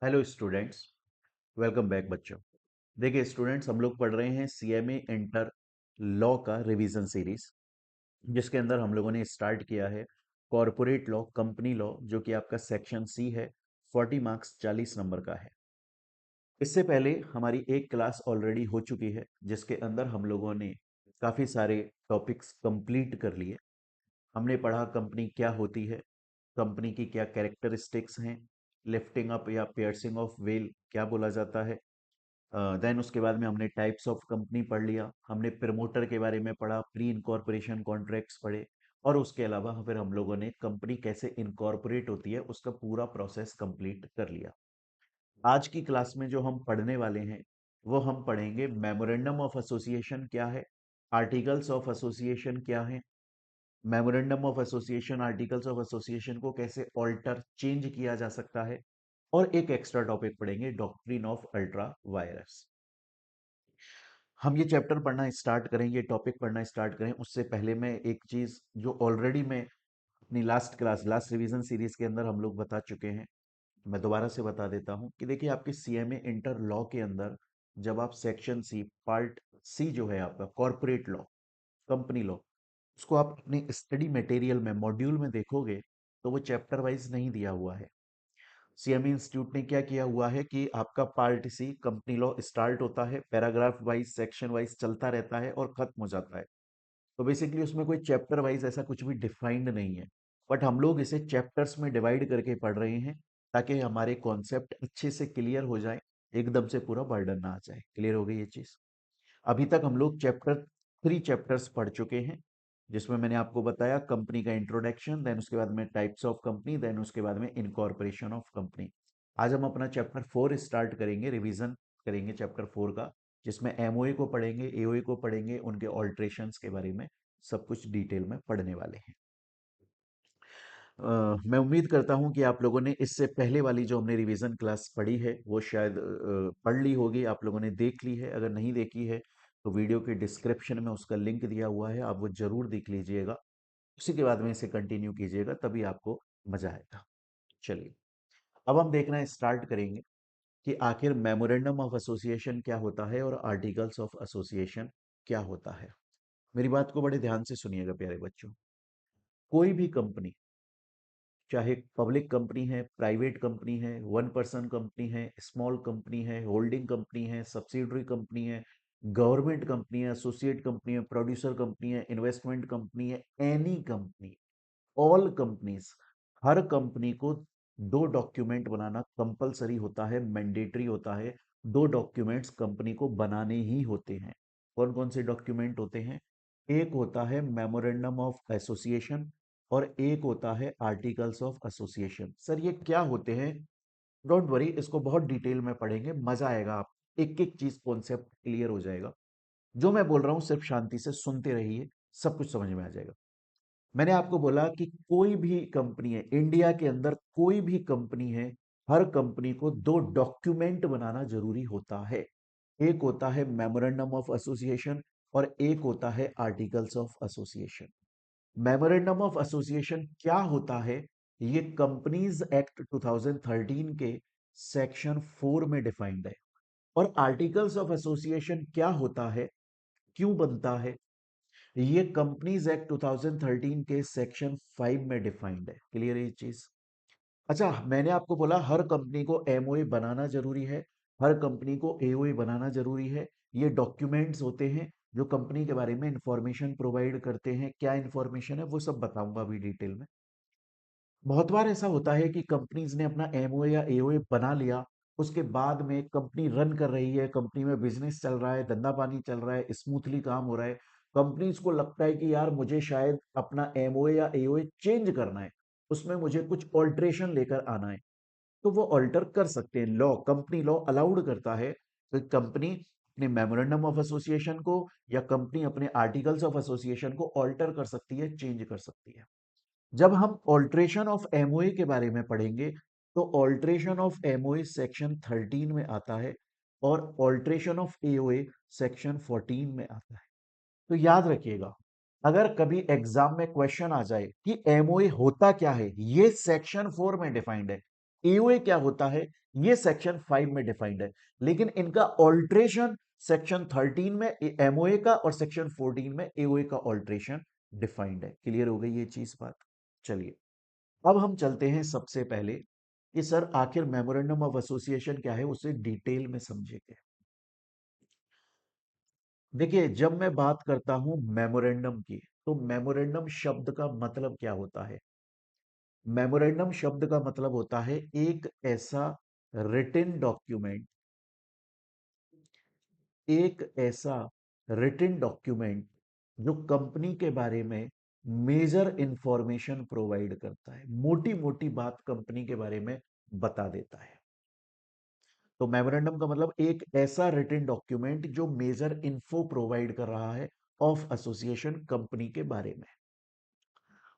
Hello students, welcome back बच्चों। देखिए students, हम लोग पढ़ रहे हैं सीएमए इंटर लॉ का रिवीजन सीरीज, जिसके अंदर हम लोगों ने स्टार्ट किया है कॉरपोरेट लॉ, कंपनी लॉ, जो कि आपका सेक्शन सी है। 40 मार्क्स 40 नंबर का है। इससे पहले हमारी एक क्लास ऑलरेडी हो चुकी है, जिसके अंदर हम लोगों ने काफ़ी सारे टॉपिक्स कंप्लीट कर लिए। हमने पढ़ा कंपनी क्या होती है, कंपनी की क्या कैरेक्टरिस्टिक्स हैं, लिफ्टिंग अप या पियर्सिंग ऑफ वेल क्या बोला जाता है। देन उसके बाद में हमने टाइप्स ऑफ कंपनी पढ़ लिया, हमने प्रमोटर के बारे में पढ़ा, प्री इनकॉर्पोरेशन कॉन्ट्रैक्ट्स पढ़े, और उसके अलावा फिर हम लोगों ने कंपनी कैसे इनकॉर्पोरेट होती है उसका पूरा प्रोसेस कंप्लीट कर लिया। आज की क्लास में जो हम पढ़ने वाले हैं वो हम पढ़ेंगे मेमोरेंडम ऑफ एसोसिएशन क्या है, आर्टिकल्स ऑफ एसोसिएशन क्या है, memorandum of association, articles of association को कैसे ऑल्टर चेंज किया जा सकता है, और एक एक्स्ट्रा टॉपिक पढ़ेंगे डॉक्ट्रिन ऑफ अल्ट्रा वायरस। हम ये चैप्टर पढ़ना स्टार्ट करें, ये टॉपिक पढ़ना स्टार्ट करें, उससे पहले मैं एक चीज जो ऑलरेडी मैं अपनी last class, last revision series के अंदर हम लोग बता चुके हैं, मैं दोबारा से बता देता हूं कि देखिए आपके सीएमए इंटर लॉ के अंदर जब आप सेक्शन सी पार्ट सी जो है आपका कॉर्पोरेट लॉ, कंपनी लॉ, उसको आप अपने स्टडी मटेरियल में मॉड्यूल में देखोगे तो वो चैप्टर वाइज नहीं दिया हुआ है। सीएमई इंस्टीट्यूट ने क्या किया हुआ है कि आपका part C company law start होता है, पैराग्राफ वाइज सेक्शन वाइज चलता रहता है और खत्म हो जाता है। तो बेसिकली उसमें कोई चैप्टर वाइज ऐसा कुछ भी डिफाइंड नहीं है, बट हम लोग इसे चैप्टर्स में डिवाइड करके पढ़ रहे हैं ताकि हमारे कॉन्सेप्ट अच्छे से क्लियर हो जाए, एकदम से पूरा बर्डन ना आ जाए। क्लियर हो गई ये चीज? अभी तक हम लोग चैप्टर 3 चैप्टर्स पढ़ चुके हैं, जिसमें मैंने आपको बताया कंपनी का इंट्रोडक्शन, देन उसके बाद में टाइप्स ऑफ कंपनी, देन उसके बाद में इनकॉर्पोरेशन ऑफ कंपनी। आज हम अपना चैप्टर 4 स्टार्ट करेंगे, रिवीजन करेंगे चैप्टर 4 का, जिसमें एमओए को पढ़ेंगे, एओए को पढ़ेंगे, उनके ऑल्ट्रेशंस के बारे में सब कुछ डिटेल में पढ़ने वाले हैं। मैं उम्मीद करता हूं कि आप लोगों ने इससे पहले वाली जो हमने रिवीजन क्लास पढ़ी है वो शायद पढ़ ली होगी, आप लोगों ने देख ली है। अगर नहीं देखी है तो वीडियो के डिस्क्रिप्शन में उसका लिंक दिया हुआ है, आप वो जरूर देख लीजिएगा। उसी के बाद में इसे कंटिन्यू कीजिएगा, तभी आपको मजा आएगा। चलिए, अब हम देखना स्टार्ट करेंगे कि आखिर मेमोरेंडम ऑफ एसोसिएशन क्या होता है और आर्टिकल्स ऑफ एसोसिएशन क्या होता है। मेरी बात को बड़े ध्यान से सुनिएगा प्यारे बच्चों। कोई भी कंपनी, चाहे पब्लिक कंपनी है, प्राइवेट कंपनी है, वन पर्सन कंपनी है, स्मॉल कंपनी है, होल्डिंग कंपनी है, सब्सिडरी कंपनी है, गवर्नमेंट कंपनी है, एसोसिएट कंपनी है, प्रोड्यूसर कंपनी है, इन्वेस्टमेंट कंपनी है, एनी कंपनी, ऑल कंपनीज, हर कंपनी को दो डॉक्यूमेंट बनाना कंपलसरी होता है, मैंडेटरी होता है। दो डॉक्यूमेंट्स कंपनी को बनाने ही होते हैं। कौन कौन से डॉक्यूमेंट होते हैं? एक होता है मेमोरेंडम ऑफ एसोसिएशन और एक होता है आर्टिकल्स ऑफ एसोसिएशन। सर ये क्या होते हैं? डोंट वरी, इसको बहुत डिटेल में पढ़ेंगे, मजा आएगा। आप एक एक चीज कॉन्सेप्ट क्लियर हो जाएगा। जो मैं बोल रहा हूं सिर्फ शांति से सुनते रहिए, सब कुछ समझ में आ जाएगा। मैंने आपको बोला कि कोई भी कंपनी है, इंडिया के अंदर कोई भी कंपनी है, हर कंपनी को दो डॉक्यूमेंट बनाना जरूरी होता है। एक होता है मेमोरेंडम ऑफ एसोसिएशन और एक होता है articles of association. Memorandum of association क्या होता है? ये कंपनीज एक्ट 2013 के सेक्शन 4 में डिफाइंड है। और आर्टिकल्स ऑफ एसोसिएशन क्या होता है, क्यों बनता है? ये कंपनीज एक्ट 2013 के सेक्शन 5 में डिफाइंड है। क्लियर है ये चीज? अच्छा, मैंने आपको बोला हर कंपनी को एमओए बनाना जरूरी है, हर कंपनी को एओए बनाना जरूरी है। ये डॉक्यूमेंट्स होते हैं जो कंपनी के बारे में इंफॉर्मेशन प्रोवाइड करते हैं। क्या इंफॉर्मेशन है वो सब बताऊंगा अभी डिटेल में। बहुत बार ऐसा होता है कि कंपनीज ने अपना एमओए या एओए बना लिया, उसके बाद में कंपनी रन कर रही है, कंपनी में बिजनेस चल रहा है, धंधा पानी चल रहा है, स्मूथली काम हो रहा है। कंपनीज को लगता है कि यार मुझे शायद अपना एमओए या एओए चेंज करना है, उसमें मुझे कुछ ऑल्ट्रेशन लेकर आना है, तो वो ऑल्टर कर सकते हैं। लॉ, कंपनी लॉ अलाउड करता है कि कंपनी अपने मेमोरेंडम ऑफ एसोसिएशन को या कंपनी अपने आर्टिकल्स ऑफ एसोसिएशन को ऑल्टर कर सकती है, चेंज कर सकती है। जब हम ऑल्ट्रेशन ऑफ एमओए के बारे में पढ़ेंगे तो ऑल्ट्रेशन ऑफ एमओए सेक्शन 13 में आता है और ऑल्ट्रेशन ऑफ एओए सेक्शन 14 में आता है। तो याद रखिएगा, अगर कभी एग्जाम में क्वेश्चन आ जाए कि एमओए होता क्या है, ये सेक्शन 4 में डिफाइंड है, एओए क्या होता है, ये सेक्शन 5 में डिफाइंड है, लेकिन इनका ऑल्ट्रेशन सेक्शन 13 में एमओए का और सेक्शन 14 में एओए का ऑल्ट्रेशन डिफाइंड है। क्लियर हो गई ये चीज बात। चलिए अब हम चलते हैं सबसे पहले कि सर आखिर मेमोरेंडम ऑफ एसोसिएशन क्या है, उसे डिटेल में समझेंगे। देखिए जब मैं बात करता हूं मेमोरेंडम की, तो मेमोरेंडम शब्द का मतलब क्या होता है? मेमोरेंडम शब्द का मतलब होता है एक ऐसा रिटन डॉक्यूमेंट, एक ऐसा रिटन डॉक्यूमेंट जो कंपनी के बारे में मेजर इंफॉर्मेशन प्रोवाइड करता है, मोटी मोटी बात कंपनी के बारे में बता देता है। तो मेमोरेंडम का मतलब एक ऐसा रिटन डॉक्यूमेंट जो मेजर इन्फो प्रोवाइड कर रहा है ऑफ एसोसिएशन कंपनी के बारे में।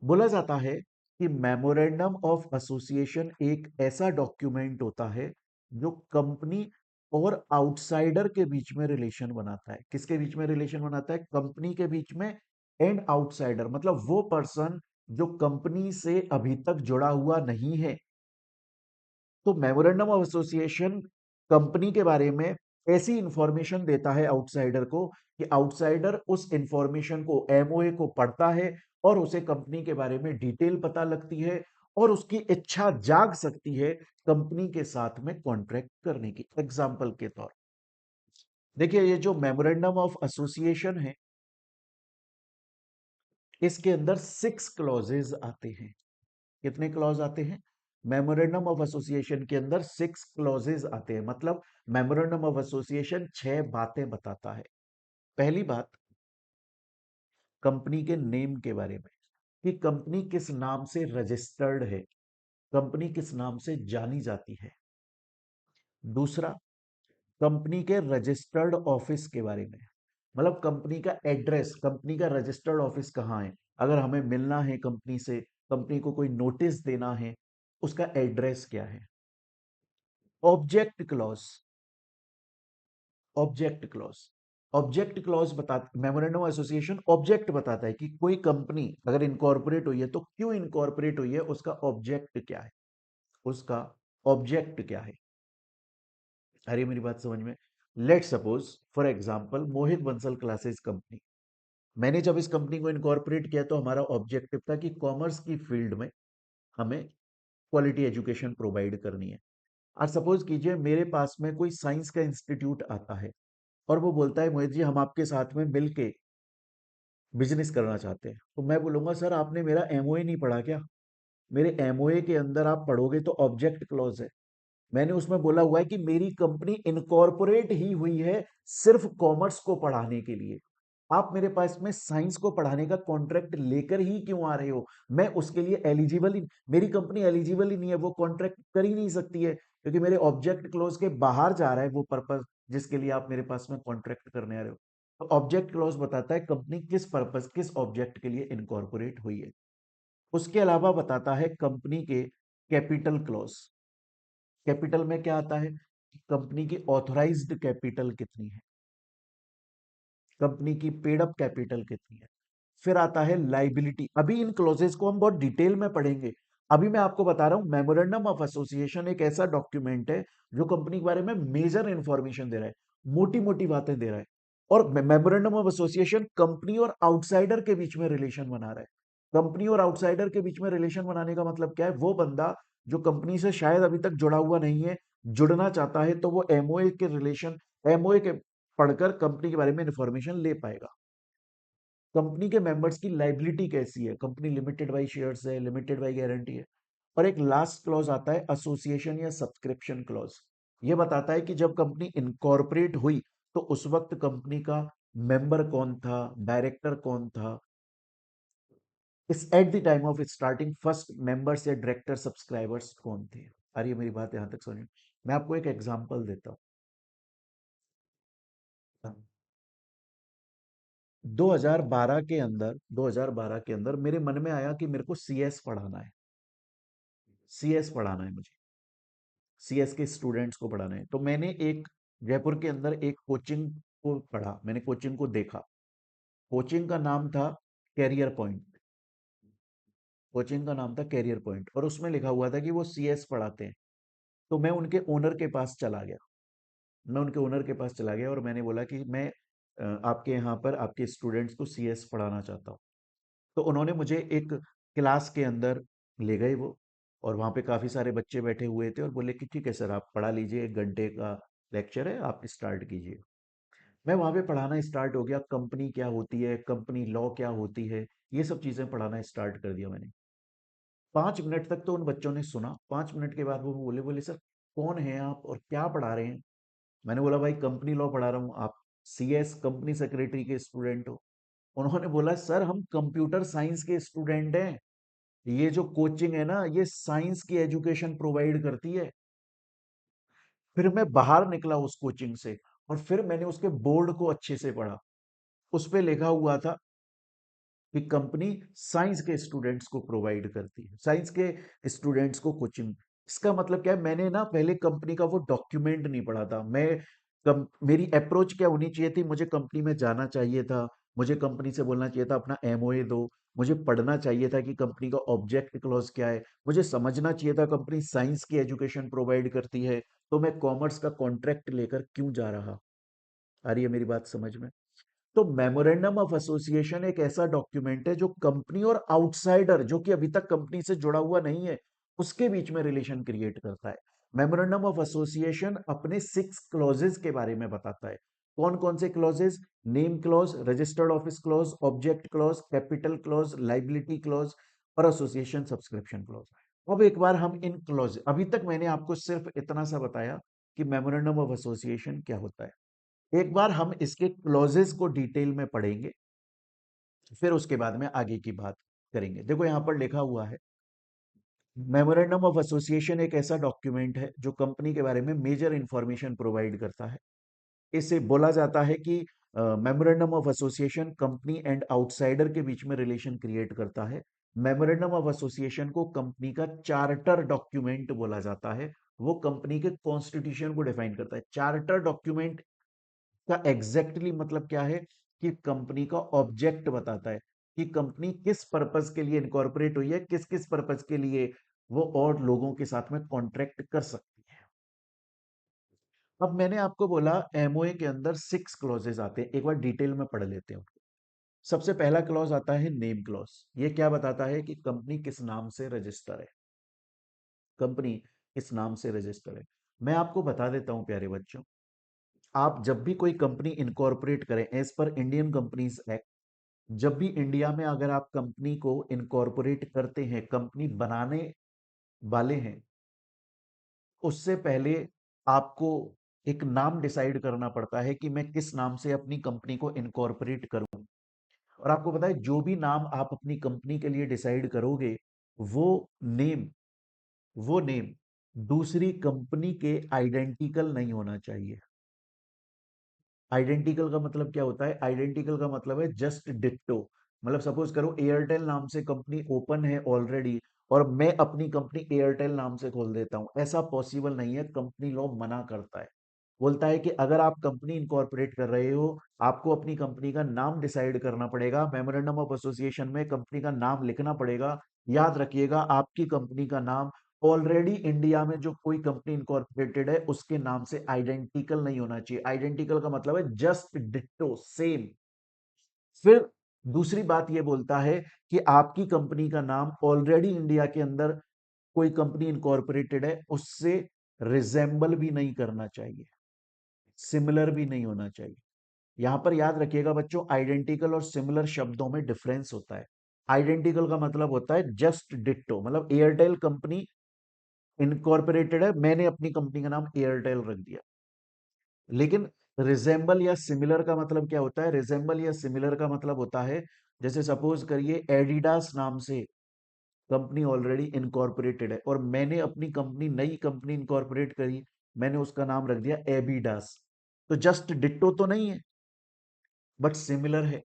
बोला जाता है कि मेमोरेंडम ऑफ एसोसिएशन एक ऐसा डॉक्यूमेंट होता है जो कंपनी और आउटसाइडर के बीच में रिलेशन बनाता है। किसके बीच में रिलेशन बनाता है? कंपनी के बीच में एंड आउटसाइडर, मतलब वो पर्सन जो कंपनी से अभी तक जुड़ा हुआ नहीं है। तो मेमोरेंडम ऑफ एसोसिएशन कंपनी के बारे में ऐसी इंफॉर्मेशन देता है आउटसाइडर को कि आउटसाइडर उस इंफॉर्मेशन को, एमओए को पढ़ता है और उसे कंपनी के बारे में डिटेल पता लगती है और उसकी इच्छा जाग सकती है कंपनी के साथ में कॉन्ट्रैक्ट करने की। एग्जाम्पल के तौर, देखिए ये जो मेमोरेंडम ऑफ एसोसिएशन है, इसके अंदर 6 क्लॉजेज आते हैं। कितने क्लॉज आते हैं? मेमोरेंडम ऑफ एसोसिएशन के अंदर 6 क्लॉजेज आते हैं, मतलब मेमोरेंडम ऑफ एसोसिएशन 6 बातें बताता है। पहली बात, कंपनी के नेम के बारे में, कि कंपनी किस नाम से रजिस्टर्ड है, कंपनी किस नाम से जानी जाती है। दूसरा, कंपनी के रजिस्टर्ड ऑफिस के बारे में, मतलब कंपनी का एड्रेस, कंपनी का रजिस्टर्ड ऑफिस कहाँ है, अगर हमें मिलना है कंपनी से, कंपनी को कोई नोटिस देना है, उसका एड्रेस क्या है। Object clause, object clause, object clause बता, मेमोरेंडम एसोसिएशन ऑब्जेक्ट बताता है कि कोई कंपनी अगर इनकॉर्पोरेट हुई है तो क्यों इनकॉर्पोरेट हुई है, उसका ऑब्जेक्ट क्या है, उसका ऑब्जेक्ट क्या है। अरे मेरी बात समझ में। Let suppose for example Mohit Bansal classes company, मैंने जब इस कंपनी को इनकॉर्पोरेट किया तो हमारा ऑब्जेक्टिव था कि कॉमर्स की फील्ड में हमें क्वालिटी एजुकेशन प्रोवाइड करनी है। और सपोज कीजिए मेरे पास में कोई साइंस का इंस्टीट्यूट आता है और वो बोलता है मोहित जी हम आपके साथ में मिलके बिजनेस करना चाहते हैं, तो मैं बोलूंगा सर आपने मेरा एमओए नहीं पढ़ा क्या? मेरे एमओए के अंदर आप पढ़ोगे तो ऑब्जेक्ट क्लॉज है, मैंने उसमें बोला हुआ है कि मेरी कंपनी इनकॉर्पोरेट ही हुई है सिर्फ कॉमर्स को पढ़ाने के लिए। आप मेरे पास में साइंस को पढ़ाने का कॉन्ट्रैक्ट लेकर ही क्यों आ रहे हो? मैं उसके लिए एलिजिबल ही, मेरी कंपनी एलिजिबल ही नहीं है, वो कॉन्ट्रैक्ट कर ही नहीं सकती है, क्योंकि मेरे ऑब्जेक्ट क्लोज के बाहर जा रहा है वो पर्पस जिसके लिए आप मेरे पास में कॉन्ट्रैक्ट करने आ रहे हो। तो ऑब्जेक्ट क्लॉज बताता है कंपनी किस पर्पस, किस ऑब्जेक्ट के लिए इनकॉर्पोरेट हुई है। उसके अलावा बताता है कंपनी के कैपिटल क्लॉज। कैपिटल में क्या आता है? कंपनी की ऑथराइज्ड कैपिटल कितनी है, कंपनी की पेड अप कैपिटल कितनी है। फिर आता है लाइबिलिटी, अभी इन क्लोजेस को हम बहुत डिटेल में पढ़ेंगे। अभी मैं आपको बता रहा हूं मेमोरेंडम ऑफ एसोसिएशन एक ऐसा डॉक्यूमेंट है जो कंपनी के बारे में मेजर इंफॉर्मेशन दे रहा है, मोटी मोटी बातें दे रहा है। और मेमोरेंडम ऑफ एसोसिएशन कंपनी और आउटसाइडर के बीच में रिलेशन बना रहा है। कंपनी और आउटसाइडर के बीच में रिलेशन बनाने का मतलब क्या है? वो बंदा जो कंपनी से शायद अभी तक जुड़ा हुआ नहीं है, जुड़ना चाहता है, तो वो एमओए के रिलेशन, एमओए के पढ़कर कंपनी के बारे में इंफॉर्मेशन ले पाएगा। कंपनी के मेंबर्स की लाइबिलिटी कैसी है, कंपनी लिमिटेड बाई शेयर्स है, लिमिटेड बाई गारंटी है। और एक लास्ट क्लॉज आता है एसोसिएशन या सब्सक्रिप्शन क्लॉज। ये बताता है कि जब कंपनी इनकॉर्पोरेट हुई तो उस वक्त कंपनी का मेंबर कौन था, डायरेक्टर कौन था, इस at the time of starting first members या डायरेक्टर सब्सक्राइबर्स कौन थे। अरे मेरी बात यहां तक सुनिए, मैं आपको एक एग्जांपल देता हूँ। 2012 के अंदर, 2012 के अंदर मेरे मन में आया कि मेरे को सीएस पढ़ाना है, सीएस पढ़ाना है मुझे, सीएस के स्टूडेंट्स को पढ़ाना है। तो मैंने एक जयपुर के अंदर एक कोचिंग को पढ़ा, मैंने कोचिंग को देखा। कोचिंग का नाम था कैरियर पॉइंट, कोचिंग का नाम था कैरियर पॉइंट, और उसमें लिखा हुआ था कि वो सीएस पढ़ाते हैं। तो मैं उनके ओनर के पास चला गया। मैं उनके ओनर के पास चला गया और मैंने बोला कि मैं आपके यहाँ पर आपके स्टूडेंट्स को सीएस पढ़ाना चाहता हूँ। तो उन्होंने मुझे एक क्लास के अंदर ले गए वो, और वहाँ पे काफ़ी सारे बच्चे बैठे हुए थे, और बोले कि ठीक है सर, आप पढ़ा लीजिए, 1 घंटे का लेक्चर है, आप स्टार्ट कीजिए। मैं वहाँ पे पढ़ाना स्टार्ट हो गया, कंपनी क्या होती है, कंपनी लॉ क्या होती है, ये सब चीज़ें पढ़ाना स्टार्ट कर दिया मैंने। 5 मिनट तक तो उन बच्चों ने सुना। 5 मिनट के बाद वो बोले बोले सर, कौन है आप और क्या पढ़ा रहे हैं? मैंने बोला भाई, कंपनी लॉ पढ़ा रहा हूँ, आप सीएस कंपनी सेक्रेटरी के स्टूडेंट हो। उन्होंने बोला सर, हम कंप्यूटर साइंस के स्टूडेंट हैं, ये जो कोचिंग है ना, ये साइंस की एजुकेशन प्रोवाइड करती है। फिर मैं बाहर निकला उस कोचिंग से, और फिर मैंने उसके बोर्ड को अच्छे से पढ़ा। उस पे लिखा हुआ था कि कंपनी साइंस के स्टूडेंट्स को प्रोवाइड करती है, साइंस के स्टूडेंट्स को कोचिंग। इसका मतलब क्या है, मैंने ना पहले कंपनी का वो डॉक्यूमेंट नहीं पढ़ा था। मेरी अप्रोच क्या होनी चाहिए थी, मुझे कंपनी में जाना चाहिए था, मुझे कंपनी से बोलना चाहिए था अपना एमओए दो, मुझे पढ़ना चाहिए था कि कंपनी का ऑब्जेक्ट क्लॉज क्या है, मुझे समझना चाहिए था कंपनी साइंस की एजुकेशन प्रोवाइड करती है, तो मैं कॉमर्स का कॉन्ट्रैक्ट लेकर क्यों जा रहा। आ रही है मेरी बात समझ में? तो मेमोरेंडम ऑफ एसोसिएशन एक ऐसा डॉक्यूमेंट है जो कंपनी और आउटसाइडर, जो कि अभी तक कंपनी से जुड़ा हुआ नहीं है, उसके बीच में रिलेशन क्रिएट करता है। मेमोरेंडम ऑफ एसोसिएशन अपने 6 क्लॉजेज के बारे में बताता है। कौन कौन से clauses? Name clause, registered office clause, object clause, capital clause, liability clause और एसोसिएशन सब्सक्रिप्शन क्लॉज। अब एक बार हम इन क्लॉज, अभी तक मैंने आपको सिर्फ इतना सा बताया कि मेमोरेंडम ऑफ एसोसिएशन क्या होता है। एक बार हम इसके क्लॉजेस को डिटेल में पढ़ेंगे, फिर उसके बाद में आगे की बात करेंगे। देखो यहां पर लिखा हुआ है, मेमोरेंडम ऑफ एसोसिएशन एक ऐसा डॉक्यूमेंट है जो कंपनी के बारे में मेजर इंफॉर्मेशन प्रोवाइड करता है। इसे बोला जाता है कि memorandum of association company and outsider के बीच में रिलेशन क्रिएट करता है। मेमोरेंडम ऑफ एसोसिएशन को कंपनी का चार्टर डॉक्यूमेंट बोला जाता है। वो कंपनी के कॉन्स्टिट्यूशन को डिफाइन करता है। चार्टर डॉक्यूमेंट का एग्जैक्टली मतलब क्या है, कि कंपनी का ऑब्जेक्ट बताता है कि कंपनी किस पर्पस के लिए इनकॉर्पोरेट हुई है, किस किस पर्पस के लिए वो और लोगों के साथ में कॉन्ट्रैक्ट कर सकती है। अब मैंने आपको बोला एमओए के अंदर 6 क्लॉजेज आते हैं, एक बार डिटेल में पढ़ लेते हैं। सबसे पहला क्लॉज आता है नेम क्लॉज। ये क्या बताता है कि कंपनी किस नाम से रजिस्टर है, कंपनी किस नाम से रजिस्टर है। मैं आपको बता देता हूं प्यारे बच्चों, आप जब भी कोई कंपनी इनकॉर्पोरेट करें as per Indian companies act, जब भी इंडिया में अगर आप कंपनी को इनकॉर्पोरेट करते हैं, कंपनी बनाने वाले हैं, उससे पहले आपको एक नाम डिसाइड करना पड़ता है कि मैं किस नाम से अपनी कंपनी को इनकॉर्पोरेट करूं। और आपको पता है, जो भी नाम आप अपनी कंपनी के लिए डिसाइड करोगे, वो नेम वो नेम दूसरी कंपनी के आइडेंटिकल नहीं होना चाहिए। आइडेंटिकल का मतलब क्या होता है? आइडेंटिकल का मतलब है जस्ट डिट्टो। मतलब सपोज करो एयरटेल नाम से कंपनी ओपन है ऑलरेडी, और मैं अपनी कंपनी एयरटेल नाम से खोल देता हूं, ऐसा पॉसिबल नहीं है, कंपनी लॉ मना करता है। बोलता है कि अगर आप कंपनी इनकॉर्पोरेट कर रहे हो, आपको अपनी कंपनी का नाम डिसाइड करना पड़ेगा, मेमोरेंडम ऑफ एसोसिएशन में कंपनी का नाम लिखना पड़ेगा। याद रखिएगा, आपकी कंपनी का नाम ऑलरेडी इंडिया में जो कोई कंपनी इनकॉर्पोरेटेड है उसके नाम से आइडेंटिकल नहीं होना चाहिए। आइडेंटिकल का मतलब है जस्ट डिट्टो, सेम। फिर दूसरी बात ये बोलता है कि आपकी कंपनी का नाम ऑलरेडी इंडिया के अंदर कोई कंपनी इनकॉर्पोरेटेड है उससे रिजेंबल भी नहीं करना चाहिए, सिमिलर भी नहीं होना चाहिए। यहां पर याद रखिएगा बच्चों, आइडेंटिकल और सिमिलर शब्दों में डिफरेंस होता है। आइडेंटिकल का मतलब होता है जस्ट डिट्टो, मतलब एयरटेल कंपनी इनकॉर्पोरेटेड है, मैंने अपनी कंपनी का नाम एयरटेल रख दिया। लेकिन रिजेंबल या सिमिलर का मतलब क्या होता है? रिजेंबल या सिमिलर का मतलब होता है, जैसे सपोज करिए एडिडास नाम से कंपनी ऑलरेडी इनकॉर्पोरेटेड है, और मैंने अपनी कंपनी, नई कंपनी इनकॉर्पोरेट करी, मैंने उसका नाम रख दिया एबिडास। तो जस्ट डिट्टो तो नहीं है, बट सिमिलर है।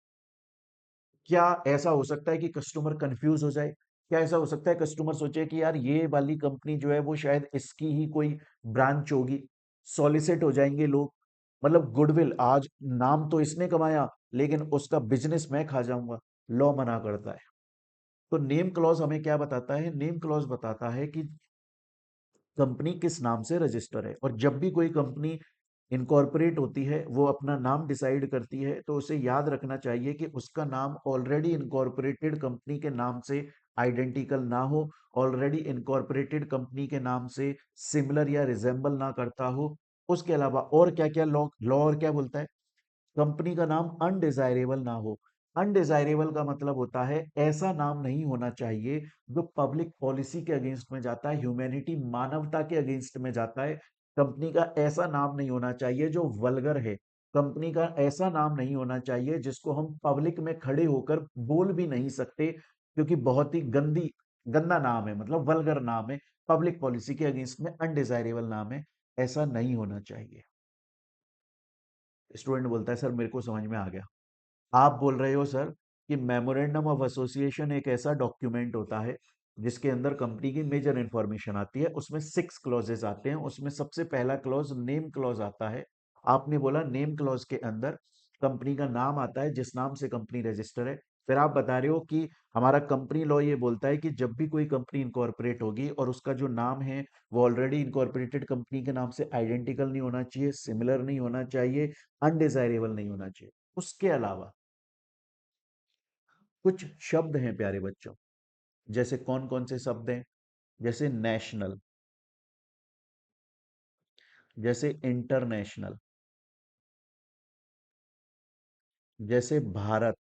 क्या ऐसा हो सकता है कि कस्टमर कंफ्यूज हो जाए? क्या ऐसा हो सकता है कस्टमर सोचे कि यार ये वाली कंपनी जो है वो शायद इसकी ही कोई ब्रांच होगी? सॉलिसिट हो जाएंगे लोग, मतलब गुडविल, आज नाम तो इसने कमाया लेकिन उसका बिजनेस मैं खा जाऊंगा। लॉ मना करता है। तो नेम क्लॉज हमें क्या बताता है? नेम क्लॉज बताता है कि कंपनी किस नाम से रजिस्टर है। और जब भी कोई कंपनी इनकॉर्पोरेट होती है, वो अपना नाम डिसाइड करती है, तो उसे याद रखना चाहिए कि उसका नाम ऑलरेडी इनकॉर्पोरेटेड कंपनी के नाम से आइडेंटिकल ना हो, ऑलरेडी इनकॉर्पोरेटेड कंपनी के नाम से सिमिलर या रिजेंबल ना करता हो। उसके अलावा और क्या क्या लॉ लॉ और क्या बोलता है, कंपनी का नाम अनडिजायरेबल ना हो। अनडिजायरेबल का मतलब होता है ऐसा नाम नहीं होना चाहिए जो पब्लिक पॉलिसी के अगेंस्ट में जाता है, ह्यूमैनिटी मानवता के अगेंस्ट में जाता है। कंपनी का ऐसा नाम नहीं होना चाहिए जो वल्गर है। कंपनी का ऐसा नाम नहीं होना चाहिए जिसको हम पब्लिक में खड़े होकर बोल भी नहीं सकते, क्योंकि बहुत ही गंदा नाम है, मतलब वल्गर नाम है, पब्लिक पॉलिसी के अगेंस्ट में अनडिजायरेबल नाम है। ऐसा नहीं होना चाहिए। स्टूडेंट बोलता है सर मेरे को समझ में आ गया। आप बोल रहे हो सर कि मेमोरेंडम ऑफ एसोसिएशन एक ऐसा डॉक्यूमेंट होता है जिसके अंदर कंपनी की मेजर इंफॉर्मेशन आती है, उसमें 6 क्लॉजेस आते हैं, उसमें सबसे पहला क्लॉज नेम क्लॉज आता है। आपने बोला नेम क्लॉज के अंदर कंपनी का नाम आता है जिस नाम से कंपनी रजिस्टर है। फिर आप बता रहे हो कि हमारा कंपनी लॉ ये बोलता है कि जब भी कोई कंपनी इनकॉर्पोरेट होगी और उसका जो नाम है वो ऑलरेडी इनकॉर्पोरेटेड कंपनी के नाम से आइडेंटिकल नहीं होना चाहिए, सिमिलर नहीं होना चाहिए, अनडिजायरेबल नहीं होना चाहिए। उसके अलावा कुछ शब्द हैं प्यारे बच्चों। जैसे कौन कौन से शब्द हैं, जैसे नेशनल, जैसे इंटरनेशनल, जैसे भारत,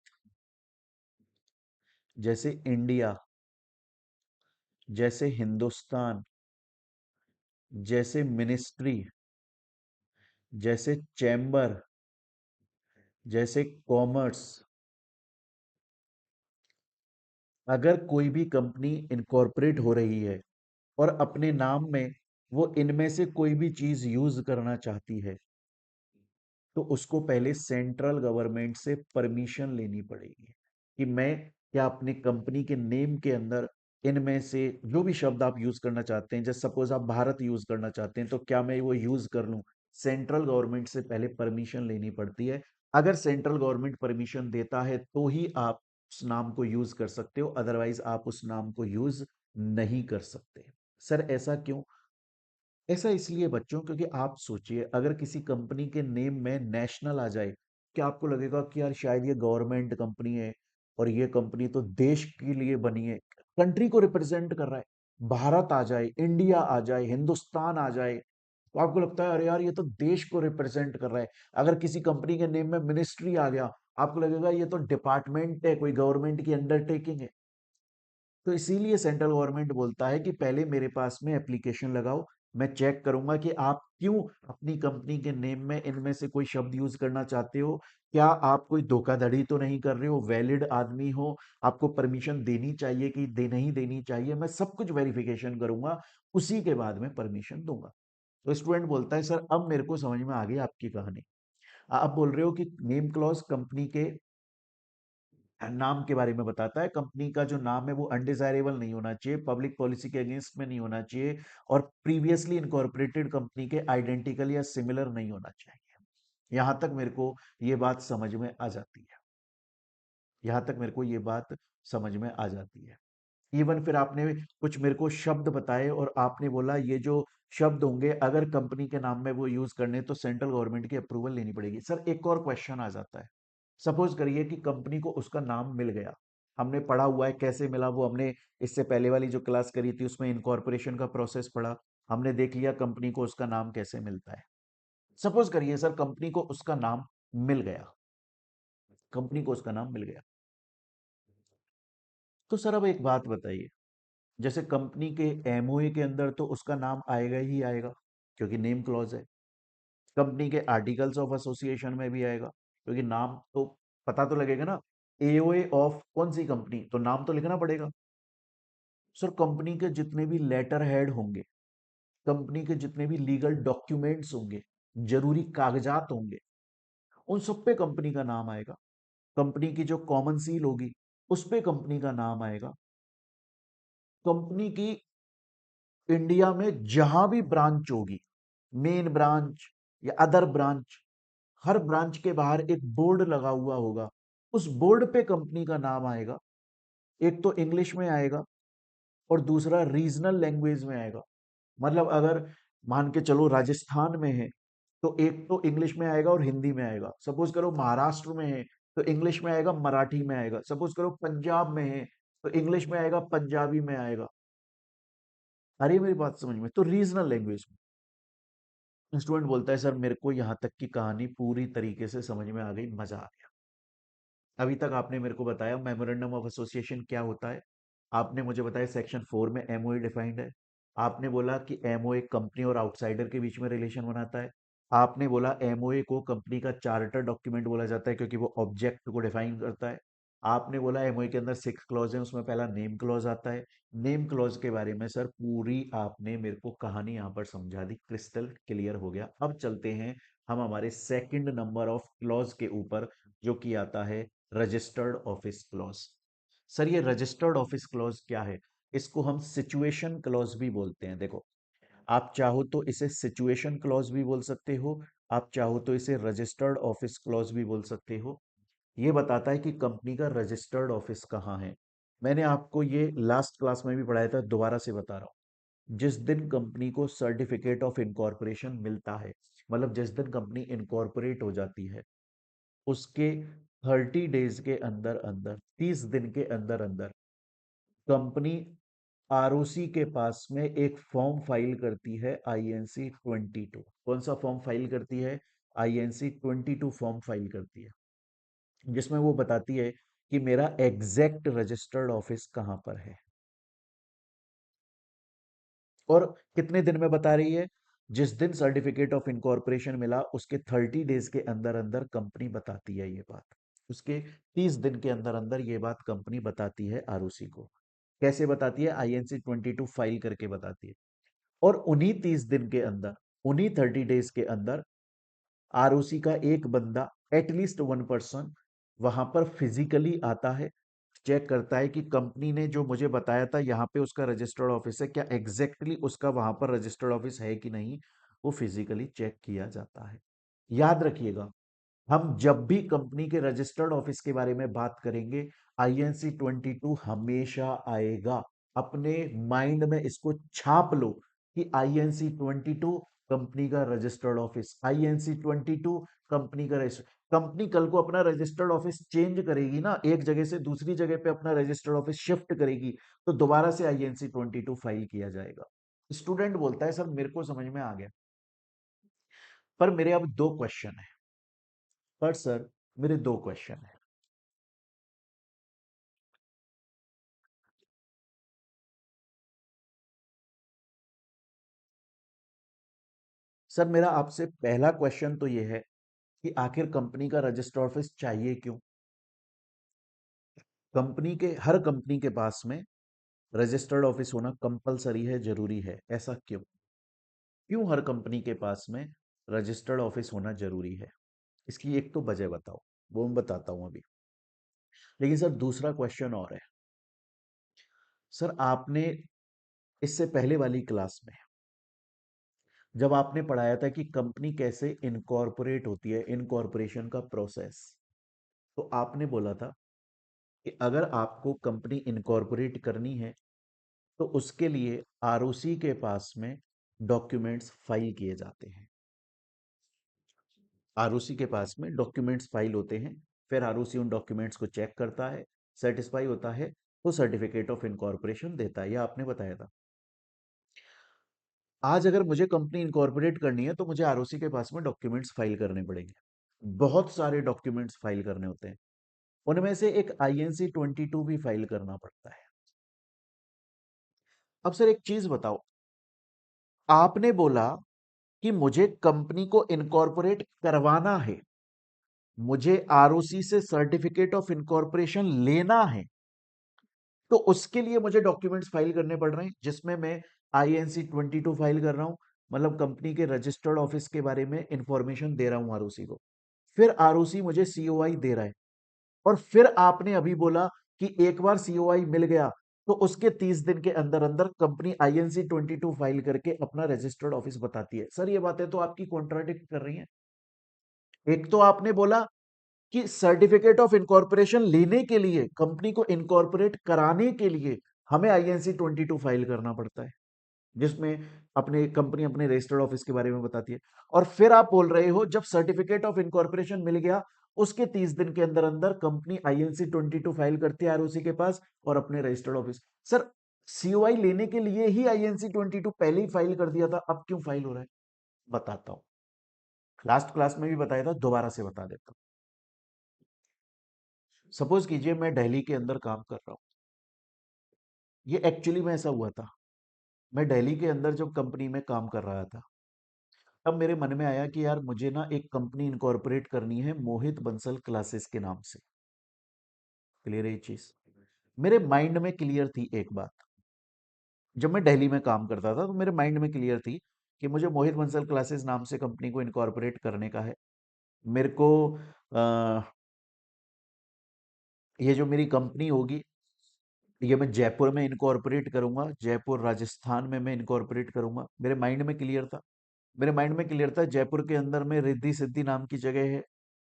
जैसे इंडिया, जैसे हिंदुस्तान, जैसे मिनिस्ट्री, जैसे चैम्बर, जैसे कॉमर्स। अगर कोई भी कंपनी इनकॉर्पोरेट हो रही है और अपने नाम में वो इनमें से कोई भी चीज यूज करना चाहती है, तो उसको पहले सेंट्रल गवर्नमेंट से परमिशन लेनी पड़ेगी कि मैं क्या अपने कंपनी के नेम के अंदर इनमें से जो भी शब्द आप यूज करना चाहते हैं, जैसे सपोज आप भारत यूज करना चाहते हैं, तो क्या मैं वो यूज कर लूं। सेंट्रल गवर्नमेंट से पहले परमिशन लेनी पड़ती है। अगर सेंट्रल गवर्नमेंट परमिशन देता है तो ही आप उस नाम को यूज कर सकते हो, अदरवाइज आप उस नाम को यूज नहीं कर सकते। सर ऐसा क्यों। ऐसा इसलिए बच्चों क्योंकि आप सोचिए अगर किसी कंपनी के नेम में नेशनल आ जाए, क्या आपको लगेगा कि यार शायद ये गवर्नमेंट कंपनी है और ये कंपनी तो देश के लिए बनी है, कंट्री को रिप्रेजेंट कर रहा है। भारत आ जाए, इंडिया आ जाए, हिंदुस्तान आ जाए, तो आपको लगता है अरे यार ये तो देश को रिप्रेजेंट कर रहा है। अगर किसी कंपनी के नेम में मिनिस्ट्री आ गया, आपको लगेगा ये तो डिपार्टमेंट है, कोई गवर्नमेंट की अंडरटेकिंग है। तो इसीलिए सेंट्रल गवर्नमेंट बोलता है कि पहले मेरे पास में एप्लीकेशन लगाओ, मैं चेक करूंगा कि आप क्यों अपनी कंपनी के नेम में इनमें से कोई शब्द यूज करना चाहते हो, क्या आप कोई धोखाधड़ी तो नहीं कर रहे हो, वैलिड आदमी हो, आपको परमिशन देनी चाहिए कि दे नहीं देनी चाहिए, मैं सब कुछ वेरिफिकेशन करूंगा, उसी के बाद में परमिशन दूंगा। तो स्टूडेंट बोलता है सर अब मेरे को समझ में आ गई आपकी कहानी। आप बोल रहे हो कि नेम क्लॉज कंपनी के नाम के बारे में बताता है, कंपनी का जो नाम है वो अनडिजायरेबल नहीं होना चाहिए, पब्लिक पॉलिसी के अगेंस्ट में नहीं होना चाहिए, और प्रीवियसली इनकॉर्पोरेटेड कंपनी के आइडेंटिकल या सिमिलर नहीं होना चाहिए। यहां तक मेरे को ये बात समझ में आ जाती है। यहां तक मेरे को ये बात समझ में आ जाती है। इवन फिर आपने कुछ मेरे को शब्द बताए और आपने बोला ये जो शब्द होंगे अगर कंपनी के नाम में वो यूज करने तो सेंट्रल गवर्नमेंट की अप्रूवल लेनी पड़ेगी। सर एक और क्वेश्चन आ जाता है, सपोज करिए कि कंपनी को उसका नाम मिल गया, हमने पढ़ा हुआ है कैसे मिला, वो हमने इससे पहले वाली जो क्लास करी थी उसमें इनकॉर्पोरेशन का प्रोसेस पढ़ा, हमने देख लिया कंपनी को उसका नाम कैसे मिलता है। सपोज करिए सर कंपनी को उसका नाम मिल गया, कंपनी को उसका नाम मिल गया, तो सर अब एक बात बताइए, जैसे कंपनी के एमओए के अंदर तो उसका नाम आएगा ही आएगा क्योंकि नेम क्लॉज है, कंपनी के आर्टिकल्स ऑफ एसोसिएशन में भी आएगा क्योंकि नाम तो पता तो लगेगा ना, एओए ऑफ कौन सी कंपनी, तो नाम तो लिखना पड़ेगा। सर कंपनी के जितने भी लेटर हेड होंगे, कंपनी के जितने भी लीगल डॉक्यूमेंट्स होंगे, जरूरी कागजात होंगे, उन सब पे कंपनी का नाम आएगा। कंपनी की जो कॉमन सील होगी उस पे कंपनी का नाम आएगा। कंपनी की इंडिया में जहां भी ब्रांच होगी, मेन ब्रांच या अदर ब्रांच, हर ब्रांच के बाहर एक बोर्ड लगा हुआ होगा, उस बोर्ड पे कंपनी का नाम आएगा। एक तो इंग्लिश में आएगा और दूसरा रीजनल लैंग्वेज में आएगा। मतलब अगर मान के चलो राजस्थान में है तो एक तो इंग्लिश में आएगा और हिंदी में आएगा। सपोज करो महाराष्ट्र में है तो इंग्लिश में आएगा, मराठी में आएगा। सपोज करो पंजाब में है तो इंग्लिश में आएगा, पंजाबी में आएगा। अरे मेरी बात समझ में, तो रीजनल लैंग्वेज में स्टूडेंट बोलता है सर मेरे को यहाँ तक की कहानी पूरी तरीके से समझ में आ गई, मजा आ गया। अभी तक आपने मेरे को बताया मेमोरेंडम ऑफ एसोसिएशन क्या होता है। आपने मुझे बताया सेक्शन 4 में एमओए डिफाइंड है। आपने बोला कि एमओए कंपनी और आउटसाइडर के बीच में रिलेशन बनाता है। आपने बोला एमओए को कंपनी का चार्टर डॉक्यूमेंट बोला जाता है क्योंकि वो ऑब्जेक्ट को डिफाइन करता है। आपने बोला एमओए के अंदर 6 क्लॉज है, उसमें पहला नेम क्लॉज आता है। नेम क्लॉज के बारे में सर पूरी आपने मेरे को कहानी यहाँ पर समझा दी, क्रिस्टल क्लियर हो गया। अब चलते हैं हम हमारे सेकंड नंबर ऑफ क्लॉज के ऊपर, जो कि आता है रजिस्टर्ड ऑफिस क्लॉज। सर ये रजिस्टर्ड ऑफिस क्लॉज क्या है? इसको हम सिचुएशन क्लॉज भी बोलते हैं। देखो, आप चाहो तो इसे सिचुएशन क्लॉज भी बोल सकते हो, आप चाहो तो इसे रजिस्टर्ड ऑफिस क्लॉज भी बोल सकते हो। ये बताता है कि कंपनी का रजिस्टर्ड ऑफिस कहाँ है। मैंने आपको ये लास्ट क्लास में भी पढ़ाया था, दोबारा से बता रहा हूँ। जिस दिन कंपनी को सर्टिफिकेट ऑफ इनकॉर्पोरेशन मिलता है, मतलब जिस दिन कंपनी इनकॉर्पोरेट हो जाती है, उसके 30 डेज के अंदर अंदर, 30 दिन के अंदर अंदर कंपनी आरओसी के पास में एक फॉर्म फाइल करती है, INC 22। कौन सा फॉर्म फाइल करती है? INC 22 फॉर्म फाइल करती है, जिसमें वो बताती है कि मेरा एग्जैक्ट रजिस्टर्ड ऑफिस कहां पर है। और कितने दिन में बता रही है? जिस दिन सर्टिफिकेट ऑफ इनकॉर्पोरेशन मिला उसके 30 डेज के अंदर अंदर कंपनी बताती है ये बात। उसके 30 दिन के अंदर अंदर ये बात कंपनी बताती है आरओसी को। कैसे बताती है? INC 22 फाइल करके बताती है। और उन्हीं 30 दिन के अंदर, उन्हीं 30 डेज के अंदर आरओसी का एक बंदा, एटलीस्ट 1 पर्सन, वहां पर फिजिकली आता है, चेक करता है कि कंपनी ने जो मुझे बताया था यहाँ पे उसका रजिस्टर्ड ऑफिस है, क्या एग्जैक्टली उसका वहां पर रजिस्टर्ड ऑफिस है कि नहीं, वो फिजिकली चेक किया जाता है। याद रखिएगा, हम जब भी कंपनी के रजिस्टर्ड ऑफिस के बारे में बात करेंगे, INC 22 हमेशा आएगा। अपने माइंड में इसको छाप लो कि INC 22 कंपनी का रजिस्टर्ड ऑफिस, INC 22 कंपनी का रजिस्टर। कंपनी कल को अपना रजिस्टर्ड ऑफिस चेंज करेगी ना, एक जगह से दूसरी जगह पे अपना रजिस्टर्ड ऑफिस शिफ्ट करेगी, तो दोबारा से INC 22 फाइल किया जाएगा। स्टूडेंट बोलता है सर मेरे को समझ में आ गया, पर मेरे अब दो क्वेश्चन है। पर सर मेरे दो क्वेश्चन है। सर मेरा आपसे पहला क्वेश्चन तो ये है कि आखिर कंपनी का रजिस्टर ऑफिस चाहिए क्यों? कंपनी के, हर कंपनी के पास में रजिस्टर्ड ऑफिस होना कंपलसरी है, जरूरी है, ऐसा क्यों? क्यों हर कंपनी के पास में रजिस्टर्ड ऑफिस होना जरूरी है? इसकी एक तो वजह बताओ, वो मैं बताता हूं अभी। लेकिन सर दूसरा क्वेश्चन और है। सर आपने इससे पहले वाली क्लास में जब आपने पढ़ाया था कि कंपनी कैसे इनकॉर्पोरेट होती है, इनकॉर्पोरेशन का प्रोसेस, तो आपने बोला था कि अगर आपको कंपनी इनकॉर्पोरेट करनी है तो उसके लिए आरओसी के पास में डॉक्यूमेंट्स फाइल किए जाते हैं। आरओसी के पास में डॉक्यूमेंट्स फाइल होते हैं, फिर आरओसी उन डॉक्यूमेंट्स को चेक करता है, सेटिस्फाई होता है, तो सर्टिफिकेट ऑफ इनकॉर्पोरेशन देता है। यह आपने बताया था। आज अगर मुझे कंपनी इनकॉर्पोरेट करनी है तो मुझे आरओसी के पास में डॉक्यूमेंट्स फाइल करने पड़ेंगे। बहुत सारे डॉक्यूमेंट्स फाइल करने होते हैं, उनमें से एक INC 22 भी फाइल करना पड़ता है। अब सर एक चीज बताओ, आपने बोला कि मुझे कंपनी को इनकॉर्पोरेट करवाना है, मुझे आरओसी से सर्टिफिकेट ऑफ इनकॉर्पोरेशन लेना है, तो उसके लिए मुझे डॉक्यूमेंट्स फाइल करने पड़ रहे हैं, जिसमें मैं INC 22 फाइल कर रहा हूं, मतलब कंपनी के रजिस्टर्ड ऑफिस के बारे में इंफॉर्मेशन दे रहा हूं आरओसी को। फिर आरओसी मुझे सीओआई दे रहा है, और फिर आपने अभी बोला कि एक बार सीओआई मिल गया तो उसके 30 दिन के अंदर अंदर कंपनी INC 22 फाइल करके अपना रजिस्टर्ड ऑफिस बताती है। सर ये बातें तो आपकी कॉन्ट्राडिक्ट कर रही हैं। एक तो आपने बोला कि सर्टिफिकेट ऑफ इनकॉर्पोरेशन लेने के लिए, कंपनी को इनकॉर्पोरेट कराने के लिए हमें INC 22 फाइल करना पड़ता है, जिसमें अपने कंपनी अपने रजिस्टर्ड ऑफिस के बारे में बताती है। और फिर आप बोल रहे हो जब सर्टिफिकेट ऑफ इनकॉर्पोरेशन मिल गया, उसके 30 दिन के अंदर अंदर कंपनी आईएनसी 22 फाइल करती है आरओसी के पास और अपने रजिस्टर्ड ऑफिस। सर, सीओआई लेने के लिए ही आईएनसी 22 पहले ही फाइल कर दिया था, अब क्यों फाइल हो रहा है? बताता हूं। लास्ट क्लास में भी बताया था, दोबारा से बता देता हूं। सपोज कीजिए मैं दिल्ली के अंदर काम कर रहा हूं। ये एक्चुअली में ऐसा हुआ था। मैं दिल्ली के अंदर जब कंपनी में काम कर रहा था, तब मेरे मन में आया कि यार मुझे ना एक कंपनी इनकॉर्पोरेट करनी है मोहित बंसल क्लासेस के नाम से। क्लियर है ये चीज? मेरे माइंड में क्लियर थी एक बात। जब मैं दिल्ली में काम करता था तो मेरे माइंड में क्लियर थी कि मुझे मोहित बंसल क्लासेस नाम से कंपनी को इनकॉर्पोरेट करने का है। मेरे को आ, ये जो मेरी कंपनी होगी, ये मैं जयपुर में इनकॉर्पोरेट करूंगा, जयपुर राजस्थान में मैं इनकॉर्पोरेट करूंगा। मेरे माइंड में क्लियर था। मेरे माइंड में क्लियर था जयपुर के अंदर में रिद्धि सिद्धि नाम की जगह है,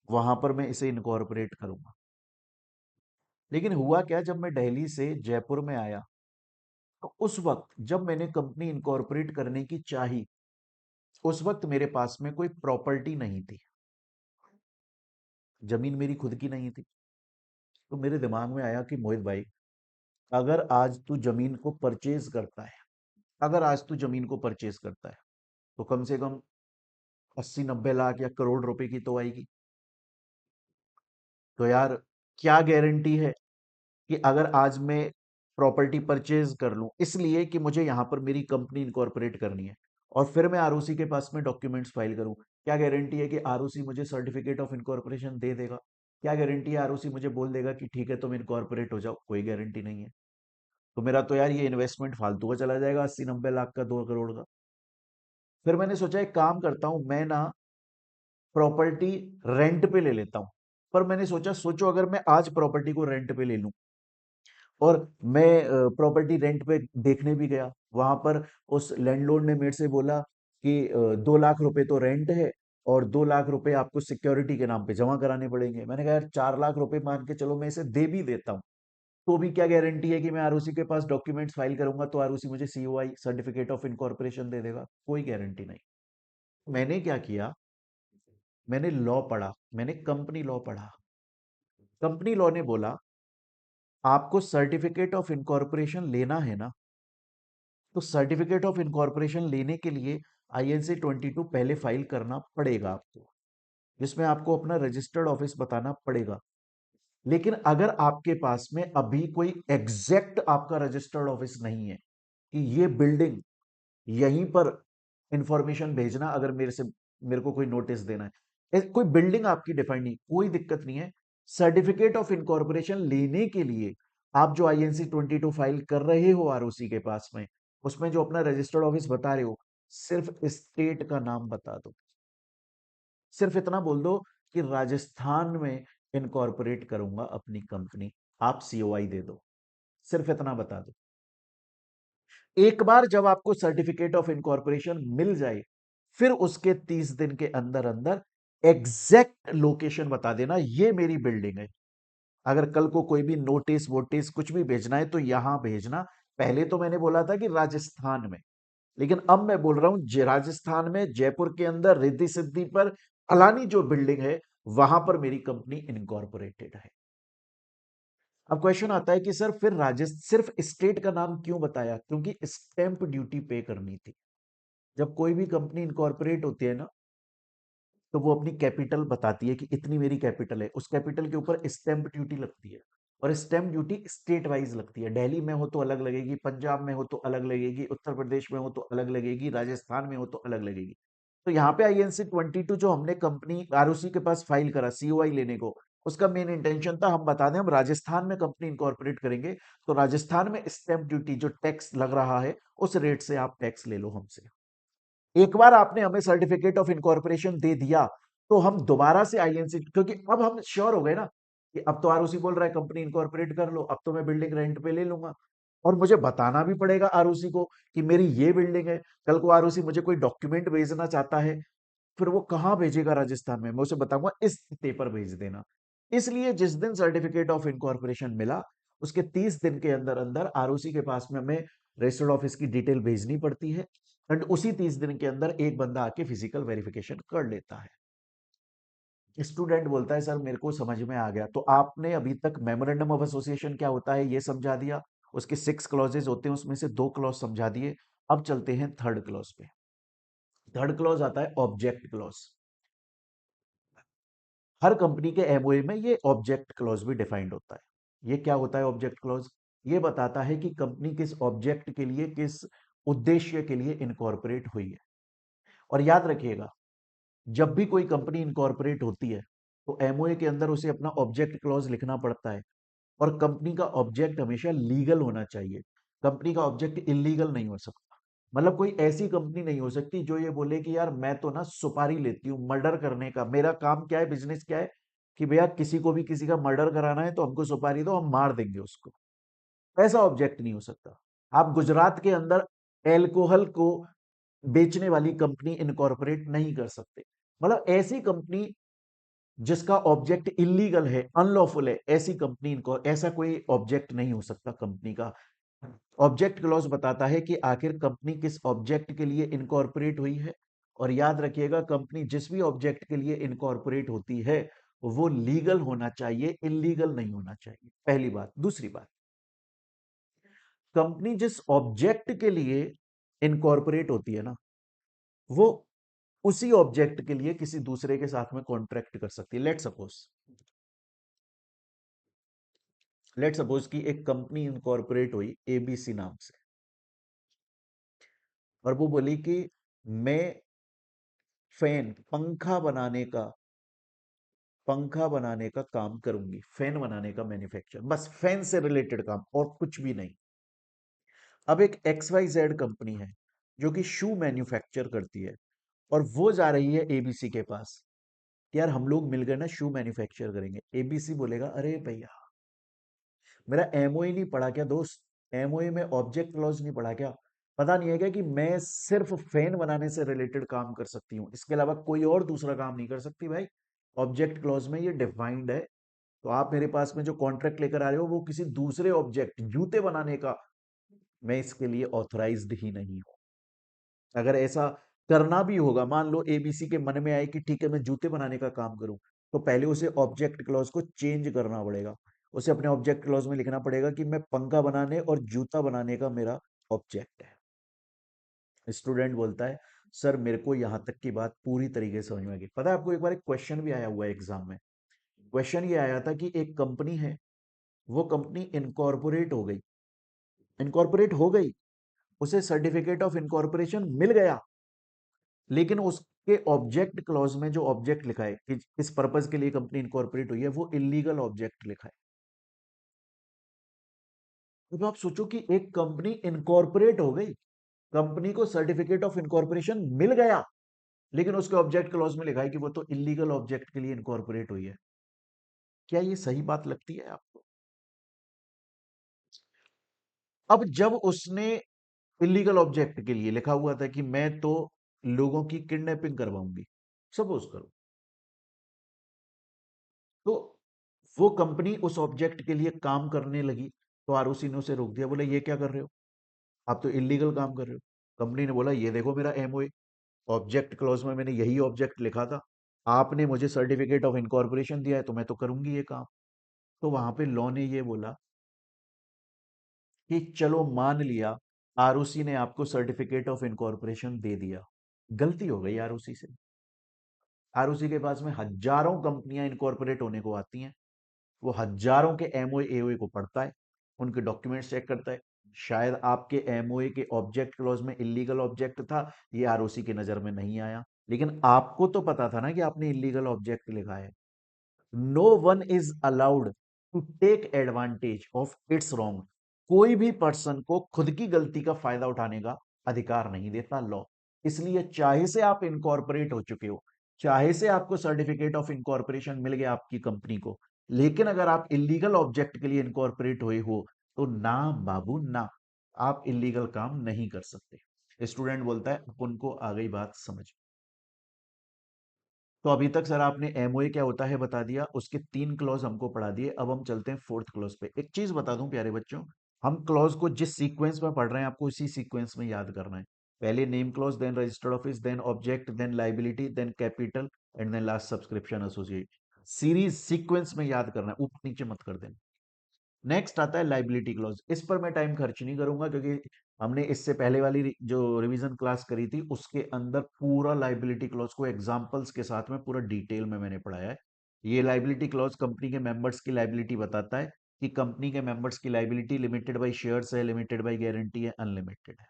वहां पर मैं इसे इनकॉर्पोरेट करूंगा। लेकिन हुआ क्या, जब मैं दिल्ली से जयपुर में आया तो उस वक्त जब मैंने कंपनी इनकॉर्पोरेट करने की चाही, उस वक्त मेरे पास में कोई प्रॉपर्टी नहीं थी। जमीन मेरी खुद की नहीं थी। तो मेरे दिमाग में आया कि मोहित भाई, अगर आज तू जमीन को परचेज करता है, अगर आज तू जमीन को परचेज करता है तो कम से कम 80-90 लाख या करोड़ रुपए की तो आएगी। तो यार, क्या गारंटी है कि अगर आज मैं प्रॉपर्टी परचेज कर लूं इसलिए कि मुझे यहां पर मेरी कंपनी इनकॉर्पोरेट करनी है, और फिर मैं आरओसी के पास में डॉक्यूमेंट्स फाइल करूं, क्या गारंटी है कि आरओसी मुझे सर्टिफिकेट ऑफ इनकॉर्पोरेशन दे देगा? क्या गारंटी है आरओसी मुझे बोल देगा कि ठीक है तुम इनकॉर्पोरेट हो जाओ? कोई गारंटी नहीं है। तो मेरा तो यार ये इन्वेस्टमेंट फालतू का चला जाएगा, 80-90 लाख का, 2 करोड़ का। फिर मैंने सोचा एक काम करता हूं, मैं ना प्रॉपर्टी रेंट पे ले लेता हूं। पर मैंने सोचा, सोचो अगर मैं आज प्रॉपर्टी को रेंट पे ले लूं और मैं प्रॉपर्टी रेंट पे देखने भी गया, वहां पर उस लैंडलॉर्ड ने मेरे से बोला कि 2 लाख रुपए तो रेंट है और 2 लाख रुपए आपको सिक्योरिटी के नाम पे जमा कराने पड़ेंगे। मैंने कहा यार 4 लाख रुपए मान के चलो मैं इसे दे भी देता हूँ, तो भी क्या गारंटी है कि मैं आरओसी के पास डॉक्यूमेंट्स फाइल करूंगा तो आरओसी मुझे सीओआई सर्टिफिकेट ऑफ इनकॉर्पोरेशन दे देगा? कोई गारंटी नहीं। मैंने क्या किया, मैंने लॉ पढ़ा, मैंने कंपनी लॉ पढ़ा। कंपनी लॉ ने बोला आपको सर्टिफिकेट ऑफ इनकॉर्पोरेशन लेना है ना, तो सर्टिफिकेट ऑफ इनकॉर्पोरेशन लेने के लिए आईएनसी 22 पहले फाइल करना पड़ेगा आपको, जिसमें आपको अपना रजिस्टर्ड ऑफिस बताना पड़ेगा। लेकिन अगर आपके पास में अभी कोई एग्जैक्ट आपका रजिस्टर्ड ऑफिस नहीं है कि ये बिल्डिंग यहीं पर इंफॉर्मेशन भेजना, अगर मेरे को कोई नोटिस देना है, कोई बिल्डिंग आपकी डिफाइंड नहीं, कोई दिक्कत नहीं है। सर्टिफिकेट ऑफ इनकॉर्पोरेशन लेने के लिए आप जो आईएनसी 22 फाइल कर रहे हो आरओसी के पास में, उसमें जो अपना रजिस्टर्ड ऑफिस बता रहे हो, सिर्फ स्टेट का नाम बता दो। सिर्फ इतना बोल दो कि राजस्थान में इनकॉर्पोरेट करूंगा अपनी कंपनी, आप सीओआई दे दो। सिर्फ इतना बता दो। एक बार जब आपको सर्टिफिकेट ऑफ इनकॉर्पोरेशन मिल जाए, फिर उसके 30 दिन के अंदर अंदर एग्जैक्ट लोकेशन बता देना, ये मेरी बिल्डिंग है। अगर कल को कोई भी नोटिस वोटिस कुछ भी भेजना है तो यहां भेजना। पहले तो मैंने बोला था कि राजस्थान में, लेकिन अब मैं बोल रहा हूं राजस्थान में जयपुर के अंदर रिद्धि सिद्धि पर फलानी जो बिल्डिंग है, वहां पर मेरी कंपनी इनकॉर्पोरेटेड है। अब क्वेश्चन आता है कि सर फिर राजस्थान सिर्फ स्टेट का नाम क्यों बताया? क्योंकि स्टैंप ड्यूटी पे करनी थी। जब कोई भी कंपनी इनकॉर्पोरेट होती है ना, तो वो अपनी कैपिटल बताती है कि इतनी मेरी कैपिटल है, उस कैपिटल के ऊपर स्टैंप ड्यूटी लगती है। और स्टैंप ड्यूटी स्टेट वाइज लगती है। दिल्ली में हो तो अलग लगेगी, पंजाब में हो तो अलग लगेगी, उत्तर प्रदेश में हो तो अलग लगेगी, राजस्थान में हो तो अलग लगेगी। तो यहाँ पे आईएनसी 22 जो हमने कंपनी आरओसी के पास फाइल करा सीओआई लेने को, उसका मेन इंटेंशन था हम बता दें हम राजस्थान में कंपनी इनकॉर्पोरेट करेंगे, तो राजस्थान में स्टैंप ड्यूटी जो टैक्स लग रहा है उस रेट से आप टैक्स ले लो हमसे। एक बार आपने हमें सर्टिफिकेट ऑफ इनकॉर्पोरेशन दे दिया, तो हम दोबारा से आईएनसी, क्योंकि अब हम श्योर हो गए ना कि अब तो आरओसी बोल रहा है कंपनी इनकॉर्पोरेट कर लो, अब तो मैं बिल्डिंग रेंट पे ले लूंगा। और मुझे बताना भी पड़ेगा आरओसी को कि मेरी ये बिल्डिंग है। कल को आरओसी मुझे कोई डॉक्यूमेंट भेजना चाहता है, फिर वो कहाँ भेजेगा? राजस्थान में। मैं उसे बताऊंगा इस पेपर भेज देना। इसलिए जिस दिन सर्टिफिकेट ऑफ इनकॉर्पोरेशन मिला, उसके 30 दिन के अंदर अंदर आरओसी के पास में हमें रजिस्टर्ड ऑफिस की डिटेल भेजनी पड़ती है, एंड उसी 30 दिन के अंदर एक बंदा आके फिजिकल वेरिफिकेशन कर लेता है। स्टूडेंट बोलता है सर मेरे को समझ में आ गया। तो आपने अभी तक मेमोरेंडम ऑफ एसोसिएशन क्या होता है ये समझा दिया, उसके 6 क्लॉजेज होते हैं, उसमें से 2 क्लॉज समझा दिए। अब चलते हैं थर्ड क्लॉज पे। थर्ड क्लॉज आता है ऑब्जेक्ट क्लॉज। हर कंपनी के एमओए में ये ऑब्जेक्ट क्लॉज भी डिफाइंड होता है। ये क्या होता है ऑब्जेक्ट क्लॉज? ये बताता है कि कंपनी किस ऑब्जेक्ट के लिए, किस उद्देश्य के लिए इनकॉर्पोरेट हुई है। और याद रखिएगा, जब भी कोई कंपनी इनकॉर्पोरेट होती है तो एमओए के अंदर उसे अपना ऑब्जेक्ट क्लॉज लिखना पड़ता है। और कंपनी का ऑब्जेक्ट हमेशा लीगल होना चाहिए। कंपनी का ऑब्जेक्ट इलीगल नहीं हो सकता। मतलब कोई ऐसी कंपनी नहीं हो सकती जो ये बोले कि यार मैं तो ना सुपारी लेती हूँ मर्डर करने का, मेरा काम क्या है, बिजनेस क्या है कि भैया किसी को भी किसी का मर्डर कराना है तो हमको सुपारी दो, हम मार देंगे उसको। ऐसा ऑब्जेक्ट नहीं हो सकता। आप गुजरात के अंदर एल्कोहल को बेचने वाली कंपनी इनकॉर्पोरेट नहीं कर सकते। मतलब ऐसी कंपनी जिसका ऑब्जेक्ट इलीगल है, अनलॉफुल है, ऐसी कंपनी इनको, ऐसा कोई ऑब्जेक्ट नहीं हो सकता कंपनी का। ऑब्जेक्ट क्लॉज बताता है कि आखिर कंपनी किस ऑब्जेक्ट के लिए इनकॉर्पोरेट हुई है। और याद रखिएगा, कंपनी जिस भी ऑब्जेक्ट के लिए इनकॉर्पोरेट होती है वो लीगल होना चाहिए, इलीगल नहीं होना चाहिए। पहली बात। दूसरी बात, कंपनी जिस ऑब्जेक्ट के लिए इनकॉर्पोरेट होती है ना, वो उसी ऑब्जेक्ट के लिए किसी दूसरे के साथ में कॉन्ट्रैक्ट कर सकती है। लेट सपोज कि एक कंपनी इनकॉर्पोरेट हुई एबीसी नाम से, और वो बोली कि मैं फैन, पंखा बनाने का काम करूंगी, फैन बनाने का मैन्युफैक्चर, बस फैन से रिलेटेड काम और कुछ भी नहीं। अब एक XYZ कंपनी है जो कि शू मैन्युफैक्चर करती है, और वो जा रही है एबीसी के पास कि यार हम लोग मिल गए ना, शू मैन्युफैक्चर करेंगे। एबीसी बोलेगा अरे भैया, मेरा एमओए नहीं पढ़ा क्या दोस्त? एमओए में ऑब्जेक्ट क्लॉज नहीं पढ़ा क्या? पता नहीं है क्या कि मैं सिर्फ फैन बनाने से रिलेटेड काम कर सकती हूँ, इसके अलावा कोई और दूसरा काम नहीं कर सकती भाई? ऑब्जेक्ट क्लॉज में ये डिफाइंड है। तो आप मेरे पास में जो कॉन्ट्रैक्ट लेकर आ रहे हो वो किसी दूसरे ऑब्जेक्ट, जूते बनाने का, मैं इसके लिए ऑथराइज्ड ही नहीं हूं। अगर ऐसा करना भी होगा, मान लो एबीसी के मन में आए कि ठीक है मैं जूते बनाने का काम करूं, तो पहले उसे ऑब्जेक्ट क्लॉज को चेंज करना पड़ेगा। उसे अपने ऑब्जेक्ट क्लॉज में लिखना पड़ेगा कि मैं पंखा बनाने और जूता बनाने का मेरा ऑब्जेक्ट है। स्टूडेंट बोलता है सर मेरे को यहां तक की बात पूरी तरीके से समझ में आ गई। पता है आपको, एक बार एक क्वेश्चन भी आया हुआ है एग्जाम में। क्वेश्चन ये आया था कि एक कंपनी है, वो कंपनी इनकॉर्पोरेट हो गई, उसे सर्टिफिकेट ऑफ इनकॉर्पोरेशन मिल गया, लेकिन उसके ऑब्जेक्ट क्लॉज में जो ऑब्जेक्ट लिखा है कि इस पर्पज के लिए कंपनी इनकॉर्पोरेट हुई है, वो इलीगल ऑब्जेक्ट लिखा है। तो आप सोचो कि एक कंपनी इनकॉर्पोरेट हो गई, कंपनी को सर्टिफिकेट ऑफ इनकॉर्पोरेशन मिल गया, लेकिन उसके ऑब्जेक्ट क्लॉज में लिखा है कि वो तो इलीगल ऑब्जेक्ट के लिए इनकॉर्पोरेट हुई है। क्या ये सही बात लगती है आपको? अब जब उसने इलीगल ऑब्जेक्ट के लिए लिखा हुआ था कि मैं तो लोगों की किडनैपिंग करवाऊंगी, सपोज करो, तो वो कंपनी उस ऑब्जेक्ट के लिए काम करने लगी, तो आरओसी ने उसे रोक दिया, बोला ये क्या कर रहे हो, आप तो इलीगल काम कर रहे हो। कंपनी ने बोला ये देखो मेरा एमओए, ऑब्जेक्ट क्लॉज में मैंने यही ऑब्जेक्ट लिखा था, आपने मुझे सर्टिफिकेट ऑफ इनकॉर्पोरेशन दिया है तो मैं तो करूंगी ये काम। तो वहां पे लॉ ने ये बोला कि चलो मान लिया, आरओसी ने आपको सर्टिफिकेट ऑफ इनकॉर्पोरेशन दे दिया, गलती हो गई आरओसी से। आरओसी के पास में हजारों कंपनियां इनकॉर्पोरेट होने को आती हैं, वो हजारों के एमओए एओए को पढ़ता है, उनके डॉक्यूमेंट्स चेक करता है। शायद आपके एमओए के ऑब्जेक्ट क्लॉज में इलीगल ऑब्जेक्ट था, ये आरओसी की नजर में नहीं आया, लेकिन आपको तो पता था ना कि आपने इलीगल ऑब्जेक्ट लिखा है। No one is allowed to take advantage of its wrong. कोई भी पर्सन को खुद की गलती का फायदा उठाने का अधिकार नहीं देता लॉ। इसलिए चाहे से आप इनकॉर्पोरेट हो चुके हो, चाहे से आपको सर्टिफिकेट ऑफ इनकॉर्पोरेशन मिल गया आपकी कंपनी को, लेकिन अगर आप इलीगल ऑब्जेक्ट के लिए इनकॉर्पोरेट हुए हो तो ना बाबू ना, आप इलीगल काम नहीं कर सकते। स्टूडेंट बोलता है अपन को आ गई बात समझ। तो अभी तक सर आपने एमओए क्या होता है बता दिया, उसके 3 क्लॉज हमको पढ़ा दिए। अब हम चलते हैं फोर्थ क्लॉज पे। एक चीज बता दूं प्यारे बच्चों, हम क्लॉज को जिस सीक्वेंस में पढ़ रहे हैं आपको उसी सीक्वेंस में याद करना है। पहले name clause, then registered office, then object, then liability, then capital and then last subscription associate. Series sequence में याद करना है, ऊपर नीचे मत कर देना। नेक्स्ट आता है लाइबिलिटी क्लॉज। इस पर मैं टाइम खर्च नहीं करूंगा क्योंकि हमने इससे पहले वाली जो रिवीजन क्लास करी थी उसके अंदर पूरा लाइबिलिटी क्लॉज को एग्जांपल्स के साथ में पूरा डिटेल में मैंने पढ़ाया है। ये लाइबिलिटी क्लॉज कंपनी के मेंबर्स की लाइबिलिटी बताता है कि कंपनी के मेंबर्स की लाइबिलिटी लिमिटेड बाय शेयर्स है, लिमिटेड बाय गारंटी है, अनलिमिटेड है।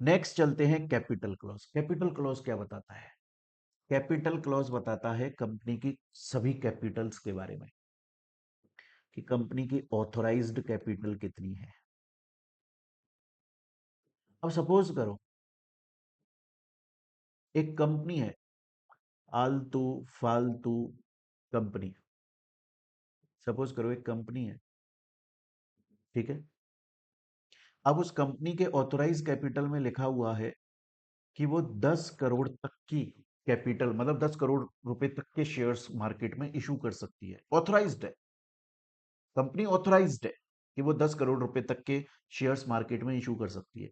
नेक्स्ट चलते हैं कैपिटल क्लॉज। कैपिटल क्लॉज क्या बताता है? कैपिटल क्लॉज बताता है कंपनी की सभी कैपिटल्स के बारे में, कि कंपनी की ऑथराइज्ड कैपिटल कितनी है। अब सपोज करो एक कंपनी है, आलतू फालतू कंपनी। सपोज करो एक कंपनी है, ठीक है। अब उस कंपनी के ऑथराइज कैपिटल में लिखा हुआ है कि वो 10 करोड़ तक की कैपिटल, मतलब 10 करोड़ रुपए तक के शेयर्स मार्केट में इशू कर सकती है। ऑथराइज्ड है, कंपनी ऑथराइज्ड है कि वो 10 करोड़ रुपए तक के शेयर्स मार्केट में इशू कर सकती है।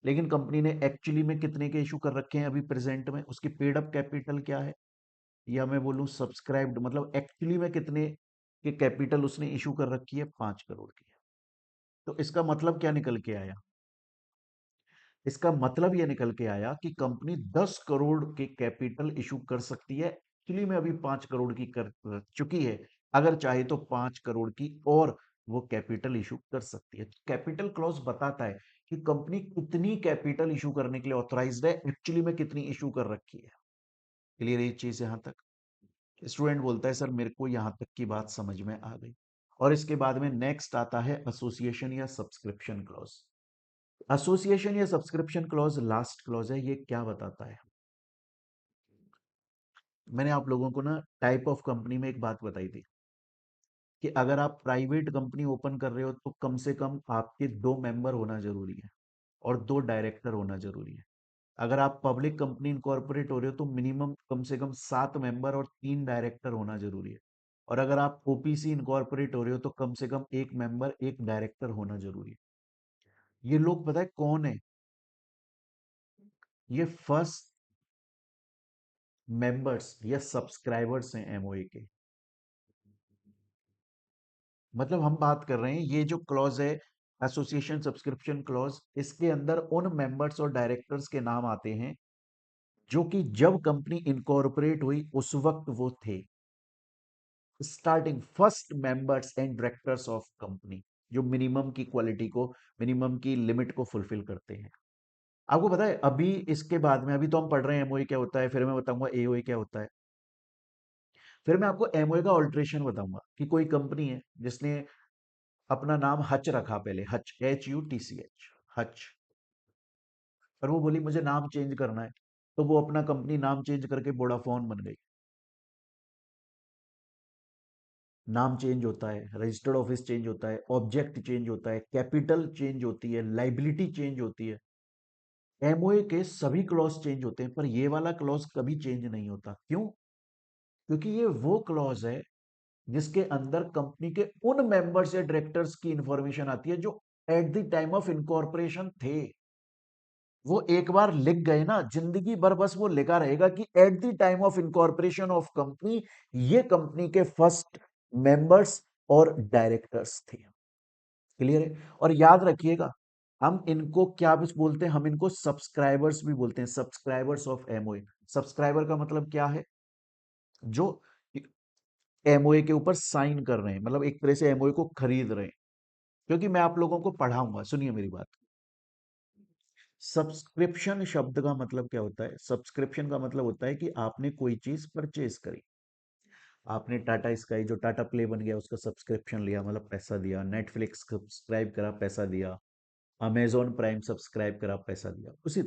लेकिन कंपनी ने एक्चुअली में कितने के इशू कर रखे हैं अभी प्रेजेंट में? उसकी पेड अप कैपिटल क्या है, या मैं बोलूं सब्सक्राइब्ड, मतलब एक्चुअली में कितने के कैपिटल उसने इशू कर रखी है? 5 करोड़ की। तो इसका मतलब क्या निकल के आया? इसका मतलब यह निकल के आया कि कंपनी 10 करोड़ के कैपिटल इशू कर सकती है, एक्चुअली में अभी 5 करोड़ की कर चुकी है। अगर चाहे तो 5 करोड़ की और वो कैपिटल इशू कर सकती है। कैपिटल क्लॉज बताता है कि कंपनी कितनी कैपिटल इशू करने के लिए ऑथराइज्ड है, एक्चुअली में कितनी इशू कर रखी है। क्लियर है ये चीज यहां तक? स्टूडेंट बोलता है सर मेरे को यहां तक की बात समझ में आ गई। और इसके बाद में नेक्स्ट आता है एसोसिएशन या सब्सक्रिप्शन क्लॉज। एसोसिएशन या सब्सक्रिप्शन क्लॉज लास्ट क्लॉज है। ये क्या बताता है? मैंने आप लोगों को ना टाइप ऑफ कंपनी में एक बात बताई थी कि अगर आप प्राइवेट कंपनी ओपन कर रहे हो तो कम से कम आपके 2 मेंबर होना जरूरी है और 2 डायरेक्टर होना जरूरी है। अगर आप पब्लिक कंपनी इनकॉर्पोरेट हो रहे हो तो मिनिमम कम से कम 7 मेंबर और 3 डायरेक्टर होना जरूरी है। और अगर आप ओपीसी इनकॉर्पोरेट हो रहे हो तो कम से कम 1 मेंबर 1 डायरेक्टर होना जरूरी है। ये लोग पता है कौन है? ये फर्स्ट मेंबर्स या सब्सक्राइबर्स हैं एमओए के। मतलब हम बात कर रहे हैं ये जो क्लॉज है एसोसिएशन सब्सक्रिप्शन क्लॉज, इसके अंदर उन मेंबर्स और डायरेक्टर्स के नाम आते हैं जो कि जब कंपनी इनकॉर्पोरेट हुई उस वक्त वो थे starting first members and directors of company, जो मिनिमम की क्वालिटी को, मिनिमम की लिमिट को फुलफिल करते हैं। आपको पता है अभी इसके बाद में, अभी तो हम पढ़ रहे हैं एमओए क्या होता है, फिर मैं बताऊंगा एओए क्या होता है, फिर मैं आपको एमओए का ऑल्ट्रेशन बताऊंगा कि कोई कंपनी है जिसने अपना नाम हच रखा, पहले हच, HUTCH, हच, पर वो बोली मुझे नाम चेंज करना है, तो वो अपना कंपनी नाम चेंज करके वोडाफोन बन गई। नाम चेंज होता है, रजिस्टर्ड ऑफिस चेंज होता है, ऑब्जेक्ट चेंज होता है, कैपिटल चेंज होती है, लाइबिलिटी चेंज होती है। एमओए के सभी क्लॉज चेंज होते हैं पर ये वाला क्लॉज कभी चेंज नहीं होता। क्यों? क्योंकि ये वो क्लॉज है जिसके अंदर कंपनी के उन मेंबर्स या डायरेक्टर्स की इंफॉर्मेशन आती है जो at the time of incorporation थे। वो एक बार लिख गए ना, जिंदगी भर बस वो लिखा रहेगा कि at the time of incorporation of company ये कंपनी के फर्स्ट मेंबर्स और डायरेक्टर्स थे। क्लियर है? और याद रखिएगा हम इनको क्या भी बोलते हैं, हम इनको सब्सक्राइबर्स भी बोलते हैं, सब्सक्राइबर्स ऑफ एमओए। सब्सक्राइबर का मतलब क्या है? जो एमओए के ऊपर साइन कर रहे हैं, मतलब एक तरह से एमओए को खरीद रहे हैं। क्योंकि मैं आप लोगों को पढ़ाऊंगा, सुनिए मेरी बात। सब्सक्रिप्शन शब्द का मतलब क्या होता है? सब्सक्रिप्शन का मतलब होता है कि आपने कोई चीज परचेज करी। आपने टाटा स्काई जो टाटा प्ले बन गया उसका सब्सक्रिप्शन लिया, मतलब पैसा दिया। नेटफ्लिक्स सब्सक्राइब करा, पैसा दिया। अमेजॉन प्राइम सब्सक्राइब करा, पैसा दिया। उसी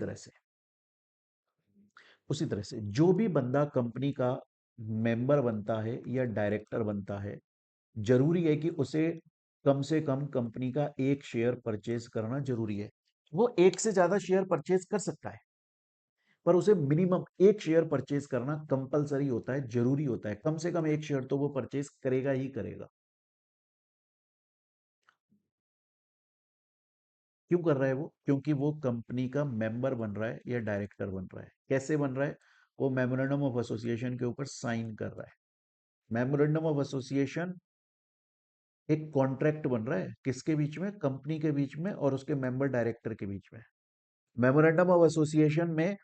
तरह से जो भी बंदा कंपनी का मेंबर बनता है या डायरेक्टर बनता है, जरूरी है कि उसे कम से कम कंपनी का 1 शेयर परचेज करना जरूरी है। वो एक से ज्यादा शेयर परचेज कर सकता है पर उसे मिनिमम 1 शेयर परचेज करना कंपलसरी होता है, जरूरी होता है। कम से कम 1 शेयर तो वो परचेज करेगा ही करेगा। क्यों कर रहा है वो? क्योंकि वो कंपनी का मेंबर बन रहा है या डायरेक्टर बन रहा है। कैसे बन रहा है? वो मेमोरेंडम ऑफ एसोसिएशन के ऊपर साइन कर रहा है। मेमोरेंडम ऑफ एसोसिएशन एक कॉन्ट्रैक्ट बन रहा है किसके बीच में? कंपनी के बीच में और उसके मेंबर डायरेक्टर के बीच में। मेमोरेंडम ऑफ एसोसिएशन में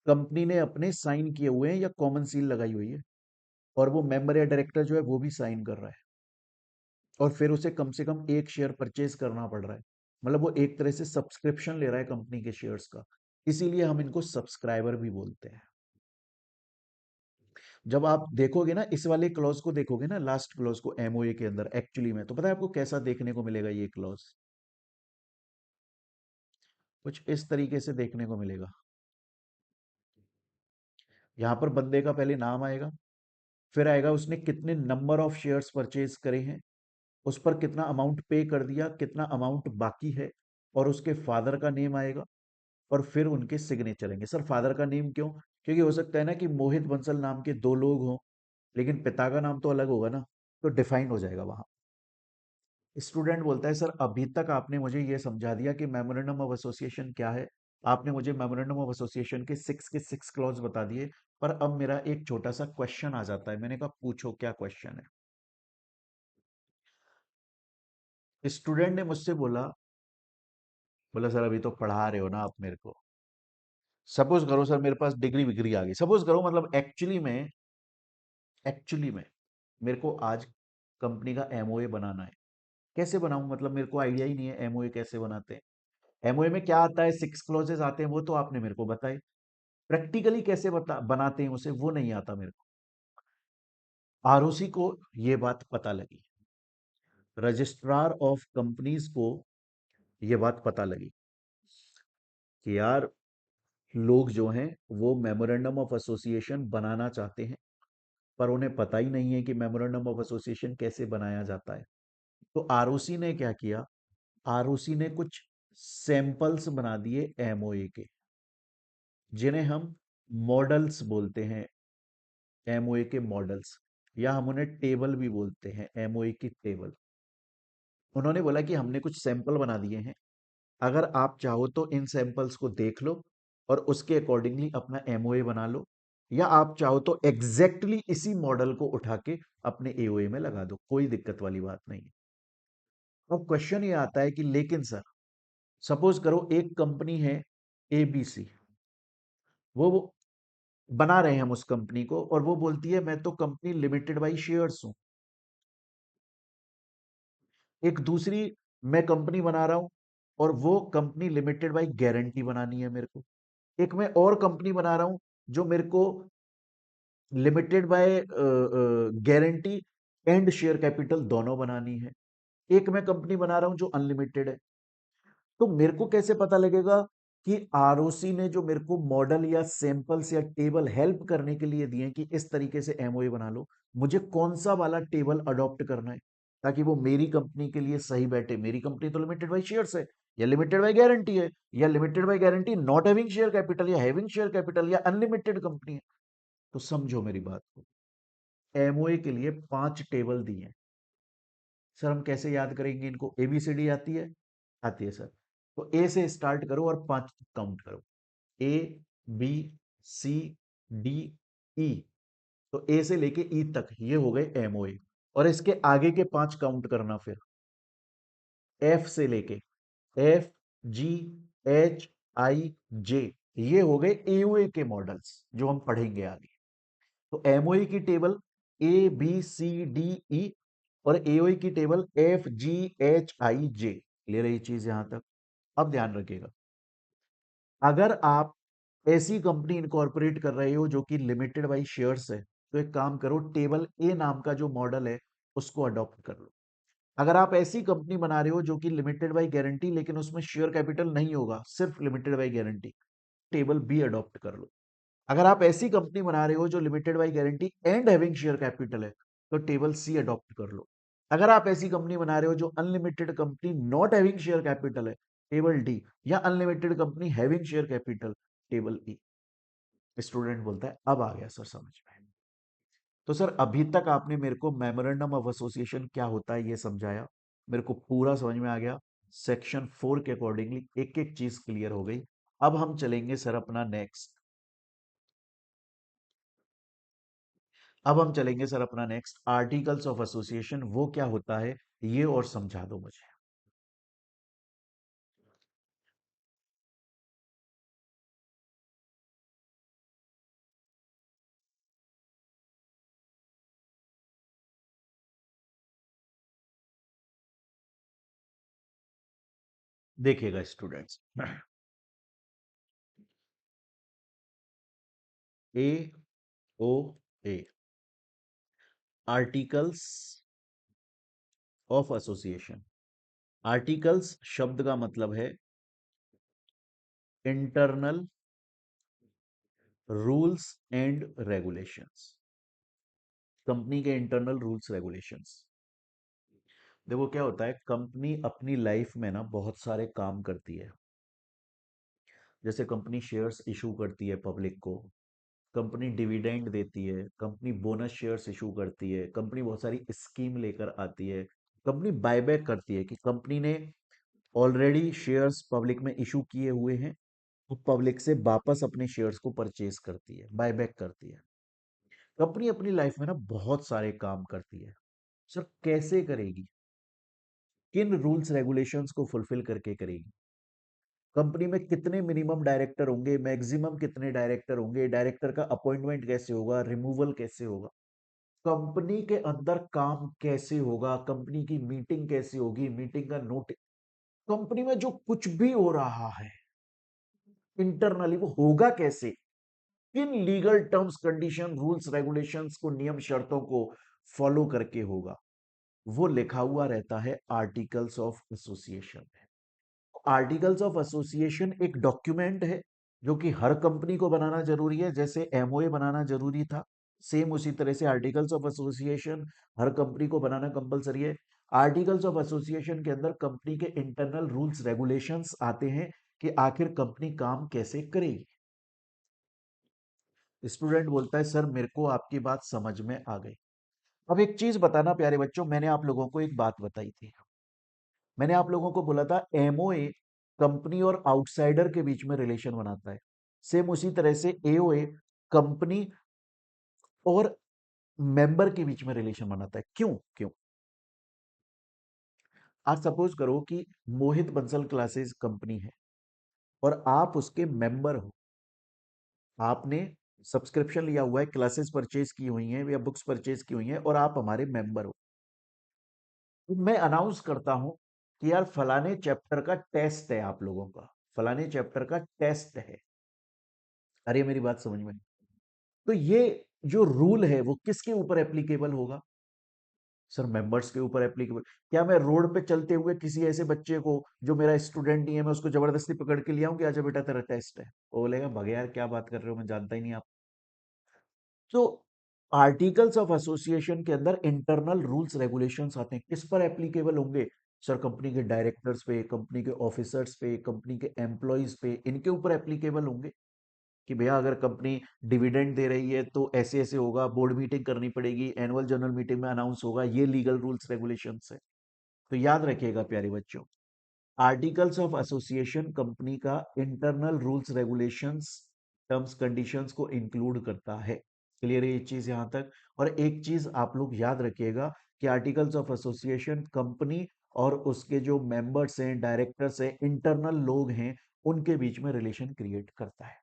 कंपनी ने अपने साइन किए हुए हैं या कॉमन सील लगाई हुई है, और वो मेंबर या डायरेक्टर जो है वो भी साइन कर रहा है, और फिर उसे कम से कम एक शेयर परचेज करना पड़ रहा है। मतलब वो एक तरह से सब्सक्रिप्शन ले रहा है कंपनी के शेयर्स का। इसीलिए हम इनको सब्सक्राइबर भी बोलते हैं। जब आप देखोगे ना इस वाले क्लॉज को, देखोगे ना लास्ट क्लॉज को एमओए के अंदर, एक्चुअली में तो पता है आपको कैसा देखने को मिलेगा ये क्लॉज? कुछ इस तरीके से देखने को मिलेगा। यहां पर बंदे का पहले नाम आएगा, फिर आएगा उसने कितने नंबर ऑफ शेयर्स परचेज करे हैं, उस पर कितना अमाउंट पे कर दिया, कितना अमाउंट बाकी है, और उसके फादर का नेम आएगा, और फिर उनके सिग्नेचर आएंगे। सर फादर का नेम क्यों? क्योंकि हो सकता है ना कि मोहित बंसल नाम के दो लोग हों, लेकिन पिता का नाम तो अलग होगा ना, तो डिफाइन हो जाएगा वहां। स्टूडेंट बोलता है सर अभी तक आपने मुझे ये समझा दिया कि मेमोरेंडम ऑफ एसोसिएशन क्या है, आपने मुझे मेमोरेंडम ऑफ एसोसिएशन के सिक्स क्लॉज बता दिए, पर अब मेरा एक छोटा सा क्वेश्चन आ जाता है। मैंने कहा पूछो क्या क्वेश्चन है? स्टूडेंट ने मुझसे बोला, बोला सर अभी तो पढ़ा रहे हो ना आप मेरे को, सपोज करो सर मेरे पास डिग्री विग्री आ गई, सपोज करो, मतलब एक्चुअली में मेरे को आज कंपनी का एमओए बनाना है। कैसे बनाऊं? मतलब मेरे को आइडिया ही नहीं है एमओए कैसे बनाते हैं। एमओए में क्या आता है, सिक्स क्लॉजेस आते हैं, वो तो आपने मेरे को बताए। प्रैक्टिकली कैसे बनाते हैं उसे, वो नहीं आता मेरे को। आरओसी को ये बात पता लगी, रजिस्ट्रार ऑफ कंपनीज को ये बात पता लगी कि यार लोग जो हैं वो मेमोरेंडम ऑफ एसोसिएशन बनाना चाहते हैं, पर उन्हें पता ही नहीं है कि मेमोरेंडम ऑफ एसोसिएशन कैसे बनाया जाता है। तो आरओसी ने क्या किया? आरओसी ने कुछ सैंपल्स बना दिए एमओए के, जिन्हें हम मॉडल्स बोलते हैं, एमओए के मॉडल्स, या हम उन्हें टेबल भी बोलते हैं, एमओए की टेबल। उन्होंने बोला कि हमने कुछ सैंपल बना दिए हैं, अगर आप चाहो तो इन सैंपल्स को देख लो और उसके अकॉर्डिंगली अपना एमओए बना लो, या आप चाहो तो एग्जैक्टली इसी मॉडल को उठा के अपने एओए में लगा दो, कोई दिक्कत वाली बात नहीं है। अब क्वेश्चन ये आता है कि लेकिन सर सपोज करो एक कंपनी है एबीसी, वो बना रहे हैं हम उस कंपनी को, और वो बोलती है मैं तो कंपनी लिमिटेड बाई शेयर्स हूं। एक दूसरी मैं कंपनी बना रहा हूं, और वो कंपनी लिमिटेड बाई गारंटी बनानी है मेरे को। एक मैं और कंपनी बना रहा हूं जो मेरे को limited by guarantee and share capital दोनों बनानी है। एक मैं कंपनी बना रहा हूं जो अनलिमिटेड है। तो मेरे को कैसे पता लगेगा कि आरओसी ने जो मेरे को मॉडल या सैंपल्स या टेबल हेल्प करने के लिए दिए हैं कि इस तरीके से एमओए बना लो, मुझे कौन सा वाला टेबल अडॉप्ट करना है ताकि वो मेरी कंपनी के लिए सही बैठे? मेरी कंपनी तो लिमिटेड बाय शेयर्स है, या लिमिटेड बाय गारंटी है, या limited by guarantee not having share capital, या हैविंग शेयर कैपिटल, या अनलिमिटेड कंपनी है। तो समझो मेरी बात को, एमओए के लिए 5 टेबल दिए हैं। सर हम कैसे याद करेंगे इनको? एबीसीडी आती है? आती है सर। तो ए से स्टार्ट करो और 5 काउंट करो। ए, बी, सी, डी, ई। तो ए से लेके ई तक ये हो गए एमओए, और इसके आगे के 5 काउंट करना फिर। एफ से लेके एफ, जी, एच, आई, जे, ये हो गए एओए के मॉडल्स जो हम पढ़ेंगे आगे। तो एमओए की table A B C D E, और एओए की table F G H I J. Clear है ये चीज यहां तक? अब ध्यान रखिएगा, अगर आप ऐसी कंपनी इनकॉर्पोरेट कर रहे हो जो कि लिमिटेड बाई शेयर्स है, तो एक काम करो, टेबल ए नाम का जो मॉडल है उसको अडॉप्ट कर लो। अगर आप ऐसी कंपनी बना रहे हो जो कि लिमिटेड बाई गारंटी लेकिन उसमें शेयर कैपिटल नहीं होगा, सिर्फ limited by guarantee, table B adopt कर लो। अगर आप ऐसी कंपनी बना रहे हो जो limited by guarantee and having share capital है, तो टेबल सी अडॉप्ट कर लो। अगर आप ऐसी कंपनी बना रहे हो जो unlimited company not having share capital है, टेबल डी, या unlimited company having share capital, table E. Student बोलता है अब आ गया सर समझ में। तो सर अभी तक आपने मेरे को मेमोरेंडम ऑफ एसोसिएशन क्या होता है ये समझाया, मेरे को पूरा समझ में आ गया। सेक्शन 4 के अकॉर्डिंगली एक एक चीज क्लियर हो गई। अब हम चलेंगे सर अपना नेक्स्ट। अब हम चलेंगे सर अपना नेक्स्ट, आर्टिकल्स ऑफ एसोसिएशन वो क्या होता है ये और समझा दो मुझे। देखिएगा students, A O A, articles of association. Articles शब्द का मतलब है internal rules and regulations, company के इंटरनल रूल्स रेगुलेशंस। देखो क्या होता है, कंपनी अपनी लाइफ में ना बहुत सारे काम करती है। जैसे कंपनी शेयर्स इशू करती है पब्लिक को, कंपनी डिविडेंड देती है, कंपनी बोनस शेयर्स इशू करती है, कंपनी बहुत सारी स्कीम लेकर आती है, कंपनी बायबैक करती है कि कंपनी ने ऑलरेडी शेयर्स पब्लिक में इशू किए हुए हैं, वो पब्लिक से वापस अपने शेयर्स को परचेज करती है, बायबैक करती है। कंपनी अपनी लाइफ में ना बहुत सारे काम करती है। सर कैसे करेगी, किन रूल्स रेगुलेशंस को फुलफिल करके करेगी, कंपनी में कितने मिनिमम डायरेक्टर होंगे, मैक्सिमम कितने डायरेक्टर होंगे, डायरेक्टर का अपॉइंटमेंट कैसे होगा, रिमूवल कैसे होगा, कंपनी के अंदर काम कैसे होगा, कंपनी की मीटिंग कैसे होगी, मीटिंग का नोट, कंपनी में जो कुछ भी हो रहा है इंटरनली वो होगा कैसे, किन legal terms condition rules regulations को, नियम शर्तों को फॉलो करके होगा, वो लिखा हुआ रहता है आर्टिकल्स ऑफ एसोसिएशन में। आर्टिकल्स ऑफ एसोसिएशन एक डॉक्यूमेंट है जो कि हर कंपनी को बनाना जरूरी है, जैसे एमओए बनाना जरूरी था, सेम उसी तरह से articles of association her company को बनाना कंपलसरी है। आर्टिकल्स ऑफ एसोसिएशन के अंदर कंपनी के इंटरनल रूल्स रेगुलेशंस आते हैं कि आखिर कंपनी काम कैसे करेगी। स्टूडेंट बोलता है सर मेरे को आपकी बात समझ में आ गई। अब एक चीज बताना प्यारे बच्चों, मैंने आप लोगों को एक बात बताई थी, मैंने आप लोगों को बोला था एमओए कंपनी और आउटसाइडर के बीच में रिलेशन बनाता है, सेम उसी तरह से एओए कंपनी और मेंबर के बीच में रिलेशन बनाता है। क्यों क्यों? आज सपोज करो कि मोहित बंसल क्लासेस कंपनी है और आप उसके मेंबर हो, आपने सब्सक्रिप्शन लिया हुआ है, क्लासेस परचेज की हुई हैं या बुक्स परचेज की हुई हैं और आप हमारे मेंबर हो, तो मैं अनाउंस करता हूं कि यार फलाने चैप्टर का टेस्ट है आप लोगों का, फलाने चैप्टर का टेस्ट है। अरे मेरी बात समझ में, तो ये जो रूल है वो किसके ऊपर एप्लीकेबल होगा? सर मेंबर्स के ऊपर एप्लीकेबल। क्या मैं रोड पे चलते हुए किसी ऐसे बच्चे को जो मेरा स्टूडेंट नहीं है, मैं उसको जबरदस्ती पकड़ के ले आऊं कि आजा बेटा तेरा टेस्ट है, वो बोलेगा भग यार क्या बात कर रहे हो, मैं जानता ही नहीं आप। तो आर्टिकल्स ऑफ एसोसिएशन के अंदर इंटरनल रूल्स रेगुलेशंस आते हैं, किस पर एप्लीकेबल होंगे? सर कंपनी के डायरेक्टर्स पे, कंपनी के ऑफिसर्स पे, कंपनी के एम्प्लॉयज पे, इनके ऊपर एप्लीकेबल होंगे कि भैया अगर कंपनी डिविडेंड दे रही है तो ऐसे ऐसे होगा, बोर्ड मीटिंग करनी पड़ेगी, एनुअल जनरल मीटिंग में अनाउंस होगा, ये लीगल रूल्स रेगुलेशंस है। तो याद रखिएगा प्यारे बच्चों, आर्टिकल्स ऑफ एसोसिएशन कंपनी का internal rules regulations terms conditions को इंक्लूड करता है। क्लियर है ये चीज यहां तक? और एक चीज आप लोग याद रखिएगा कि आर्टिकल्स ऑफ एसोसिएशन कंपनी और उसके जो मेंबर्स हैं, डायरेक्टर्स हैं, इंटरनल लोग हैं, उनके बीच में रिलेशन क्रिएट करता है।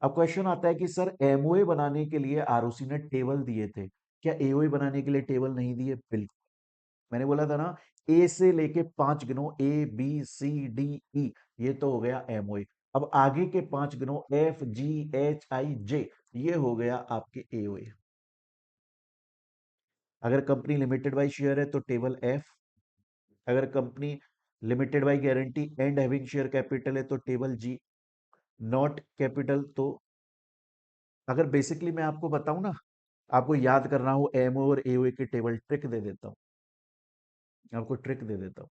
अब क्वेश्चन आता है कि सर एमओए बनाने के लिए आरओसी ने टेबल दिए थे, क्या एओए बनाने के लिए टेबल नहीं दिए? बिल्कुल। मैंने बोला था ना, ए से लेके 5 गिनो, ए बी सी डी ई, ये तो हो गया एमओए। अब आगे के 5 गिनो, एफ जी एच आई जे, ये हो गया आपके एओए। अगर कंपनी लिमिटेड बाय शेयर है तो टेबल एफ, अगर company limited by guarantee and having share capital है तो टेबल जी, नॉट कैपिटल तो, अगर बेसिकली मैं आपको बताऊं ना, आपको याद करना हो एमओ और एओए की टेबल, ट्रिक दे देता हूं, आपको ट्रिक दे देता हूं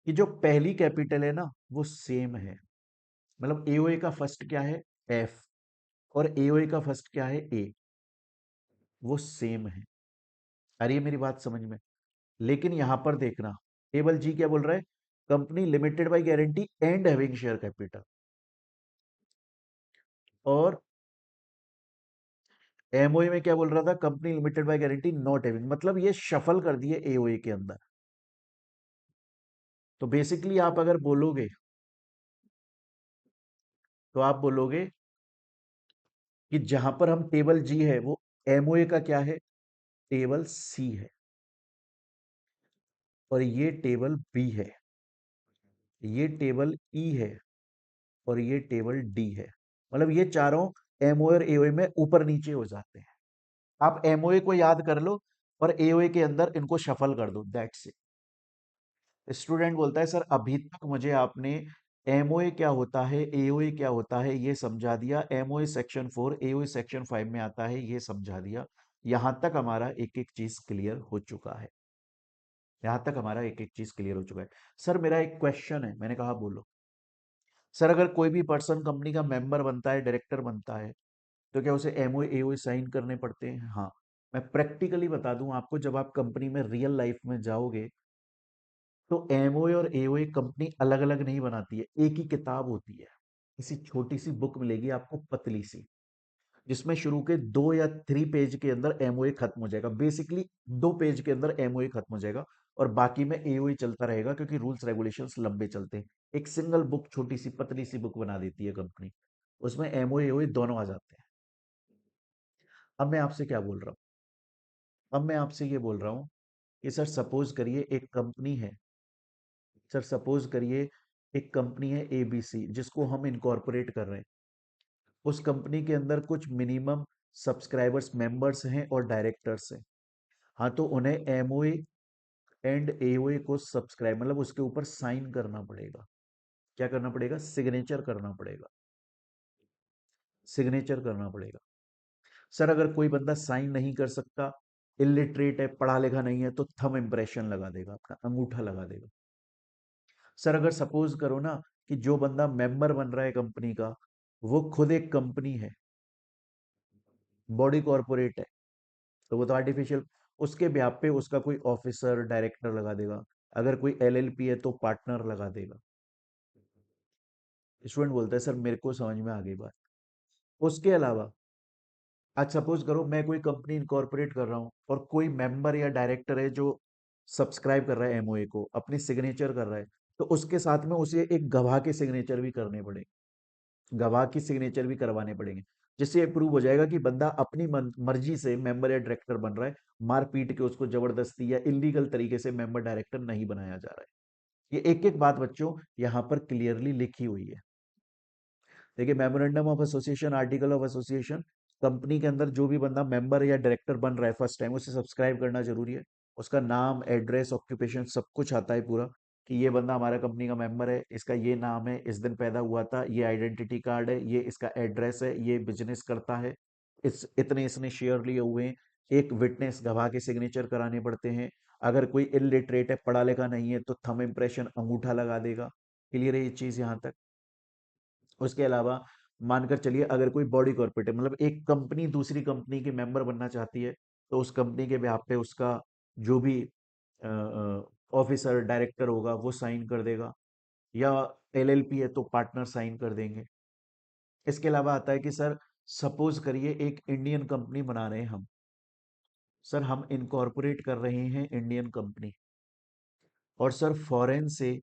कि जो पहली कैपिटल है ना वो सेम है, मतलब एओए का फर्स्ट क्या है? एफ, और एओए का फर्स्ट क्या है? ए, वो सेम है। अरे ये मेरी बात समझ में, लेकिन यहां पर देखना, टेबल जी क्या बोल रहा है? Company limited by guarantee and having share capital, और एमओए में क्या बोल रहा था, company limited by guarantee not having, मतलब ये शफल कर दिए एओए के अंदर। तो बेसिकली आप अगर बोलोगे, तो आप बोलोगे कि जहां पर हम टेबल जी है वो एमओए का क्या है, टेबल सी है, और ये टेबल बी है, ये टेबल ई है, और ये टेबल डी है। मतलब ये चारों एमओए और एओए में ऊपर नीचे हो जाते हैं। आप एमओए को याद कर लो और एओए के अंदर इनको शफल कर दो, दैट्स इट। स्टूडेंट बोलता है सर अभी तक मुझे आपने एमओए क्या होता है, एओए क्या होता है ये समझा दिया, एमओए सेक्शन 4 एओए सेक्शन 5 में आता है ये समझा दिया, यहां तक हमारा एक एक चीज क्लियर हो चुका है, यहां तक हमारा एक एक चीज क्लियर हो चुका है। सर मेरा एक क्वेश्चन है, मैंने कहा बोलो। सर अगर कोई भी पर्सन कंपनी का मेंबर बनता है, डायरेक्टर बनता है, तो क्या उसे एमओए एओए साइन करने पड़ते हैं? हाँ। मैं प्रैक्टिकली बता दूं आपको, जब आप कंपनी में रियल लाइफ में जाओगे, तो एमओए और एओए कंपनी अलग अलग नहीं बनाती है, एक ही किताब होती है। किसी छोटी सी बुक मिलेगी आपको पतली सी, जिसमें शुरू के 2 या 3 पेज के अंदर एमओए खत्म हो जाएगा, बेसिकली 2 पेज के अंदर एमओए खत्म हो जाएगा, और बाकी में एओए चलता रहेगा, क्योंकि रूल्स रेगुलेशंस लंबे चलते हैं। एक सिंगल बुक, छोटी सी पतली सी बुक बना देती है कंपनी, उसमें एमओए एओए दोनों आ जाते हैं। अब मैं आपसे क्या बोल रहा हूँ, अब मैं आपसे ये बोल रहा हूँ कि सर सपोज करिए एक कंपनी है, सर सपोज करिए एक कंपनी है एबीसी, जिसको हम इनकॉर्पोरेट कर रहे हैं। उस कंपनी के अंदर कुछ मिनिमम सब्सक्राइबर्स, मेंबर्स हैं और डायरेक्टर्स हैं। हाँ, तो उन्हें एमओए एंड एओए को सब्सक्राइब, मतलब उसके ऊपर साइन करना पड़ेगा। क्या करना पड़ेगा? सिग्नेचर करना पड़ेगा, सिग्नेचर करना पड़ेगा। सर अगर कोई बंदा साइन नहीं कर सकता, इलिटरेट है, पढ़ा लिखा नहीं है, तो थंब इंप्रेशन लगा देगा, अपना अंगूठा लगा देगा। सर अगर सपोज करो ना कि जो बंदा मेंबर बन रहा है कंपनी का, वो खुद एक कंपनी है, बॉडी कॉर्पोरेट है, तो वो तो आर्टिफिशियल, उसके ब्याह पे उसका कोई ऑफिसर डायरेक्टर लगा देगा। अगर कोई एलएलपी है तो पार्टनर लगा देगा। स्टूडेंट बोलता है सर मेरे को समझ में आ गई बात। उसके अलावा आज सपोज करो मैं कोई कंपनी इनकॉर्पोरेट कर रहा हूँ, और कोई मेंबर या डायरेक्टर है जो सब्सक्राइब कर रहा है एमओए को, अपनी सिग्नेचर कर रहा है, तो उसके साथ में उसे एक गवाह के सिग्नेचर भी करने पड़ेंगे, गवाह की सिग्नेचर भी करवाने पड़ेंगे, जिससे ये प्रूव हो जाएगा कि बंदा अपनी मर्जी से मेंबर या डायरेक्टर बन रहा है, मार पीट के उसको जबरदस्ती या इलीगल तरीके से मेंबर डायरेक्टर नहीं बनाया जा रहा है। ये एक एक बात बच्चों यहाँ पर क्लियरली लिखी हुई है। देखिए, memorandum of association, article of association, company के अंदर जो भी बंदा मेंबर या डायरेक्टर बन रहा है फर्स्ट टाइम, उसे सब्सक्राइब करना जरूरी है। उसका नाम, एड्रेस, ऑक्यूपेशन सब कुछ आता है पूरा, कि ये बंदा हमारा कंपनी का मेंबर है, इसका ये नाम है, इस दिन पैदा हुआ था, ये आइडेंटिटी कार्ड है, ये इसका एड्रेस है, ये बिजनेस करता है, इस इतने इसने शेयर लिए हुए हैं। एक विटनेस, गवाह के सिग्नेचर कराने पड़ते हैं। अगर कोई इलिटरेट है, पढ़ा लिखा नहीं है, तो थंब इम्प्रेशन, अंगूठा लगा देगा। क्लियर है ये चीज यहाँ तक? उसके अलावा मानकर चलिए अगर कोई बॉडी कॉर्पोरेट है, मतलब एक कंपनी दूसरी कंपनी के मेंबर बनना चाहती है, तो उस कंपनी के बेहाफ पे उसका जो भी ऑफिसर डायरेक्टर होगा वो साइन कर देगा, या एलएलपी है तो पार्टनर साइन कर देंगे। इसके अलावा आता है कि सर सपोज करिए एक इंडियन कंपनी बना रहे हैं हम, सर हम इनकॉर्पोरेट कर रहे हैं इंडियन कंपनी, और सर फॉरेन से,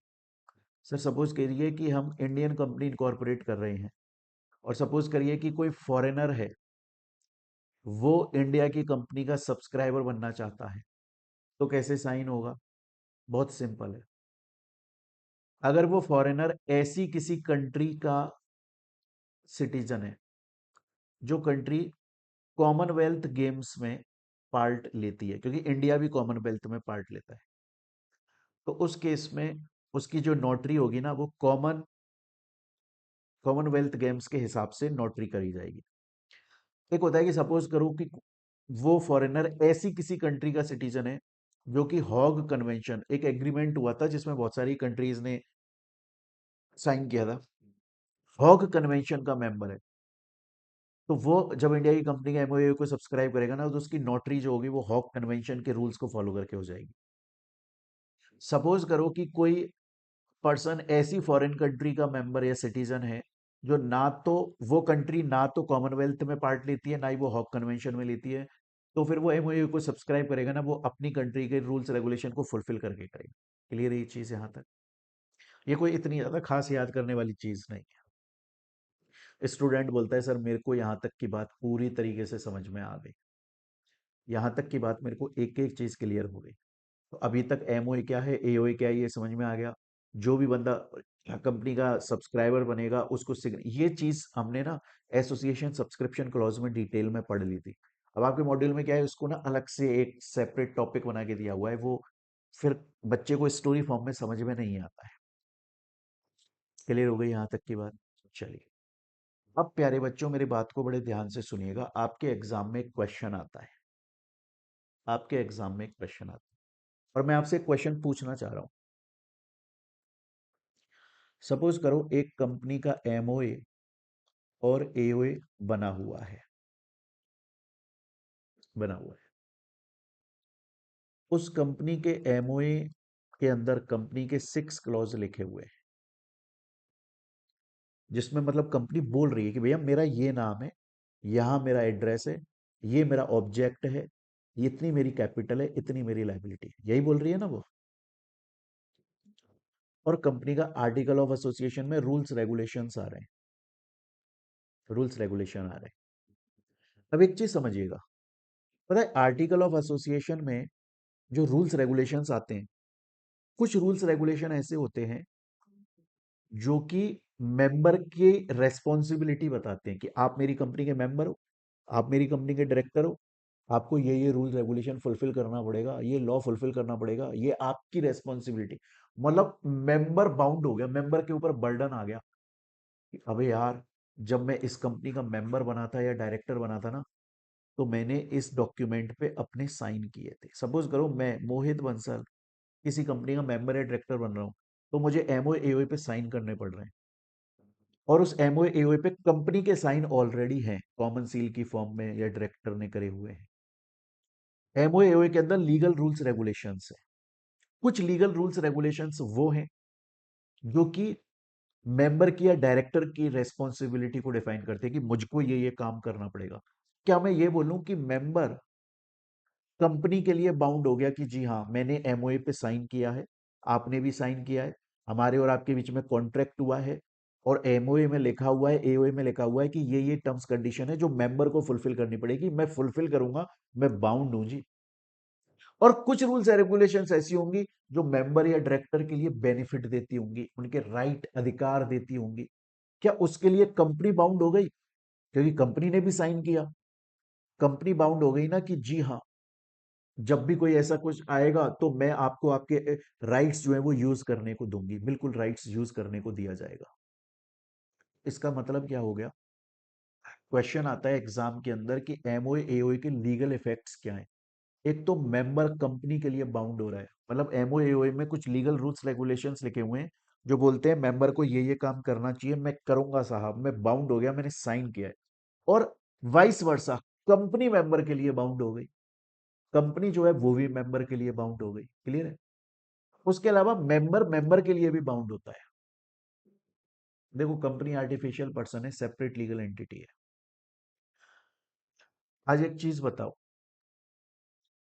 सर सपोज करिए कि हम इंडियन कंपनी इनकॉर्पोरेट कर रहे हैं, और सपोज करिए कि कोई फॉरेनर है, वो इंडिया की कंपनी का सब्सक्राइबर बनना चाहता है, तो कैसे साइन होगा? बहुत सिंपल है। अगर वो फॉरेनर ऐसी किसी कंट्री का सिटीजन है, जो कंट्री कॉमनवेल्थ गेम्स में पार्ट लेती है, क्योंकि इंडिया भी कॉमनवेल्थ में पार्ट लेता है, तो उस केस में उसकी जो नोटरी होगी ना, वो कॉमनवेल्थ गेम्स के हिसाब से नोटरी करी जाएगी। एक होता है कि सपोज करो कि वो फॉरेनर ऐसी किसी कंट्री का सिटीजन है जो कि हॉग कन्वेंशन, एक एग्रीमेंट हुआ था जिसमें बहुत सारी कंट्रीज ने साइन किया था, हॉग कन्वेंशन का मेंबर है, तो वो जब इंडिया की कंपनी का एमओयू को सब्सक्राइब करेगा ना, तो उसकी नोटरी जो होगी वो हॉग कन्वेंशन के रूल्स को फॉलो करके हो जाएगी। सपोज करो कि कोई पर्सन ऐसी फॉरेन कंट्री का मेंबर या सिटीजन है जो ना तो वो कंट्री ना तो कॉमनवेल्थ में पार्ट लेती है ना ही वो हॉग कन्वेंशन में लेती है, तो फिर वो एमओयू को सब्सक्राइब करेगा ना, वो अपनी कंट्री के रूल्स रेगुलेशन को फुलफिल करके करेगा। क्लियर है ये चीज यहाँ तक? ये कोई इतनी ज्यादा खास याद करने वाली चीज नहीं है। स्टूडेंट बोलता है सर मेरे को यहाँ तक की बात पूरी तरीके से समझ में आ गई, यहाँ तक की बात मेरे को एक एक चीज क्लियर हो गई। तो अभी तक एमओए क्या है, एओए क्या है, ये समझ में आ गया। जो भी बंदा कंपनी का सब्सक्राइबर बनेगा उसको ये चीज हमने ना एसोसिएशन सब्सक्रिप्शन क्लॉज में डिटेल में पढ़ ली थी। अब आपके मॉड्यूल में क्या है, उसको ना अलग से एक सेपरेट टॉपिक बना के दिया हुआ है, वो फिर बच्चे को स्टोरी फॉर्म में समझ में नहीं आता है। क्लियर हो गई यहाँ तक की बात? चलिए, अब प्यारे बच्चों मेरी बात को बड़े ध्यान से सुनिएगा। आपके एग्जाम में एक क्वेश्चन आता है, आपके एग्जाम में एक क्वेश्चन आता है, और मैं आपसे एक क्वेश्चन पूछना चाह रहा हूं। सपोज करो एक कंपनी का एमओए और एओए बना हुआ है, बना हुआ है। उस कंपनी के एमओए के अंदर कंपनी के 6 क्लॉज लिखे हुए हैं, जिसमें मतलब कंपनी बोल रही है कि भैया मेरा ये नाम है, यहां मेरा एड्रेस है, ये मेरा ऑब्जेक्ट है, ये इतनी मेरी कैपिटल है, इतनी मेरी लाइबिलिटी है, यही बोल रही है ना वो। और कंपनी का आर्टिकल ऑफ एसोसिएशन में रूल्स रेगुलेशंस आ रहे हैं, रूल्स रेगुलेशन आ रहे हैं। अब एक चीज समझिएगा, पता है आर्टिकल ऑफ एसोसिएशन में जो रूल्स रेगुलेशंस आते हैं, कुछ रूल्स रेगुलेशन ऐसे होते हैं जो कि मेंबर की रेस्पॉन्सिबिलिटी बताते हैं कि आप मेरी कंपनी के मेंबर हो, आप मेरी कंपनी के डायरेक्टर हो, आपको ये रूल रेगुलेशन फुलफिल करना पड़ेगा, ये लॉ फुलफिल करना पड़ेगा, ये आपकी रेस्पॉन्सिबिलिटी। मतलब मेंबर बाउंड हो गया, मेंबर के ऊपर बर्डन आ गया कि अबे यार, जब मैं इस कंपनी का मेंबर बना था या डायरेक्टर बना था ना, तो मैंने इस डॉक्यूमेंट पे अपने साइन किए थे। सपोज करो मैं मोहित बंसल किसी कंपनी का मेंबर या डायरेक्टर बन रहा हूँ, तो मुझे एमओ एओए पे साइन करने पड़ रहे हैं, और उस एमओ एओए पे कंपनी के साइन ऑलरेडी हैं कॉमन सील की फॉर्म में या डायरेक्टर ने करे हुए हैं। एमओ एओए के अंदर लीगल रूल्स रेगुलेशंस है। कुछ लीगल रूल्स रेगुलेशंस वो हैं जो कि मेंबर की या डायरेक्टर की रेस्पॉन्सिबिलिटी को डिफाइन करते हैं कि मुझको ये काम करना पड़ेगा। क्या मैं ये बोलूं कि मेंबर कंपनी के लिए बाउंड हो गया कि जी हाँ मैंने एमओए पे साइन किया है, आपने भी साइन किया है, हमारे और आपके बीच में कॉन्ट्रैक्ट हुआ है, और एमओए में लिखा हुआ है, एओए में लिखा हुआ है कि ये टर्म्स कंडीशन है जो मेंबर को फुलफिल करनी पड़ेगी, मैं फुलफिल करूंगा, मैं बाउंड हूं जी। और कुछ रूल्स एंड रेगुलेशंस ऐसी होंगी जो मेंबर या डायरेक्टर के लिए बेनिफिट देती होंगी, उनके राइट अधिकार देती होंगी। क्या उसके लिए कंपनी बाउंड हो गई? क्योंकि कंपनी ने भी साइन किया, कंपनी बाउंड हो गई ना कि जी हाँ, जब भी कोई ऐसा कुछ आएगा तो मैं आपको आपके राइट्स जो है वो यूज करने को दूंगी, बिल्कुल राइट्स यूज करने को दिया जाएगा। इसका मतलब क्या हो गया? क्वेश्चन आता है एग्जाम के अंदर कि एमओए एओए के लीगल इफेक्ट्स क्या हैं। एक तो मेंबर कंपनी के लिए बाउंड हो रहा है, मतलब एमओए एओए में कुछ लीगल रूल्स रेगुलेशंस लिखे हुए हैं जो बोलते हैं मेंबर को ये काम करना चाहिए, मैं करूंगा साहब, मैं बाउंड हो गया, मैंने साइन किया है। और वाइस वर्सा, कंपनी मेंबर के लिए बाउंड हो गई, कंपनी जो है वो भी मेंबर के लिए बाउंड हो गई। क्लियर है? उसके अलावा मेंबर मेंबर के लिए भी बाउंड होता है। देखो कंपनी आर्टिफिशियल पर्सन है, सेपरेट लीगल एंटिटी है। आज एक चीज बताओ,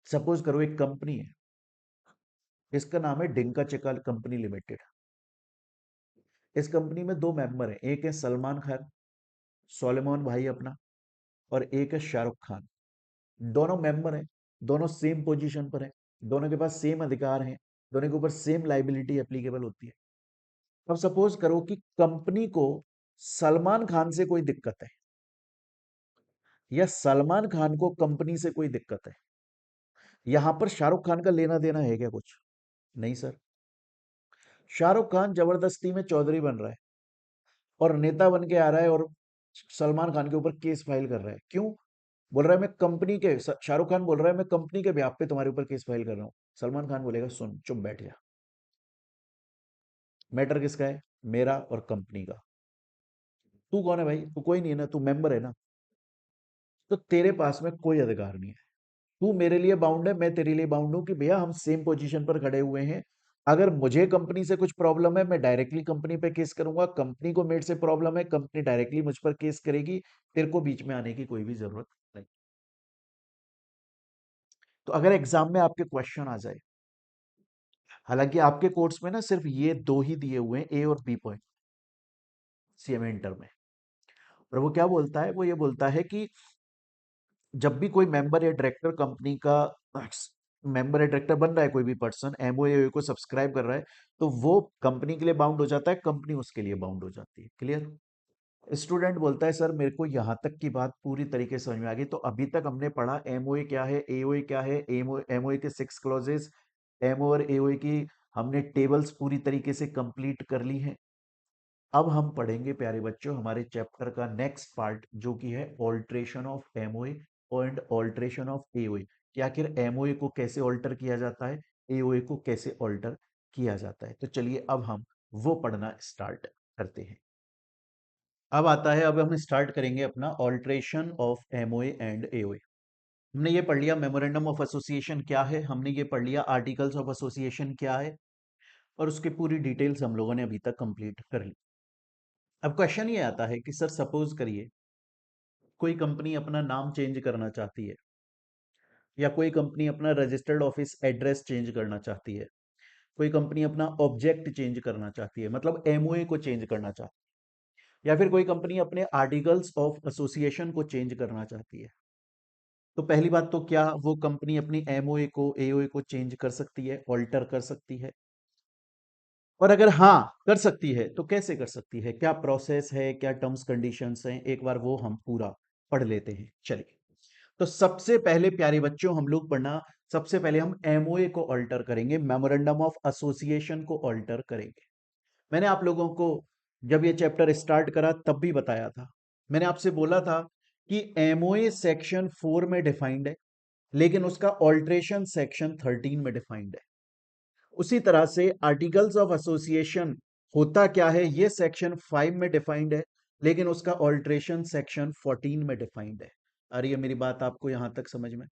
सपोज करो एक कंपनी है, इसका नाम है डिंका चिका कंपनी लिमिटेड। इस कंपनी में दो मेंबर हैं, एक है सलमान खान, सोलेमन भाई अपना, और एक है शाहरुख खान। दोनों मेंबर हैं, दोनों सेम पोजीशन पर हैं, दोनों के पास सेम अधिकार हैं, दोनों के ऊपर सेम लाइबिलिटी एप्लीकेबल होती है। अब सपोज करो कि कंपनी को सलमान खान से कोई दिक्कत है, या सलमान खान को कंपनी से कोई दिक्कत है। यहां पर शाहरुख खान का लेना देना है क्या कुछ? नहीं सर। शाहरुख खान जबरदस्ती में चौधरी बन रहा है और नेता बन के आ रहा है, और सलमान खान के ऊपर केस फाइल कर रहा है। क्यों? बोल रहा है मैं कंपनी के, शाहरुख खान बोल रहा है मैं कंपनी के ब्याह पे तुम्हारे ऊपर केस फाइल कर रहा हूं। सलमान खान बोलेगा सुन चुप बैठ जा, मैटर किसका है? मेरा और कंपनी का। तू कौन है भाई? तू कोई नहीं है ना, तू मेंबर है ना, तो तेरे पास में कोई अधिकार नहीं है। तू मेरे लिए बाउंड है, मैं तेरे लिए बाउंड हूं कि भैया हम सेम पोजीशन पर खड़े हुए हैं, अगर मुझे कंपनी से कुछ प्रॉब्लम है, मैं डायरेक्टली कंपनी पे केस करूंगा, कंपनी को मेरे से प्रॉब्लम है, कंपनी डायरेक्टली मुझ पर केस करेगी। तेरे को बीच में आने की कोई भी जरूरत नहीं। तो अगर एग्जाम में आपके क्वेश्चन आ जाए, हालांकि आपके कोर्स में ना सिर्फ ये दो ही दिए हुए हैं, ए और बी पॉइंट, सीएमए इंटर में। और वो क्या बोलता है, वो ये बोलता है कि जब भी कोई मेंबर या डायरेक्टर कंपनी का मेंबर या डायरेक्टर बन रहा है, कोई भी पर्सन एमओए को सब्सक्राइब कर रहा है, तो वो कंपनी के लिए बाउंड हो जाता है, कंपनी उसके लिए बाउंड हो जाती है। क्लियर? स्टूडेंट बोलता है सर मेरे को यहां तक की बात पूरी तरीके से समझ में आ गई। तो अभी तक हमने पढ़ा एमओए क्या है, एओए क्या है, एमओए के 6 क्लॉजेस, एमओ और एओए की हमने टेबल्स पूरी तरीके से कंप्लीट कर ली है। अब हम पढ़ेंगे प्यारे बच्चों हमारे चैप्टर का नेक्स्ट पार्ट, जो कि है alteration of MOA and alteration of AOA, कि आखिर एमओए को कैसे ऑल्टर किया जाता है, एओए को कैसे ऑल्टर किया जाता है। तो चलिए अब हम वो पढ़ना स्टार्ट करते हैं। अब आता है, अब हम स्टार्ट करेंगे अपना alteration of MOA and AOA. हमने ये पढ़ लिया मेमोरेंडम ऑफ एसोसिएशन क्या है, हमने ये पढ़ लिया आर्टिकल्स ऑफ एसोसिएशन क्या है, और उसकी पूरी डिटेल्स हम लोगों ने अभी तक कंप्लीट कर ली। अब क्वेश्चन ये आता है कि सर सपोज करिए कोई कंपनी अपना नाम चेंज करना चाहती है, या कोई कंपनी अपना रजिस्टर्ड ऑफिस एड्रेस चेंज करना चाहती है, कोई कंपनी अपना ऑब्जेक्ट चेंज करना चाहती है, मतलब एमओए को चेंज करना चाहती है, या फिर कोई कंपनी अपने आर्टिकल्स ऑफ एसोसिएशन को चेंज करना चाहती है। तो पहली बात तो क्या वो कंपनी अपनी एमओए को एओए को चेंज कर सकती है, ऑल्टर कर सकती है? और अगर हाँ कर सकती है तो कैसे कर सकती है, क्या प्रोसेस है, क्या टर्म्स कंडीशंस हैं, एक बार वो हम पूरा पढ़ लेते हैं। चलिए, तो सबसे पहले प्यारे बच्चों हम लोग पढ़ना, सबसे पहले हम एमओए को ऑल्टर करेंगे, मेमोरेंडम ऑफ एसोसिएशन को ऑल्टर करेंगे। मैंने आप लोगों को जब ये चैप्टर स्टार्ट करा तब भी बताया था, मैंने आपसे बोला था कि एमओए सेक्शन 4 में डिफाइंड है, लेकिन उसका ऑल्ट्रेशन सेक्शन 13 में डिफाइंड है। उसी तरह से आर्टिकल्स ऑफ एसोसिएशन होता क्या है, ये सेक्शन 5 में डिफाइंड है, लेकिन उसका ऑल्ट्रेशन सेक्शन 14 में डिफाइंड है। आ रही है मेरी बात आपको यहां तक समझ में?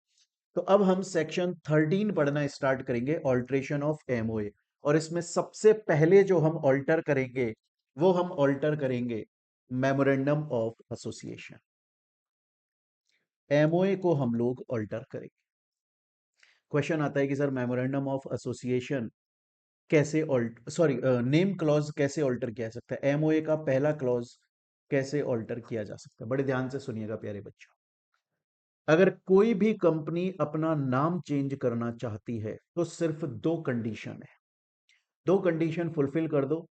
तो अब हम सेक्शन 13 पढ़ना स्टार्ट करेंगे, ऑल्ट्रेशन ऑफ एमओए। और इसमें सबसे पहले जो हम ऑल्टर करेंगे, वो हम ऑल्टर करेंगे मेमोरेंडम ऑफ एसोसिएशन। एमओए को हम लोग ऑल्टर करेंगे। क्वेश्चन आता है कि सर मेमोरेंडम ऑफ एसोसिएशन कैसे ऑल्ट सॉरी नेम क्लॉज कैसे ऑल्टर किया जा सकता है, एमओए का पहला क्लॉज कैसे ऑल्टर किया जा सकता है? बड़े ध्यान से सुनिएगा प्यारे बच्चों। अगर कोई भी कंपनी अपना नाम चेंज करना चाहती है तो सिर्फ दो कंडीशन है, दो कंडीशन फुलफिल कर दो,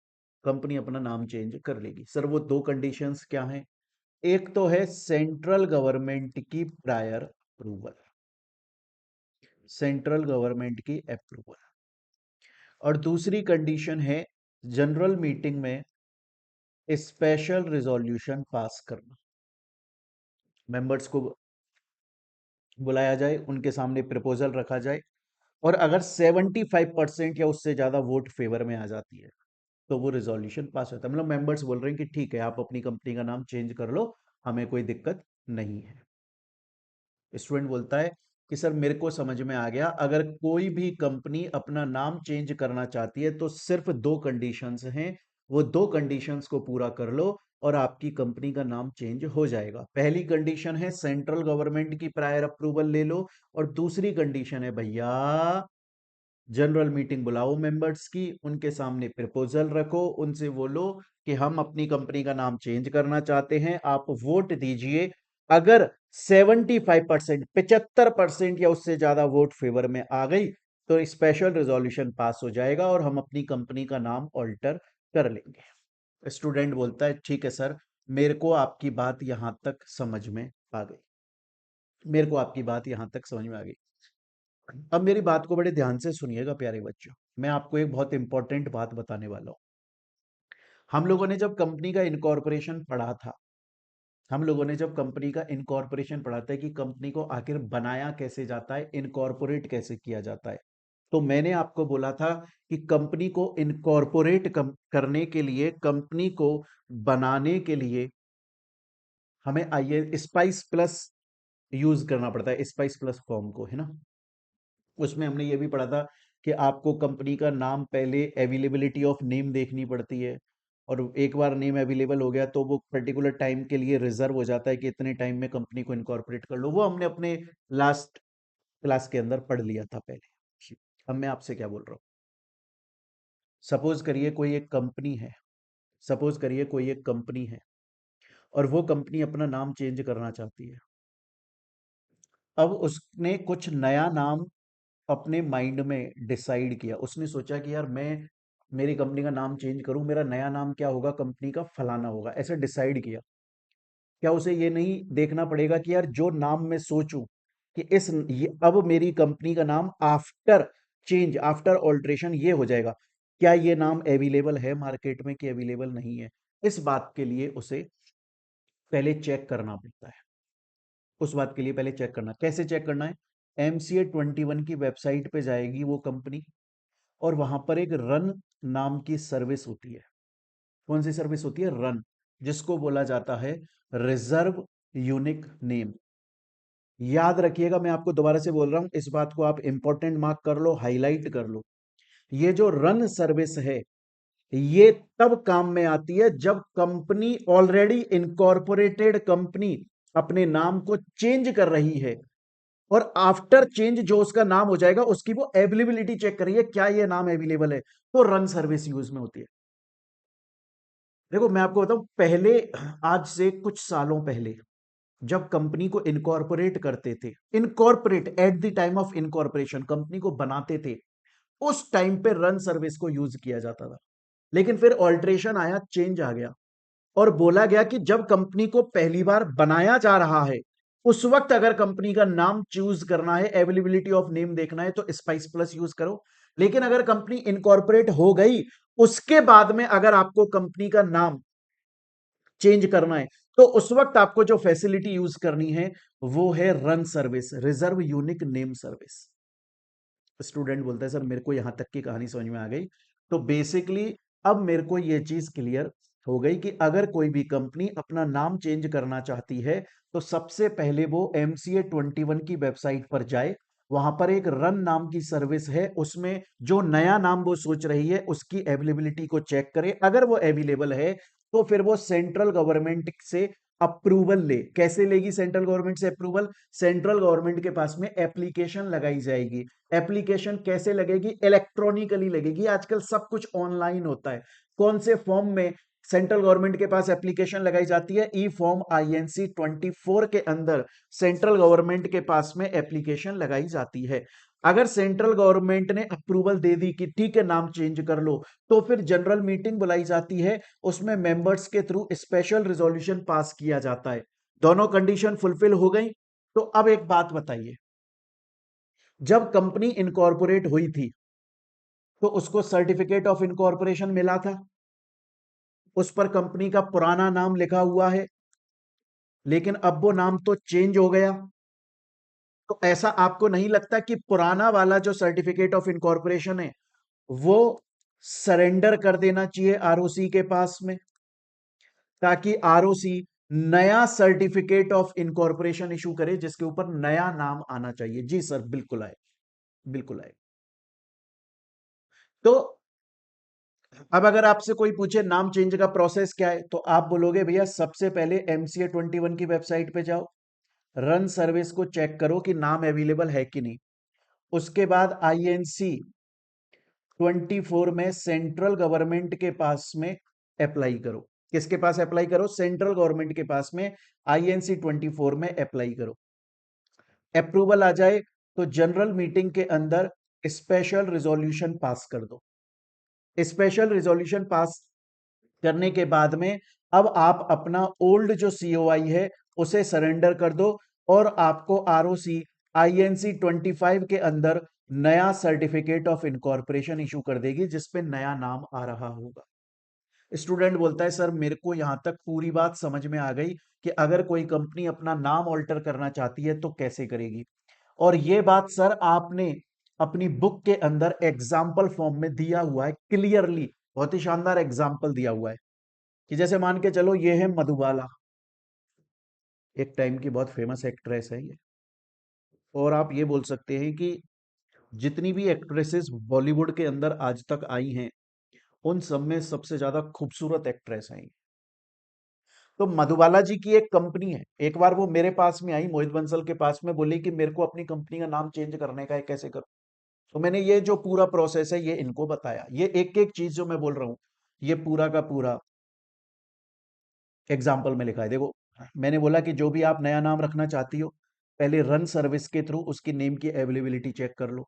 कंपनी अपना नाम चेंज कर लेगी। सर वो दो कंडीशंस क्या हैं? एक तो है सेंट्रल गवर्नमेंट की प्रायर अप्रूवल, सेंट्रल गवर्नमेंट की अप्रूवल, और दूसरी कंडीशन है जनरल मीटिंग में स्पेशल रिजोल्यूशन पास करना। मेंबर्स को बुलाया जाए, उनके सामने प्रपोजल रखा जाए, और अगर 75% या उससे ज्यादा वोट फेवर में आ जाती है तो वो रिजोल्यूशन पास होता है। मतलब मेंबर्स बोल रहे हैं कि ठीक है आप अपनी कंपनी का नाम चेंज कर लो, हमें कोई दिक्कत नहीं है। स्टूडेंट बोलता है कि सर मेरे को समझ में आ गया, अगर कोई भी कंपनी अपना नाम चेंज करना चाहती है तो सिर्फ दो कंडीशंस हैं, वो दो कंडीशंस को पूरा कर लो और आपकी कंपनी का नाम चेंज हो जाएगा। पहली कंडीशन है सेंट्रल गवर्नमेंट की प्रायर अप्रूवल ले लो, और दूसरी कंडीशन है भैया जनरल मीटिंग बुलाओ मेंबर्स की, उनके सामने प्रपोजल रखो, उनसे बोलो कि हम अपनी कंपनी का नाम चेंज करना चाहते हैं, आप वोट दीजिए। अगर 75% 75% या उससे ज्यादा वोट फेवर में आ गई तो स्पेशल रिजोल्यूशन पास हो जाएगा और हम अपनी कंपनी का नाम ऑल्टर कर लेंगे। स्टूडेंट बोलता है ठीक है सर, मेरे को आपकी बात यहां तक समझ में आ गई, मेरे को आपकी बात यहां तक समझ में आ गई। अब मेरी बात को बड़े ध्यान से सुनिएगा प्यारे बच्चों, मैं आपको एक बहुत इंपॉर्टेंट बात बताने वाला हूं। हम लोगों ने जब कंपनी का इनकॉर्पोरेशन पढ़ा था, हम लोगों ने जब कंपनी का इनकॉर्पोरेशन पढ़ा था कि कंपनी को आखिर बनाया कैसे जाता है, इनकॉर्पोरेट कैसे किया जाता है, तो मैंने आपको बोला था कि कंपनी को इनकॉर्पोरेट करने के लिए, कंपनी को बनाने के लिए हमें आइए स्पाइस प्लस यूज करना पड़ता है, स्पाइस प्लस फॉर्म को, है ना। उसमें हमने ये भी पढ़ा था कि आपको कंपनी का नाम पहले अवेलेबिलिटी ऑफ नेम देखनी पड़ती है, और एक बार नेम अवेलेबल हो गया तो वो पर्टिकुलर टाइम के लिए रिजर्व हो जाता है कि इतने टाइम में कंपनी को इनकॉर्पोरेट कर लो। वो हमने अपने लास्ट क्लास के अंदर पढ़ लिया था पहले। अब मैं आपसे क्या बोल रहा हूँ, सपोज करिए कोई एक कंपनी है, सपोज करिए कोई एक कंपनी है और वो कंपनी अपना नाम चेंज करना चाहती है। अब उसने कुछ नया नाम अपने माइंड में डिसाइड किया, उसने सोचा कि यार मैं मेरी कंपनी का नाम चेंज करूं, मेरा नया नाम क्या होगा, कंपनी का फलाना होगा, ऐसे डिसाइड किया। क्या उसे ये नहीं देखना पड़ेगा कि यार जो नाम मैं सोचूं कि अब मेरी कंपनी का नाम आफ्टर चेंज, आफ्टर ऑल्ट्रेशन ये हो जाएगा, क्या ये नाम अवेलेबल है मार्केट में कि अवेलेबल नहीं है? इस बात के लिए उसे पहले चेक करना पड़ता है। उस बात के लिए पहले चेक करना, कैसे चेक करना है? MCA 21 की वेबसाइट पे जाएगी वो कंपनी, और वहां पर एक रन नाम की सर्विस होती है। कौन सी सर्विस होती है? रन, जिसको बोला जाता है रिजर्व यूनिक नेम। याद रखिएगा, मैं आपको दोबारा से बोल रहा हूं, इस बात को आप इंपॉर्टेंट मार्क कर लो, हाईलाइट कर लो। ये जो रन सर्विस है, ये तब काम में आती है जब कंपनी ऑलरेडी इनकॉर्पोरेटेड कंपनी अपने नाम को चेंज कर रही है, और आफ्टर चेंज जो उसका नाम हो जाएगा उसकी वो अवेलेबिलिटी चेक करिए, क्या ये नाम अवेलेबल है, तो रन सर्विस यूज में होती है। देखो मैं आपको बताऊं, पहले, आज से कुछ सालों पहले, जब कंपनी को इनकॉर्पोरेट करते थे, incorporate at the time of incorporation company को बनाते थे, उस टाइम पे रन सर्विस को यूज किया जाता था। लेकिन फिर ऑल्ट्रेशन आया, चेंज आ गया, और बोला गया कि जब कंपनी को पहली बार बनाया जा रहा है, उस वक्त अगर कंपनी का नाम चूज करना है, अवेलेबिलिटी ऑफ नेम देखना है, तो स्पाइस प्लस यूज करो। लेकिन अगर कंपनी इनकॉर्पोरेट हो गई, उसके बाद में अगर आपको कंपनी का नाम चेंज करना है, तो उस वक्त आपको जो फैसिलिटी यूज करनी है वो है run service, reserve unique name service. Student बोलता है सर मेरे को यहां तक की कहानी समझ में आ गई। तो बेसिकली अब मेरे को ये चीज क्लियर हो गई कि अगर कोई भी कंपनी अपना नाम चेंज करना चाहती है, तो सबसे पहले वो MCA 21 की वेबसाइट पर जाए, वहां पर एक रन नाम की सर्विस है, उसमें जो नया नाम वो सोच रही है उसकी अवेलेबिलिटी को चेक करे। अगर वो अवेलेबल है तो फिर वो सेंट्रल गवर्नमेंट से अप्रूवल ले। कैसे लेगी सेंट्रल गवर्नमेंट से अप्रूवल? सेंट्रल गवर्नमेंट के पास में एप्लीकेशन लगाई जाएगी। एप्लीकेशन कैसे लगेगी? इलेक्ट्रॉनिकली लगेगी। आजकल सब कुछ ऑनलाइन होता है। कौन से फॉर्म में सेंट्रल गवर्नमेंट के पास एप्लीकेशन लगाई जाती है? ई फॉर्म INC 24 के अंदर सेंट्रल गवर्नमेंट के पास में एप्लीकेशन लगाई जाती है। अगर सेंट्रल गवर्नमेंट ने अप्रूवल दे दी कि ठीक है नाम चेंज कर लो, तो फिर जनरल मीटिंग बुलाई जाती है, उसमें मेंबर्स के थ्रू स्पेशल रिजोल्यूशन पास किया जाता है। दोनों कंडीशन फुलफिल हो गई। तो अब एक बात बताइए, जब कंपनी इनकॉर्पोरेट हुई थी तो उसको सर्टिफिकेट ऑफ इनकॉर्पोरेशन मिला था, उस पर कंपनी का पुराना नाम लिखा हुआ है, लेकिन अब वो नाम तो चेंज हो गया। तो ऐसा आपको नहीं लगता कि पुराना वाला जो सर्टिफिकेट ऑफ इनकॉर्पोरेशन है वो सरेंडर कर देना चाहिए ROC के पास में, ताकि ROC नया सर्टिफिकेट ऑफ इनकॉर्पोरेशन इशू करे जिसके ऊपर नया नाम आना चाहिए? जी सर, बिल्कुल आए, बिल्कुल आए। तो अब अगर आपसे कोई पूछे नाम चेंज का प्रोसेस क्या है, तो आप बोलोगे भैया सबसे पहले MCA 21 की वेबसाइट पे जाओ, रन सर्विस को चेक करो कि नाम अवेलेबल है कि नहीं। उसके बाद INC 24 में सेंट्रल गवर्नमेंट के पास में अप्लाई करो। किसके पास अप्लाई करो? सेंट्रल गवर्नमेंट के पास में INC 24 में अप्लाई करो। अप्रूवल आ जाए तो जनरल मीटिंग के अंदर स्पेशल रिजोल्यूशन पास कर दो। स्पेशल रिजोल्यूशन पास करने के बाद में अब आप अपना ओल्ड जो COI है उसे सरेंडर कर दो, और आपको ROC INC 25 के अंदर नया सर्टिफिकेट ऑफ इनकॉर्पोरेशन इशू कर देगी जिसपे नया नाम आ रहा होगा। स्टूडेंट बोलता है सर मेरे को यहां तक पूरी बात समझ में आ गई कि अगर कोई कंपनी अपना नाम ऑल्टर करना चाहती है तो कैसे करेगी, और ये बात सर आपने अपनी बुक के अंदर एग्जाम्पल फॉर्म में दिया हुआ है क्लियरली, बहुत ही शानदार एग्जाम्पल दिया हुआ है कि जैसे मान के चलो ये है मधुबाला, एक टाइम की बहुत फेमस एक्ट्रेस है ये, और आप ये बोल सकते हैं कि जितनी भी एक्ट्रेसेस बॉलीवुड के अंदर आज तक आई हैं, उन सब में सबसे ज्यादा खूबसूरत एक्ट्रेस हैं। तो मधुबाला जी की एक कंपनी है, एक बार वो मेरे पास में आई, मोहित बंसल के पास में, बोली कि मेरे को अपनी कंपनी का नाम चेंज करने का है, कैसे करूं। तो मैंने ये जो पूरा प्रोसेस है ये इनको बताया, ये एक एक चीज जो मैं बोल रहा हूं, ये पूरा का पूरा एग्जाम्पल में लिखा है। देखो, मैंने बोला कि जो भी आप नया नाम रखना चाहती हो, पहले रन सर्विस के थ्रू उसकी नेम की अवेलेबिलिटी चेक कर लो।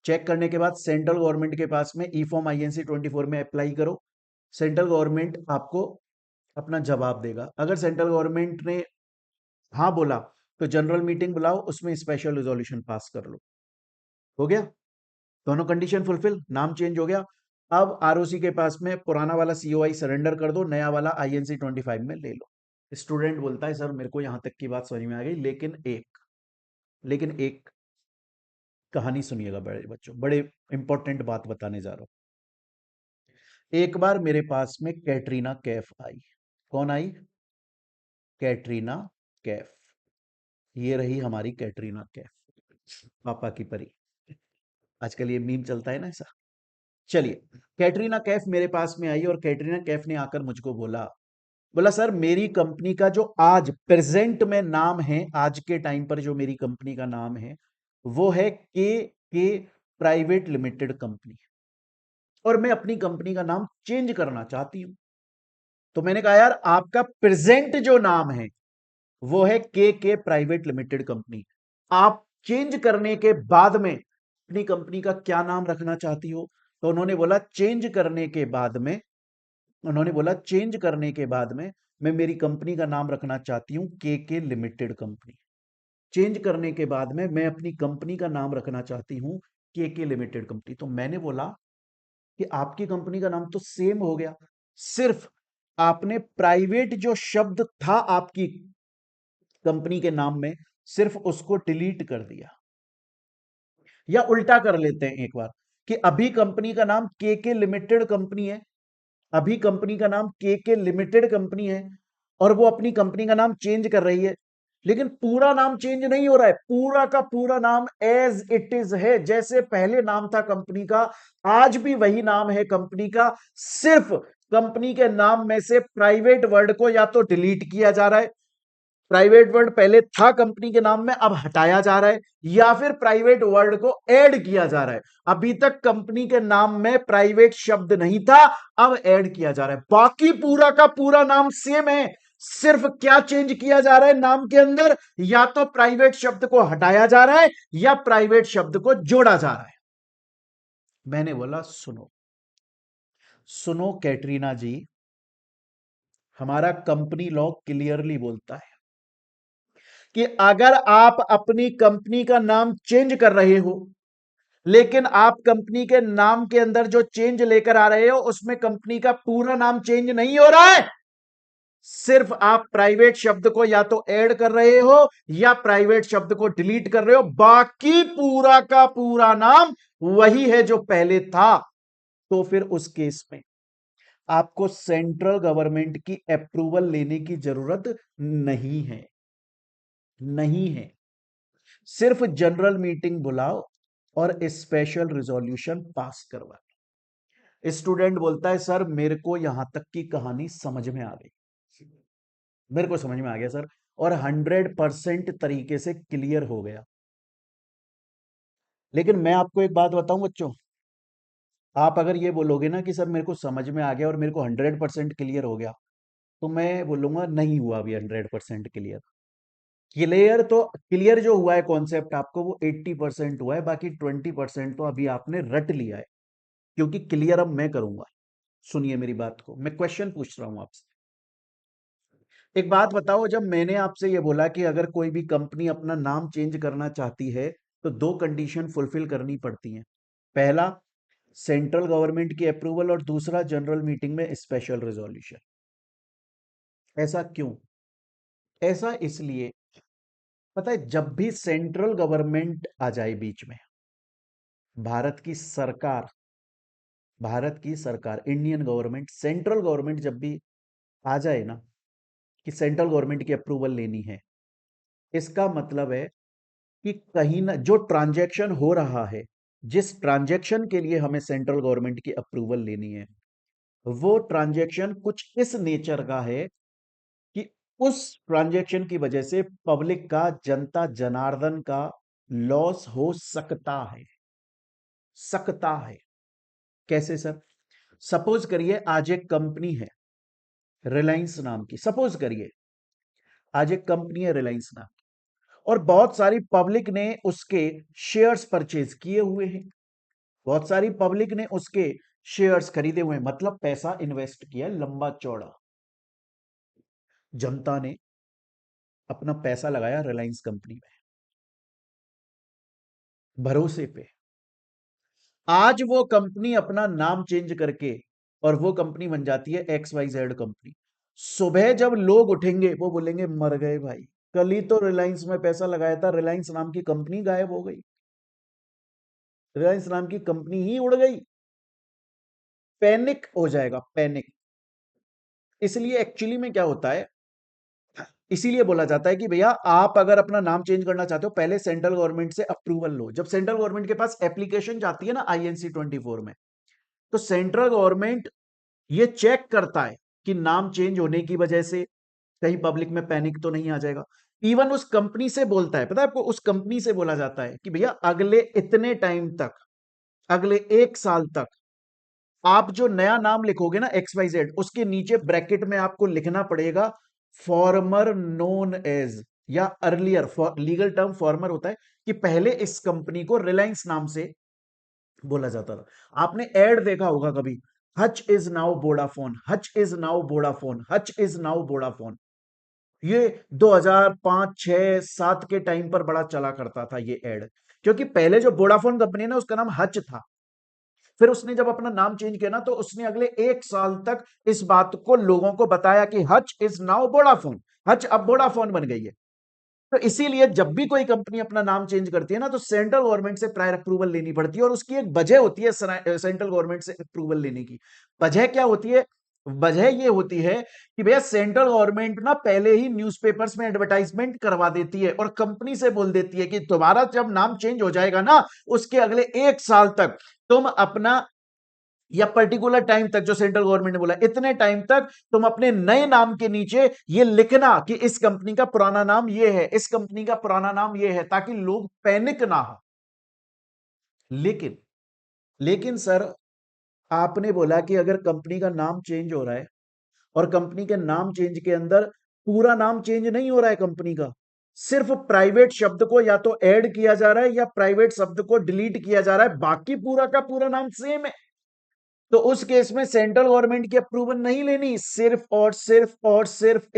चेक करने के बाद सेंट्रल गवर्नमेंट के पास में ई फॉर्म INC 24 में अप्लाई करो। सेंट्रल गवर्नमेंट आपको अपना जवाब देगा। अगर सेंट्रल गवर्नमेंट ने हाँ बोला, तो जनरल मीटिंग बुलाओ, उसमें स्पेशल रिजोल्यूशन पास कर लो। हो गया, दोनों कंडीशन फुलफिल, नाम चेंज हो गया। अब ROC के पास में पुराना वाला COI सरेंडर कर दो, नया वाला INC 25 में ले लो। स्टूडेंट बोलता है सर मेरे को यहां तक की बात समझ में आ गई, लेकिन एक कहानी सुनिएगा बड़े बच्चों, बड़े इंपॉर्टेंट बात बताने जा रहा हूं। एक बार मेरे पास में कैटरीना कैफ आई। कौन आई? कैटरीना कैफ। ये रही हमारी कैटरीना कैफ, पापा की परी। आजकल ये मीम चलता है ना ऐसा। चलिए, कैटरीना कैफ मेरे पास में आई और कैटरीना कैफ ने आकर मुझको बोला, बोला सर मेरी कंपनी का जो आज प्रेजेंट में नाम है, आज के टाइम पर जो मेरी कंपनी का नाम है, वो है के प्राइवेट लिमिटेड कंपनी, और मैं अपनी कंपनी का नाम चेंज करना चाहती हूं। तो मैंने कहा यार आपका प्रेजेंट जो नाम है वो है के प्राइवेट लिमिटेड कंपनी, आप चेंज करने के बाद में अपनी कंपनी का क्या नाम रखना चाहती हो? तो उन्होंने बोला चेंज करने के बाद में मैं मेरी कंपनी का नाम रखना चाहती हूं के लिमिटेड कंपनी। चेंज करने के बाद में मैं अपनी कंपनी का नाम रखना चाहती हूं के लिमिटेड कंपनी। तो मैंने बोला कि आपकी कंपनी का नाम तो सेम हो गया, सिर्फ आपने प्राइवेट जो शब्द था आपकी कंपनी के नाम में, सिर्फ उसको डिलीट कर दिया। या उल्टा कर लेते हैं एक बार, कि अभी कंपनी का नाम के लिमिटेड कंपनी है, अभी कंपनी का नाम के लिमिटेड कंपनी है, और वो अपनी कंपनी का नाम चेंज कर रही है, लेकिन पूरा नाम चेंज नहीं हो रहा है, पूरा का पूरा नाम एज इट इज है, जैसे पहले नाम था कंपनी का, आज भी वही नाम है कंपनी का। सिर्फ कंपनी के नाम में से प्राइवेट वर्ड को या तो डिलीट किया जा रहा है, प्राइवेट वर्ड पहले था कंपनी के नाम में अब हटाया जा रहा है, या फिर प्राइवेट वर्ड को ऐड किया जा रहा है। अभी तक कंपनी के नाम में प्राइवेट शब्द नहीं था, अब ऐड किया जा रहा है। बाकी पूरा का पूरा नाम सेम है, सिर्फ क्या चेंज किया जा रहा है नाम के अंदर, या तो प्राइवेट शब्द को हटाया जा रहा है या प्राइवेट शब्द को जोड़ा जा रहा है। मैंने बोला सुनो, सुनो कैटरीना जी, हमारा कंपनी लॉ क्लियरली बोलता है कि अगर आप अपनी कंपनी का नाम चेंज कर रहे हो, लेकिन आप कंपनी के नाम के अंदर जो चेंज लेकर आ रहे हो उसमें कंपनी का पूरा नाम चेंज नहीं हो रहा है, सिर्फ आप प्राइवेट शब्द को या तो ऐड कर रहे हो या प्राइवेट शब्द को डिलीट कर रहे हो, बाकी पूरा का पूरा नाम वही है जो पहले था। तो फिर उस केस में आपको सेंट्रल गवर्नमेंट की अप्रूवल लेने की जरूरत नहीं है, नहीं है। सिर्फ जनरल मीटिंग बुलाओ और स्पेशल रिजोल्यूशन पास करवा। स्टूडेंट बोलता है सर मेरे को यहां तक की कहानी समझ में आ गई, मेरे को समझ में आ गया सर, और 100% तरीके से क्लियर हो गया। लेकिन मैं आपको एक बात बताऊं बच्चों, आप अगर ये बोलोगे ना कि सर मेरे को समझ में आ गया और मेरे को 100% क्लियर हो गया, तो मैं बोलूंगा नहीं हुआ अभी 100% क्लियर। क्लियर तो क्लियर जो हुआ है कॉन्सेप्ट आपको, वो 80% हुआ है, बाकी 20% तो अभी आपने रट लिया है, क्योंकि क्लियर अब मैं करूंगा। सुनिए मेरी बात को, मैं क्वेश्चन पूछ रहा हूं आपसे। एक बात बताओ, जब मैंने आपसे ये बोला कि अगर कोई भी कंपनी अपना नाम चेंज करना चाहती है तो दो कंडीशन फुलफिल करनी पड़ती हैं, पहला सेंट्रल गवर्नमेंट की अप्रूवल और दूसरा जनरल मीटिंग में स्पेशल रिजोल्यूशन। ऐसा क्यों? ऐसा इसलिए, पता है जब भी सेंट्रल गवर्नमेंट आ जाए बीच में, भारत की सरकार, भारत की सरकार, इंडियन गवर्नमेंट, सेंट्रल गवर्नमेंट जब भी आ जाए ना कि सेंट्रल गवर्नमेंट की अप्रूवल लेनी है, इसका मतलब है कि कहीं ना जो ट्रांजैक्शन हो रहा है, जिस ट्रांजैक्शन के लिए हमें सेंट्रल गवर्नमेंट की अप्रूवल लेनी है, वो ट्रांजैक्शन कुछ इस नेचर का है कि उस ट्रांजैक्शन की वजह से पब्लिक का, जनता जनार्दन का लॉस हो सकता है। सकता है। कैसे सर? सपोज करिए आज एक कंपनी है रिलायंस नाम की, सपोज करिए आज एक कंपनी है रिलायंस नाम की, और बहुत सारी पब्लिक ने उसके शेयर्स परचेज किए हुए हैं। बहुत सारी पब्लिक ने उसके शेयर्स खरीदे हुए हैं, मतलब पैसा इन्वेस्ट किया लंबा चौड़ा। जनता ने अपना पैसा लगाया रिलायंस कंपनी में भरोसे पे। आज वो कंपनी अपना नाम चेंज करके और वो कंपनी बन जाती है एक्स वाई जेड कंपनी। सुबह जब लोग उठेंगे वो बोलेंगे मर गए भाई, कल ही तो रिलायंस में पैसा लगाया था, रिलायंस नाम की कंपनी गायब हो गई, रिलायंस नाम की कंपनी ही उड़ गई। पैनिक हो जाएगा, पैनिक। इसलिए एक्चुअली में क्या होता है, इसीलिए बोला जाता है कि भैया आप अगर अपना नाम चेंज करना चाहते हो पहले सेंट्रल गवर्नमेंट से अप्रूवल लो। जब सेंट्रल गवर्नमेंट के पास एप्लीकेशन जाती है ना INC 24 में, तो सेंट्रल गवर्नमेंट ये चेक करता है कि नाम चेंज होने की वजह से कहीं पब्लिक में पैनिक तो नहीं आ जाएगा। इवन उस कंपनी से बोलता है, पता है आपको, उस कंपनी से बोला जाता है कि भैया अगले इतने टाइम तक, अगले 1 साल तक आप जो नया नाम लिखोगे ना XYZ, उसके नीचे ब्रैकेट में आपको लिखना पड़ेगा फॉर्मर नोन एज, या अर्लियर। लीगल टर्म फॉर्मर होता है कि पहले इस कंपनी को रिलायंस नाम से बोला जाता था। आपने एड देखा होगा कभी, Hutch is now Vodafone, Hutch is now Vodafone, Hutch is now Vodafone. ये 2005 6 7 के टाइम पर बड़ा चला करता था ये एड, क्योंकि पहले जो वोडाफोन कंपनी है ना उसका नाम हच था। फिर उसने जब अपना नाम चेंज किया ना, तो उसने अगले 1 साल तक इस बात को लोगों को बताया कि Hutch is now Vodafone, Hutch अब वोडाफोन बन गई है। तो इसीलिए जब भी कोई कंपनी अपना नाम चेंज करती है ना, तो सेंट्रल गवर्नमेंट से प्रायर अप्रूवल लेनी पड़ती है, और उसकी एक वजह होती है सेंट्रल गवर्नमेंट से अप्रूवल लेने की। वजह क्या होती है? वजह ये होती है कि भैया सेंट्रल गवर्नमेंट ना पहले ही न्यूज़पेपर्स में एडवर्टाइजमेंट करवा देती है और कंपनी से बोल देती है कि तुम्हारा जब नाम चेंज हो जाएगा ना, उसके अगले 1 साल तक तुम अपना, या पर्टिकुलर टाइम तक जो सेंट्रल गवर्नमेंट ने बोला, इतने टाइम तक तुम अपने नए नाम के नीचे ये लिखना कि इस कंपनी का पुराना नाम ये है, इस कंपनी का पुराना नाम ये है, ताकि लोग पैनिक ना हो। लेकिन लेकिन सर, आपने बोला कि अगर कंपनी का नाम चेंज हो रहा है और कंपनी के नाम चेंज के अंदर पूरा नाम चेंज नहीं हो रहा है कंपनी का, सिर्फ प्राइवेट शब्द को या तो ऐड किया जा रहा है या प्राइवेट शब्द को डिलीट किया जा रहा है, बाकी पूरा का पूरा नाम सेम है, तो उस केस में सेंट्रल गवर्नमेंट की अप्रूवल नहीं लेनी, सिर्फ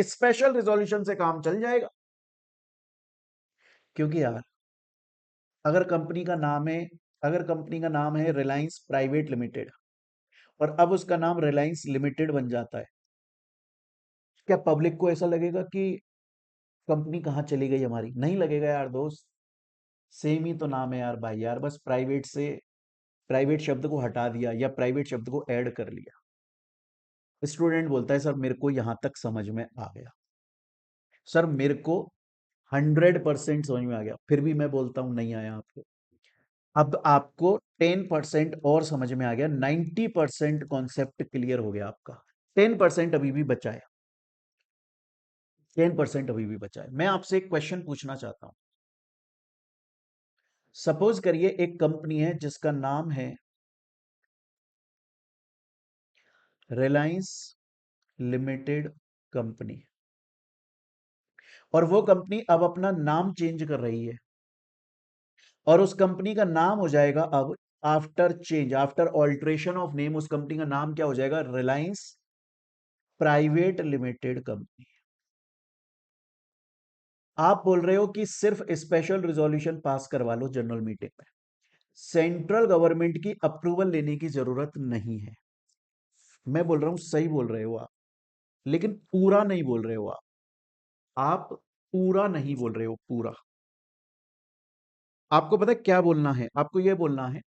स्पेशल रिजोल्यूशन से काम चल जाएगा। क्योंकि यार, अगर कंपनी का नाम है अगर कंपनी का नाम है रिलायंस प्राइवेट लिमिटेड, और अब उसका नाम रिलायंस लिमिटेड बन जाता है, क्या पब्लिक को ऐसा लगेगा कि कंपनी कहाँ चली गई हमारी? नहीं लगेगा यार दोस्त। सेम ही तो नाम है यार भाई, यार बस प्राइवेट से प्राइवेट शब्द को हटा दिया या प्राइवेट शब्द को ऐड कर लिया। स्टूडेंट बोलता है सर मेरे को यहां तक समझ में आ गया, सर मेरे को 100% समझ में आ गया, फिर भी मैं बोलता हूं नहीं आया आपको। अब आपको 10% और समझ में आ गया, 90% कॉन्सेप्ट क्लियर हो गया आपका। 10% अभी भी बचा है, 10% अभी भी बचा है। मैं आपसे एक क्वेश्चन पूछना चाहता हूं। सपोज करिए एक कंपनी है जिसका नाम है रिलायंस लिमिटेड कंपनी, और वो कंपनी अब अपना नाम चेंज कर रही है, और उस कंपनी का नाम हो जाएगा अब, after change, after alteration of name, उस कंपनी का नाम क्या हो जाएगा? Reliance private limited company. आप बोल रहे हो कि सिर्फ स्पेशल रिजोल्यूशन पास करवा लो जनरल मीटिंग में, सेंट्रल गवर्नमेंट की अप्रूवल लेने की जरूरत नहीं है। मैं बोल रहा हूं सही बोल रहे हो आप, लेकिन पूरा नहीं बोल रहे हो आप पूरा नहीं बोल रहे हो, पूरा। आपको पता है क्या बोलना है? आपको यह बोलना है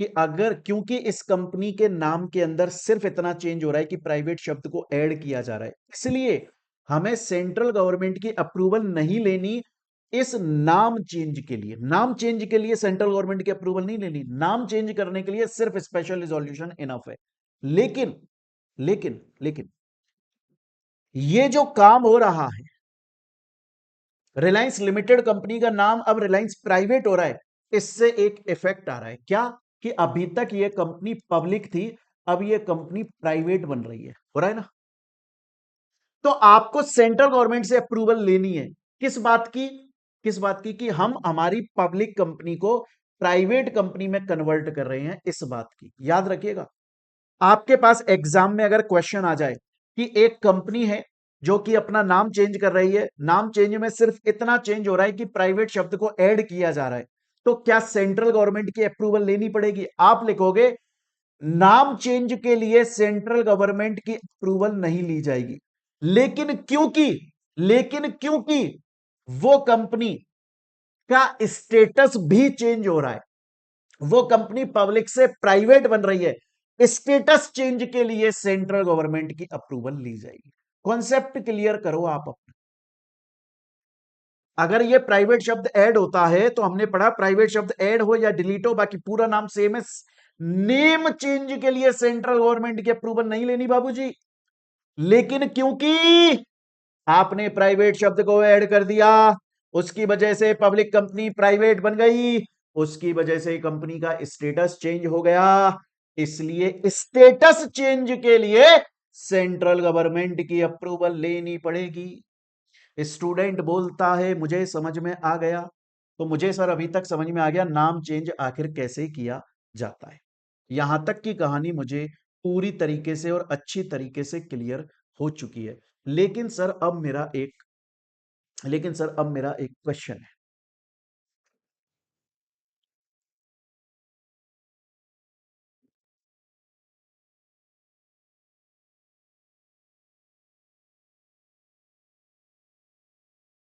कि अगर, क्योंकि इस कंपनी के नाम के अंदर सिर्फ इतना चेंज हो रहा है कि प्राइवेट शब्द को ऐड किया जा रहा है, इसलिए हमें सेंट्रल गवर्नमेंट की अप्रूवल नहीं लेनी, इस नाम चेंज के लिए, नाम चेंज के लिए सेंट्रल गवर्नमेंट की अप्रूवल नहीं लेनी, नाम चेंज करने के लिए सिर्फ स्पेशल रिजोल्यूशन इनफ है। लेकिन लेकिन ये जो काम हो रहा है, रिलायंस लिमिटेड कंपनी का नाम अब रिलायंस प्राइवेट हो रहा है, इससे एक इफेक्ट आ रहा है क्या, कि अभी तक ये कंपनी पब्लिक थी, अब ये कंपनी प्राइवेट बन रही है, हो रहा है ना। तो आपको सेंट्रल गवर्नमेंट से अप्रूवल लेनी है, किस बात की, किस बात की, कि हम हमारी पब्लिक कंपनी को प्राइवेट कंपनी में कन्वर्ट कर रहे हैं, इस बात की याद रखिएगा। आपके पास एग्जाम में अगर क्वेश्चन आ जाए कि एक कंपनी है जो कि अपना नाम चेंज कर रही है, नाम चेंज में सिर्फ इतना चेंज हो रहा है कि प्राइवेट शब्द को ऐड किया जा रहा है, तो क्या सेंट्रल गवर्नमेंट की अप्रूवल लेनी पड़ेगी? आप लिखोगे नाम चेंज के लिए सेंट्रल गवर्नमेंट की अप्रूवल नहीं ली जाएगी, लेकिन क्योंकि लेकिन क्योंकि वो कंपनी का स्टेटस भी चेंज हो रहा है, वो कंपनी पब्लिक से प्राइवेट बन रही है, स्टेटस चेंज के लिए सेंट्रल गवर्नमेंट की अप्रूवल ली जाएगी। कॉन्सेप्ट क्लियर करो आप अपना। अगर ये प्राइवेट शब्द ऐड होता है तो हमने पढ़ा प्राइवेट शब्द ऐड हो या डिलीट हो, बाकी पूरा नाम सेम है, नेम चेंज के लिए सेंट्रल गवर्नमेंट की अप्रूवल नहीं लेनी बाबूजी। लेकिन क्योंकि आपने प्राइवेट शब्द को ऐड कर दिया, उसकी वजह से पब्लिक कंपनी प्राइवेट बन गई, उसकी वजह से कंपनी का स्टेटस चेंज हो गया, इसलिए स्टेटस चेंज के लिए सेंट्रल गवर्नमेंट की अप्रूवल लेनी पड़ेगी। स्टूडेंट बोलता है मुझे समझ में आ गया, तो मुझे सर अभी तक समझ में आ गया नाम चेंज आखिर कैसे किया जाता है। यहां तक की कहानी मुझे पूरी तरीके से और अच्छी तरीके से क्लियर हो चुकी है। लेकिन सर अब मेरा एक लेकिन सर अब मेरा एक क्वेश्चन है।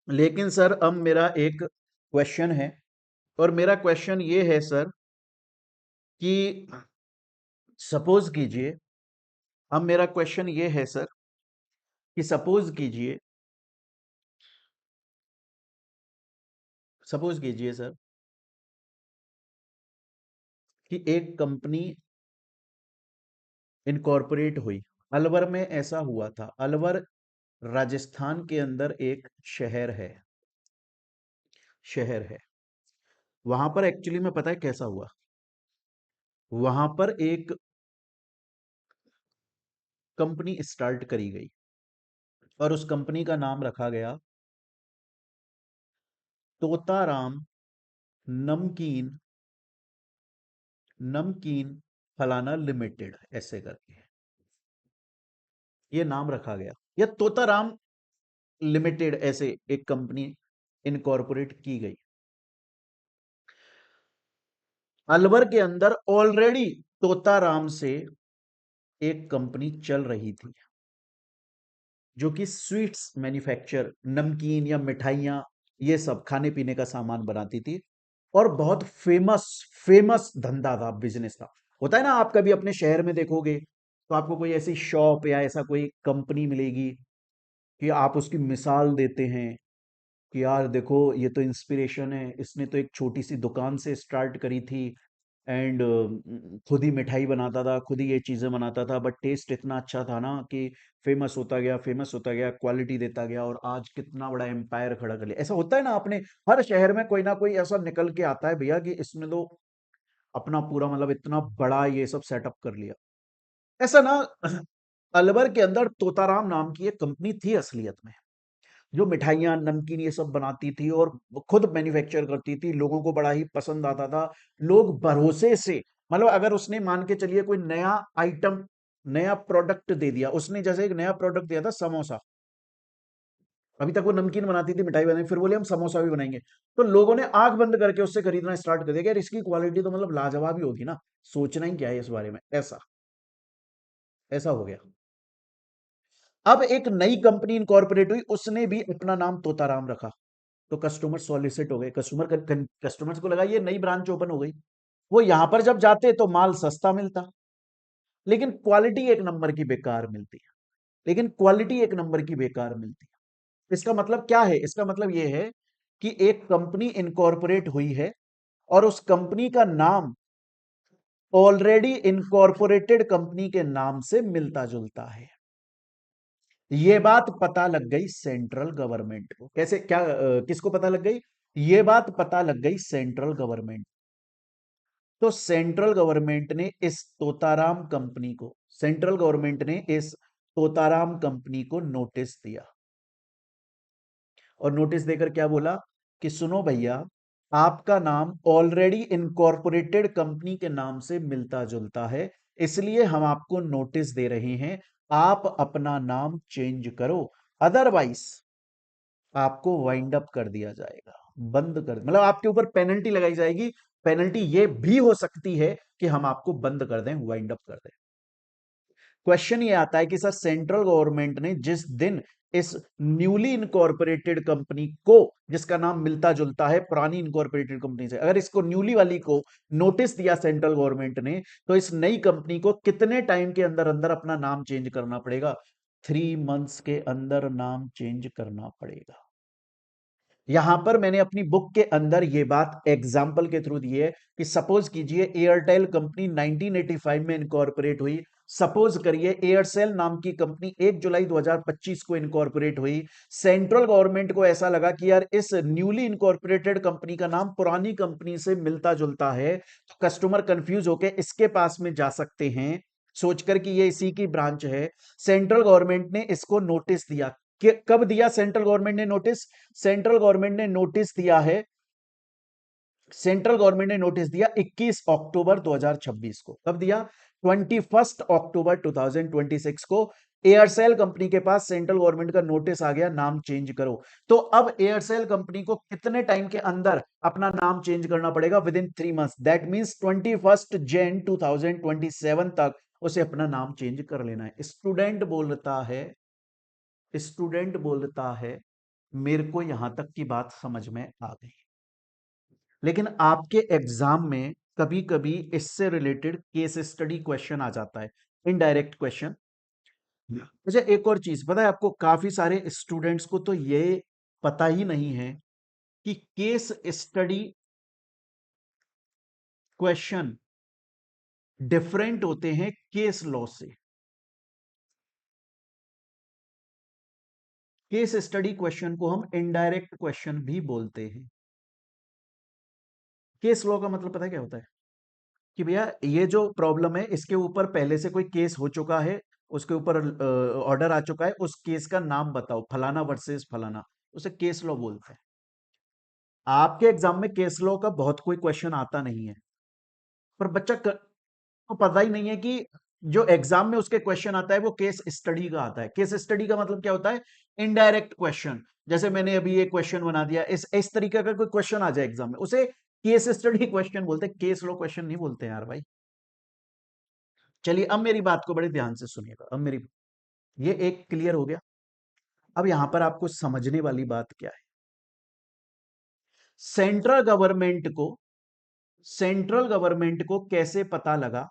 लेकिन सर अब मेरा एक क्वेश्चन है, और मेरा क्वेश्चन ये है सर कि सपोज कीजिए, अब मेरा क्वेश्चन ये है सर कि सपोज कीजिए सर कि एक कंपनी इनकॉर्पोरेट हुई। अलवर में ऐसा हुआ था, अलवर राजस्थान के अंदर एक शहर है। वहां पर एक्चुअली में पता है कैसा हुआ, वहां पर एक कंपनी स्टार्ट करी गई और उस कंपनी का नाम रखा गया तोताराम नमकीन नमकीन फलाना लिमिटेड, ऐसे करके ये नाम रखा गया, या तोताराम लिमिटेड ऐसे एक कंपनी इनकॉर्पोरेट की गई। अलवर के अंदर ऑलरेडी तोताराम से एक कंपनी चल रही थी जो कि स्वीट्स मैन्युफैक्चर, नमकीन या मिठाइयाँ, ये सब खाने पीने का सामान बनाती थी, और बहुत फेमस फेमस धंधा था, बिजनेस था। होता है ना, आप कभी अपने शहर में देखोगे तो आपको कोई ऐसी शॉप या ऐसा कोई कंपनी मिलेगी कि आप उसकी मिसाल देते हैं कि यार देखो ये तो इंस्पिरेशन है, इसने तो एक छोटी सी दुकान से स्टार्ट करी थी, एंड खुद ही मिठाई बनाता था, खुद ही ये चीज़ें बनाता था, बट टेस्ट इतना अच्छा था ना कि फेमस होता गया, क्वालिटी देता गया, और आज कितना बड़ा एम्पायर खड़ा कर लिया। ऐसा होता है ना, आपने हर शहर में कोई ना कोई ऐसा निकल के आता है भैया कि इसने तो अपना पूरा मतलब इतना बड़ा ये सब सेटअप कर लिया। ऐसा ना अलवर के अंदर तोताराम नाम की एक कंपनी थी असलियत में, जो मिठाइयाँ, नमकीन ये सब बनाती थी और खुद मैन्युफैक्चर करती थी, लोगों को बड़ा ही पसंद आता था। लोग भरोसे से, मतलब अगर उसने मान के चलिए कोई नया आइटम, नया प्रोडक्ट दे दिया, उसने जैसे एक नया प्रोडक्ट दिया था समोसा, अभी तक वो नमकीन बनाती थी, मिठाई बनाई, फिर बोले हम समोसा भी बनाएंगे, तो लोगों ने आंख बंद करके उससे खरीदना स्टार्ट कर दिया कि यार इसकी क्वालिटी तो मतलब लाजवाब ही होगी ना, सोचना ही क्या है इस बारे में, ऐसा ऐसा हो गया। अब एक नई कंपनी इनकॉर्पोरेट हुई, उसने भी अपना नाम तोताराम रखा, तो कस्टमर सॉलिसिट हो गए, कस्टमर्स को लगा ये नई ब्रांच ओपन हो गई, वो यहां पर जब जाते तो माल सस्ता मिलता, लेकिन क्वालिटी एक नंबर की बेकार मिलती है, लेकिन क्वालिटी एक नंबर की बेकार मिलती है। इसका मतलब क्या है? इसका मतलब ये है कि एक कंपनी इनकॉर्पोरेट हुई है और उस कंपनी का नाम ऑलरेडी इनकॉर्पोरेटेड कंपनी के नाम से मिलता जुलता है। यह बात पता लग गई सेंट्रल गवर्नमेंट को। कैसे, क्या, किसको पता लग गई? यह बात पता लग गई सेंट्रल गवर्नमेंट। तो सेंट्रल गवर्नमेंट ने इस तोताराम कंपनी को सेंट्रल गवर्नमेंट ने इस तोताराम कंपनी को नोटिस दिया और नोटिस देकर क्या बोला कि सुनो भैया, आपका नाम ऑलरेडी इनकॉर्पोरेटेड कंपनी के नाम से मिलता जुलता है, इसलिए हम आपको नोटिस दे रहे हैं, आप अपना नाम चेंज करो, अदरवाइज आपको वाइंड अप कर दिया जाएगा, बंद कर, मतलब आपके ऊपर पेनल्टी लगाई जाएगी। पेनल्टी ये भी हो सकती है कि हम आपको बंद कर दें, वाइंड अप कर दें। क्वेश्चन ये आता है कि सर, सेंट्रल गवर्नमेंट ने जिस दिन इस न्यूली इनकॉर्पोरेटेड कंपनी को, जिसका नाम मिलता जुलता है पुरानी इनकॉर्पोरेटेड कंपनी से, अगर इसको न्यूली वाली को नोटिस दिया सेंट्रल गवर्नमेंट ने, तो इस नई कंपनी को कितने टाइम के अंदर अंदर अपना नाम चेंज करना पड़ेगा? 3 मंथ्स के अंदर नाम चेंज करना पड़ेगा। यहां पर मैंने अपनी बुक के अंदर यह बात एग्जाम्पल के थ्रू दी है कि सपोज कीजिए एयरटेल कंपनी 1985 में इनकॉर्पोरेट हुई। सपोज करिए एयरसेल नाम की कंपनी 1 जुलाई 2025 को इनकॉर्पोरेट हुई। सेंट्रल गवर्नमेंट को ऐसा लगा कि यार इस न्यूली इनकॉर्पोरेटेड कंपनी का नाम पुरानी कंपनी से मिलता जुलता है, तो कस्टमर कंफ्यूज होकर इसके पास में जा सकते हैं, सोचकर कि ये इसी की ब्रांच है। सेंट्रल गवर्नमेंट ने इसको नोटिस दिया। कब दिया सेंट्रल गवर्नमेंट ने नोटिस? सेंट्रल गवर्नमेंट ने नोटिस दिया है, सेंट्रल गवर्नमेंट ने नोटिस दिया 21 अक्टूबर 2026 को। कब दिया? 21 अक्टूबर 2026 को एयरसेल कंपनी के पास सेंट्रल गवर्नमेंट का नोटिस आ गया, नाम चेंज करो। तो अब एयरसेल कंपनी को कितने टाइम के अंदर अपना नाम चेंज करना पड़ेगा? With in 3 months. That means 21 जनवरी 2027 तक उसे अपना नाम चेंज कर लेना है। स्टूडेंट बोलता है मेरे को यहां तक की बात समझ में आ गई, लेकिन आपके एग्जाम में कभी कभी इससे रिलेटेड केस स्टडी क्वेश्चन आ जाता है, इनडायरेक्ट क्वेश्चन। अच्छा, एक और चीज पता है आपको, काफी सारे स्टूडेंट्स को तो ये पता ही नहीं है कि केस स्टडी क्वेश्चन डिफरेंट होते हैं केस लॉ से। केस स्टडी क्वेश्चन को हम इनडायरेक्ट क्वेश्चन भी बोलते हैं। केस लॉ का मतलब पता है क्या होता है? कि भैया ये जो प्रॉब्लम है इसके ऊपर पहले से कोई केस हो चुका है, उसके ऊपर ऑर्डर आ चुका है, उस केस का नाम बताओ, फलाना वर्सेस फलाना, उसे केस लॉ बोलते हैं। आपके एग्जाम में केस लॉ का बहुत कोई क्वेश्चन आता नहीं है, पर बच्चा को पता ही नहीं है कि जो एग्जाम में उसके क्वेश्चन आता है वो केस स्टडी का आता है। केस स्टडी का मतलब क्या होता है? Indirect question. जैसे मैंने अभी ये क्वेश्चन बना दिया, इस तरीके का कोई क्वेश्चन आ जाए एग्जाम में, उसे केस स्टडी क्वेश्चन बोलते हैं, केस लॉ क्वेश्चन नहीं बोलते यार भाई। चलिए अब मेरी बात को बड़े ध्यान से सुनिएगा। अब मेरी ये एक क्लियर हो गया। अब यहां पर आपको समझने वाली बात क्या है? सेंट्रल गवर्नमेंट को सेंट्रल गवर्नमेंट को कैसे पता लगा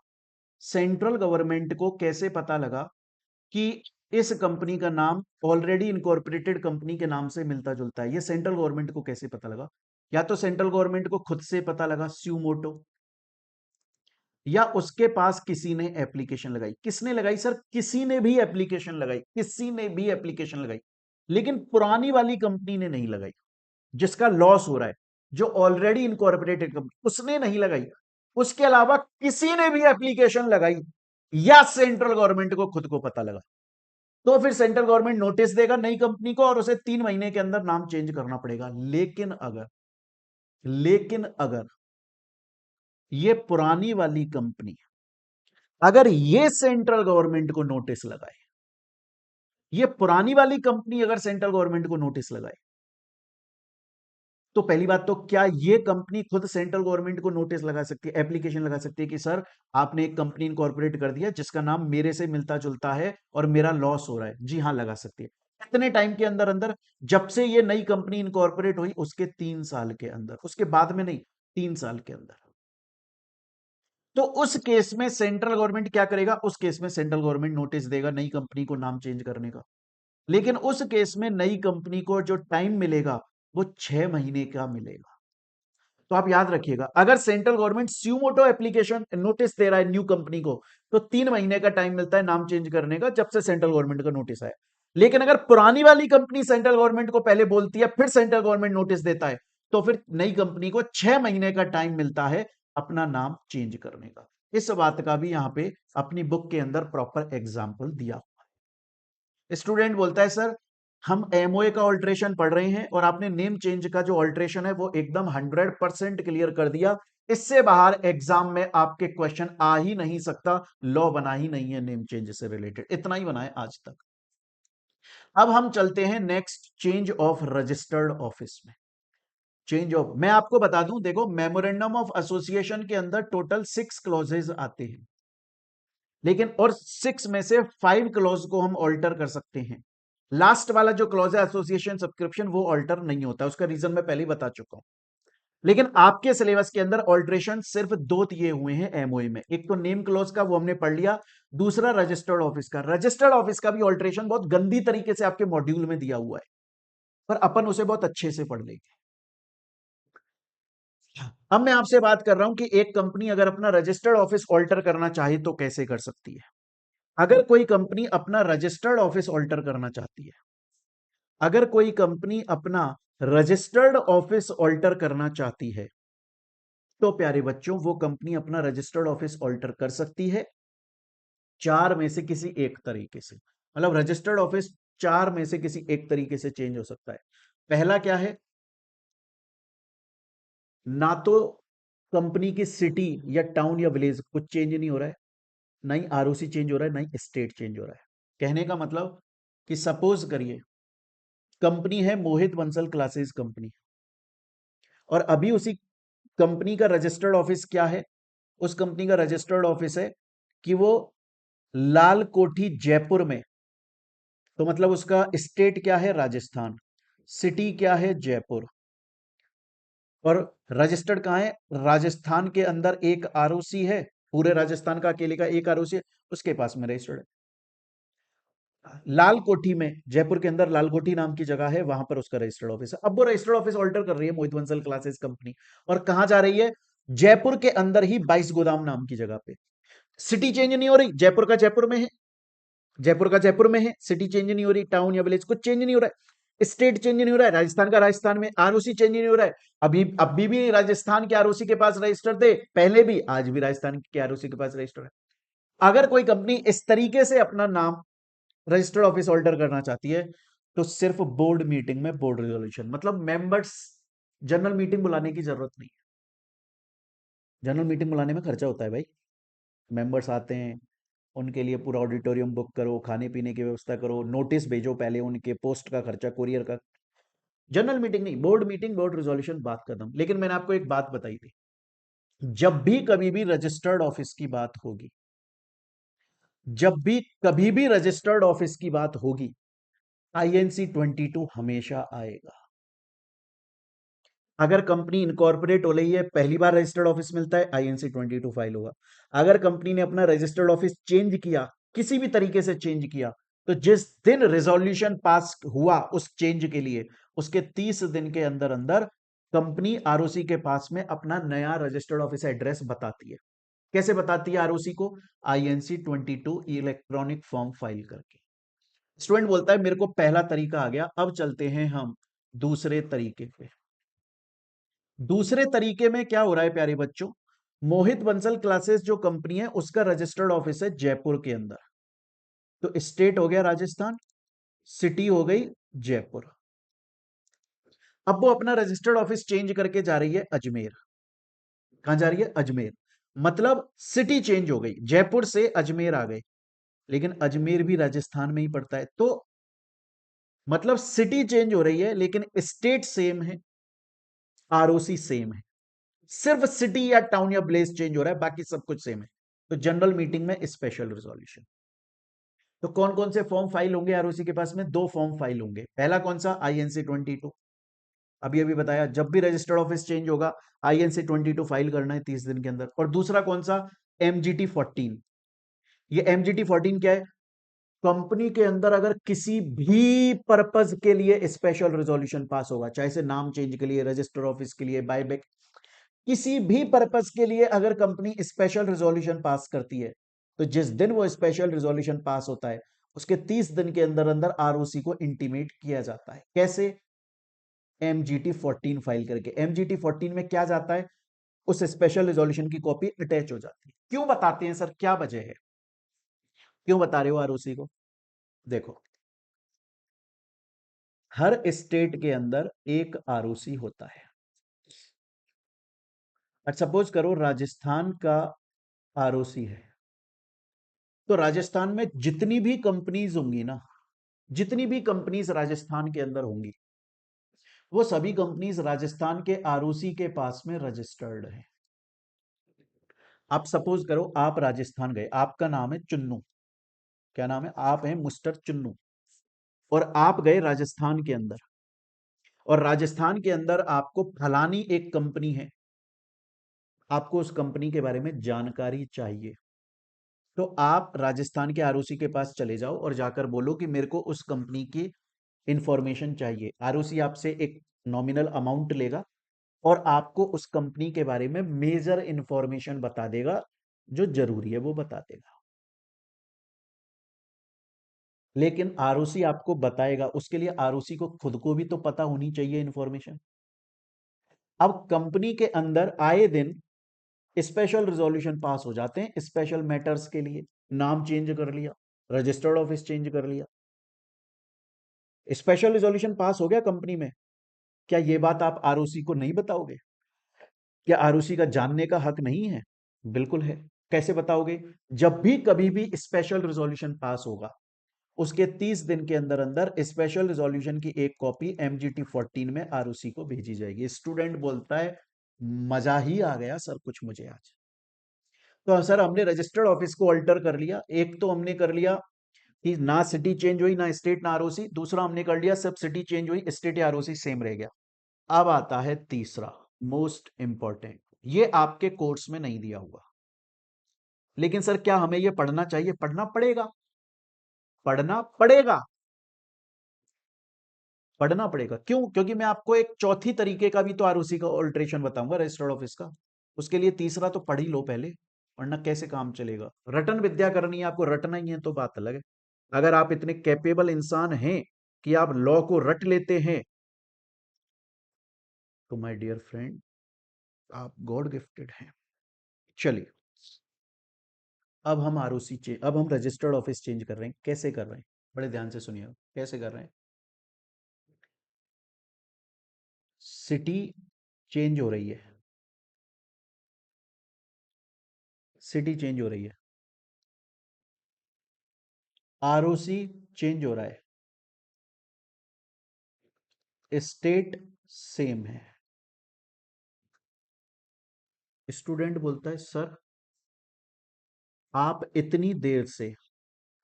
सेंट्रल गवर्नमेंट को कैसे पता लगा कि इस कंपनी का नाम ऑलरेडी इनकॉर्पोरेटेड कंपनी के नाम से मिलता जुलता है? ये सेंट्रल गवर्नमेंट को कैसे पता लगा? या तो सेंट्रल गवर्नमेंट को खुद से पता लगा, स्यूमोटो, या उसके पास किसी ने एप्लीकेशन लगाई। किसने लगाई सर? किसी ने भी एप्लीकेशन लगाई, किसी ने भी एप्लीकेशन लगाई, लेकिन पुरानी वाली कंपनी ने नहीं लगाई, जिसका लॉस हो रहा है, जो ऑलरेडी इनकॉर्पोरेटेड कंपनी, उसने नहीं लगाई। उसके अलावा किसी ने भी एप्लीकेशन लगाई या सेंट्रल गवर्नमेंट को खुद को पता लगा, तो फिर सेंट्रल गवर्नमेंट नोटिस देगा नई कंपनी को और उसे 3 महीने के अंदर नाम चेंज करना पड़ेगा। लेकिन अगर ये पुरानी वाली कंपनी, अगर ये सेंट्रल गवर्नमेंट को नोटिस लगाए, ये पुरानी वाली कंपनी अगर सेंट्रल गवर्नमेंट को नोटिस लगाए, तो पहली बात तो क्या ये कंपनी खुद सेंट्रल गवर्नमेंट को नोटिस लगा सकती है, एप्लीकेशन लगा सकती है कि सर आपने एक कंपनी इनकॉर्पोरेट कर दिया जिसका नाम मेरे से मिलता जुलता है और मेरा लॉस हो रहा है? जी हाँ, लगा सकती है। कितने टाइम के अंदर अंदर? जब से ये नई कंपनी इनकॉर्पोरेट हुई उसके 3 साल के अंदर, उसके बाद में नहीं, 3 साल के अंदर। तो उस केस में सेंट्रल गवर्नमेंट क्या करेगा? उस केस में सेंट्रल गवर्नमेंट नोटिस देगा नई कंपनी को नाम चेंज करने का। लेकिन उस केस में नई कंपनी को जो टाइम मिलेगा वो 6 महीने का मिलेगा। तो आप याद रखिएगा, अगर central government suo moto application notice दे रहा है न्यू कंपनी को, तो 3 महीने का टाइम मिलता है नाम चेंज करने का, जब से सेंट्रल गवर्नमेंट का नोटिस आया। लेकिन अगर पुरानी वाली कंपनी सेंट्रल गवर्नमेंट को पहले बोलती है, फिर सेंट्रल गवर्नमेंट नोटिस देता है, तो फिर नई कंपनी को 6 महीने का टाइम मिलता है अपना नाम चेंज करने का। इस बात का भी यहां पे अपनी बुक के अंदर प्रॉपर एग्जाम्पल दिया। स्टूडेंट बोलता है सर हम एमओए का ऑल्ट्रेशन पढ़ रहे हैं और आपने नेम चेंज का जो ऑल्ट्रेशन है वो एकदम 100% क्लियर कर दिया, इससे बाहर एग्जाम में आपके क्वेश्चन आ ही नहीं सकता, लॉ बना ही नहीं है नेम चेंज से रिलेटेड, इतना ही बना है आज तक। अब हम चलते हैं next, change of registered office में। चेंज ऑफ, मैं आपको बता दूं, देखो मेमोरेंडम ऑफ एसोसिएशन के अंदर टोटल 6 क्लॉजेज आते हैं, लेकिन और 6 में से 5 क्लॉज को हम ऑल्टर कर सकते हैं। लास्ट वाला जो क्लॉज है एसोसिएशन सब्सक्रिप्शन, वो ऑल्टर नहीं होता, उसका रीजन मैं पहले ही बता चुका हूं। लेकिन आपके सिलेबस के अंदर ऑल्ट्रेशन सिर्फ 2 दिए हुए हैं एमओए में, एक तो नेम क्लॉज का, वो हमने पढ़ लिया, दूसरा रजिस्टर्ड ऑफिस का। रजिस्टर्ड ऑफिस का भी ऑल्ट्रेशन बहुत गंदी तरीके से आपके मॉड्यूल में दिया हुआ है, पर अपन उसे बहुत अच्छे से पढ़ लेंगे। अब मैं आपसे बात कर रहा हूं कि एक कंपनी अगर अपना रजिस्टर्ड ऑफिस ऑल्टर करना चाहे तो कैसे कर सकती है। अगर कोई कंपनी अपना रजिस्टर्ड ऑफिस ऑल्टर करना चाहती है, अगर कोई कंपनी अपना रजिस्टर्ड ऑफिस ऑल्टर करना चाहती है, तो प्यारे बच्चों वो कंपनी अपना रजिस्टर्ड ऑफिस ऑल्टर कर सकती है 4 में से किसी एक तरीके से। मतलब रजिस्टर्ड ऑफिस 4 में से किसी एक तरीके से चेंज हो सकता है। पहला क्या है, ना तो कंपनी की सिटी या टाउन या विलेज कुछ चेंज नहीं हो रहा है, ना ही आरओसी चेंज हो रहा है, ना ही स्टेट चेंज हो रहा है। कहने का मतलब कि सपोज करिए कंपनी है मोहित बंसल क्लासेस कंपनी, और अभी उसी कंपनी का रजिस्टर्ड ऑफिस क्या है, उस कंपनी का रजिस्टर्ड ऑफिस है कि वो लाल कोठी जयपुर में, तो मतलब उसका स्टेट क्या है, राजस्थान, सिटी क्या है, जयपुर, और रजिस्टर्ड कहां है, राजस्थान के अंदर एक आरओसी है, पूरे राजस्थान का अकेले का एक आरओसी है, उसके पास में रजिस्टर्ड है। लाल कोठी में, जयपुर के अंदर लाल कोठी नाम की जगह है, वहां पर उसका रजिस्टर्ड ऑफिस है। अब वो रजिस्टर्ड ऑफिस ऑल्टर कर रही है मोहित बंसल क्लासेस कंपनी, और कहां जा रही है, जयपुर के अंदर ही 22 गोदाम नाम की जगह पे। सिटी चेंज नहीं हो रही, जयपुर का जयपुर में है, जयपुर का जयपुर में है, सिटी चेंज नहीं हो रही, टाउन या विलेज कुछ चेंज नहीं हो रहा है, स्टेट चेंज नहीं हो रहा है, राजस्थान का राजस्थान में, आरओसी चेंज नहीं हो रहा है, अभी भी राजस्थान के आरओसी के पास रजिस्टर थे, पहले भी, आज भी राजस्थान के आरओसी के पास रजिस्टर है। अगर कोई कंपनी इस तरीके से अपना नाम रजिस्टर्ड ऑफिस ऑल्टर करना चाहती है, तो सिर्फ बोर्ड मीटिंग में बोर्ड रिजोल्यूशन, मतलब मेंबर्स, जनरल मीटिंग बुलाने की जरूरत नहीं है। जनरल मीटिंग बुलाने में खर्चा होता है भाई, मेंबर्स आते हैं, उनके लिए पूरा ऑडिटोरियम बुक करो, खाने पीने की व्यवस्था करो, नोटिस भेजो पहले, उनके पोस्ट का खर्चा, कुरियर का। जनरल मीटिंग नहीं, बोर्ड मीटिंग, बोर्ड रिजोल्यूशन, बात खत्म। लेकिन मैंने आपको एक बात बताई थी, जब भी कभी भी रजिस्टर्ड ऑफिस की बात होगी, जब भी कभी भी रजिस्टर्ड ऑफिस की बात होगी, आईएनसी 22 हमेशा आएगा। अगर कंपनी इनकॉर्पोरेट हो रही है, पहली बार रजिस्टर्ड ऑफिस मिलता है, आईएनसी 22 फाइल होगा। अगर कंपनी ने अपना रजिस्टर्ड ऑफिस चेंज किया, किसी भी तरीके से चेंज किया, तो जिस दिन रिजोल्यूशन पास हुआ उस चेंज के लिए, उसके 30 दिन के अंदर अंदर कंपनी आरओसी के पास में अपना नया रजिस्टर्ड ऑफिस एड्रेस बताती है। कैसे बताती है आरओसी को, आईएनसी 22 इलेक्ट्रॉनिक फॉर्म फाइल करके। स्टूडेंट बोलता है मेरे को पहला तरीका आ गया, अब चलते हैं हम दूसरे तरीके पे। दूसरे तरीके में क्या हो रहा है प्यारे बच्चों, मोहित बंसल क्लासेस जो कंपनी है उसका रजिस्टर्ड ऑफिस है जयपुर के अंदर, तो स्टेट हो गया राजस्थान, सिटी हो गई जयपुर। अब वो अपना रजिस्टर्ड ऑफिस चेंज करके जा रही है अजमेर। कहां जा रही है, अजमेर। मतलब सिटी चेंज हो गई, जयपुर से अजमेर आ गए, लेकिन अजमेर भी राजस्थान में ही पड़ता है, तो मतलब सिटी चेंज हो रही है लेकिन स्टेट सेम है, आरओसी सेम है, सिर्फ सिटी या टाउन या प्लेस चेंज हो रहा है, बाकी सब कुछ सेम है। तो जनरल मीटिंग में स्पेशल रिजोल्यूशन। तो कौन कौन से फॉर्म फाइल होंगे आरओसी के पास में, 2 फॉर्म फाइल होंगे। पहला कौन सा, आईएनसी 22, अभी अभी बताया, जब भी रजिस्टर्ड ऑफिस चेंज होगा आईएनसी 22 फाइल करना है 30 दिन के अंदर। और दूसरा कौन सा, एमजीटी 14। ये एमजीटी 14 क्या है, कंपनी के अंदर अगर किसी भी पर्पज के लिए स्पेशल रेजोल्यूशन पास होगा, चाहे से नाम चेंज के लिए, रजिस्टर ऑफिस के लिए, बायबैक, किसी भी पर्पज के लिए अगर कंपनी स्पेशल रेजोल्यूशन पास करती है, तो जिस दिन वो स्पेशल रेजोल्यूशन पास होता है उसके 30 दिन के अंदर अंदर आरओसी को इंटीमेट किया जाता है। कैसे? एमजीटी 14 फाइल करके। एमजीटी 14 में क्या जाता है? उस स्पेशल रेजोल्यूशन की कॉपी अटैच हो जाती है। क्यों बताते हैं सर, क्या वजह है, क्यों बता रहे हो आरओसी को? देखो, हर स्टेट के अंदर एक आरओसी होता है। अच्छा, सपोज करो राजस्थान का आरओसी है, तो राजस्थान में जितनी भी कंपनीज होंगी ना, जितनी भी कंपनीज राजस्थान के अंदर होंगी, वो सभी कंपनीज राजस्थान के आरओसी के पास में रजिस्टर्ड है। आप सपोज करो आप राजस्थान गए, आपका नाम है चुन्नू, क्या नाम है, आप हैं मिस्टर चुन्नू, और आप गए राजस्थान के अंदर, और राजस्थान के अंदर आपको फलानी एक कंपनी है, आपको उस कंपनी के बारे में जानकारी चाहिए, तो आप राजस्थान के आरओसी के पास चले जाओ और जाकर बोलो कि मेरे को उस कंपनी की इंफॉर्मेशन चाहिए। आरओसी आपसे एक नॉमिनल अमाउंट लेगा और आपको उस कंपनी के बारे में मेजर इंफॉर्मेशन बता देगा, जो जरूरी है वो बता देगा। लेकिन आरओसी आपको बताएगा, उसके लिए आरओसी को खुद को भी तो पता होनी चाहिए इंफॉर्मेशन। अब कंपनी के अंदर आए दिन स्पेशल रिजोल्यूशन पास हो जाते हैं स्पेशल मैटर्स के लिए। नाम चेंज कर लिया, रजिस्टर्ड ऑफिस चेंज कर लिया, स्पेशल रिजोल्यूशन पास हो गया कंपनी में। क्या ये बात आप आरओसी को नहीं बताओगे? क्या आरओसी का जानने का हक नहीं है? बिल्कुल है। कैसे बताओगे? जब भी कभी भी स्पेशल रिजोल्यूशन पास होगा, उसके 30 दिन के अंदर अंदर स्पेशल रिजोल्यूशन की एक कॉपी एमजीटी 14 में आरओसी को भेजी जाएगी। स्टूडेंट बोलता है मजा ही आ गया सर कुछ मुझे आज। तो सर हमने रजिस्टर्ड ऑफिस को अल्टर कर लिया, एक तो हमने कर लिया कि ना सिटी चेंज हुई ना स्टेट ना आरओसी, दूसरा हमने कर लिया सब सिटी चेंज हुई स्टेट या आरओसी सेम रह गया। अब आता है तीसरा, मोस्ट इंपॉर्टेंट, ये आपके कोर्स में नहीं दिया हुआ, लेकिन सर क्या हमें ये पढ़ना चाहिए? पढ़ना पड़ेगा, पढ़ना पड़ेगा, पढ़ना पड़ेगा। क्यों? क्योंकि मैं आपको एक चौथी तरीके का भी तो आरओसी का ऑल्ट्रेशन बताऊंगा रजिस्टर्ड ऑफिस का, उसके लिए तीसरा तो पढ़ ही लो पहले, वरना कैसे काम चलेगा। रटन विद्या करनी है आपको, रटना ही है तो बात अलग है। अगर आप इतने कैपेबल इंसान हैं कि आप लॉ को रट लेते हैं, तो माय डियर फ्रेंड आप गॉड गिफ्टेड हैं। चलिए, अब हम आरओसी चेंज, अब हम रजिस्टर्ड ऑफिस चेंज कर रहे हैं। कैसे कर रहे हैं? बड़े ध्यान से सुनिए, कैसे कर रहे हैं। सिटी चेंज हो रही है, सिटी चेंज हो रही है, आरओसी चेंज हो रहा है, स्टेट सेम है। स्टूडेंट बोलता है सर आप इतनी देर से,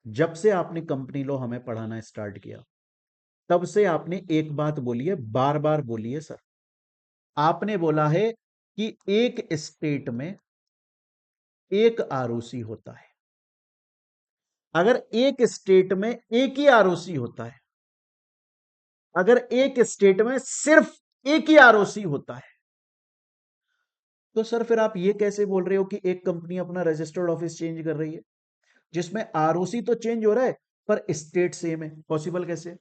जब से आपने कंपनी लॉ हमें पढ़ाना स्टार्ट किया, तब से आपने एक बात बोली है, बार बार बोली है सर। आपने बोला है कि एक स्टेट में एक आरओसी होता है। अगर एक स्टेट में एक ही आरओसी होता है, अगर एक स्टेट में सिर्फ एक ही आरओसी होता है, तो सर फिर आप ये कैसे बोल रहे हो कि एक कंपनी अपना रजिस्टर्ड ऑफिस चेंज कर रही है, जिसमें आरओसी तो चेंज हो रहा है पर स्टेट सेम है? पॉसिबल कैसे?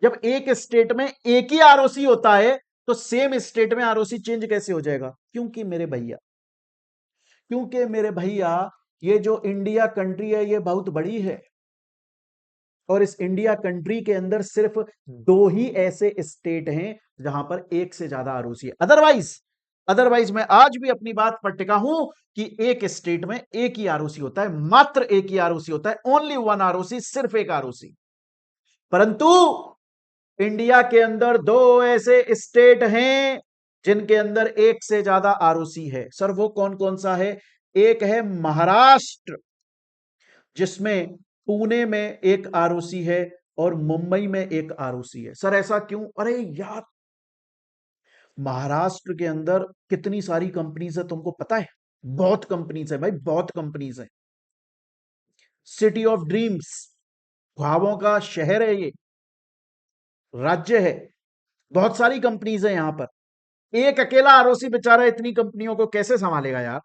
जब एक स्टेट में एक ही आरओसी होता है, तो सेम स्टेट में आरओसी चेंज कैसे हो जाएगा? क्योंकि मेरे भैया, ये जो इंडिया कंट्री है ये बहुत बड़ी है, और इस इंडिया कंट्री के अंदर सिर्फ दो ही ऐसे स्टेट हैं जहां पर एक से ज्यादा आरओसी है। अदरवाइज अदरवाइज मैं आज भी अपनी बात पर टिका हूं कि एक स्टेट में एक ही आरओसी होता है, मात्र एक ही आरओसी होता है, ओनली वन आरओसी, सिर्फ एक आरओसी। परंतु इंडिया के अंदर दो ऐसे स्टेट हैं जिनके अंदर एक से ज्यादा आरओसी है। सर वो कौन कौन सा है? एक है महाराष्ट्र, जिसमें पुणे में एक आरओसी है और मुंबई में एक आरओसी है। सर ऐसा क्यों? अरे यार, महाराष्ट्र के अंदर कितनी सारी कंपनीज है तुमको पता है? बहुत कंपनीज है भाई, बहुत कंपनीज है। सिटी ऑफ ड्रीम्स, ख्वाबों का शहर है ये, राज्य है, बहुत सारी कंपनीज है यहां पर। एक अकेला आरओसी बेचारा इतनी कंपनियों को कैसे संभालेगा यार।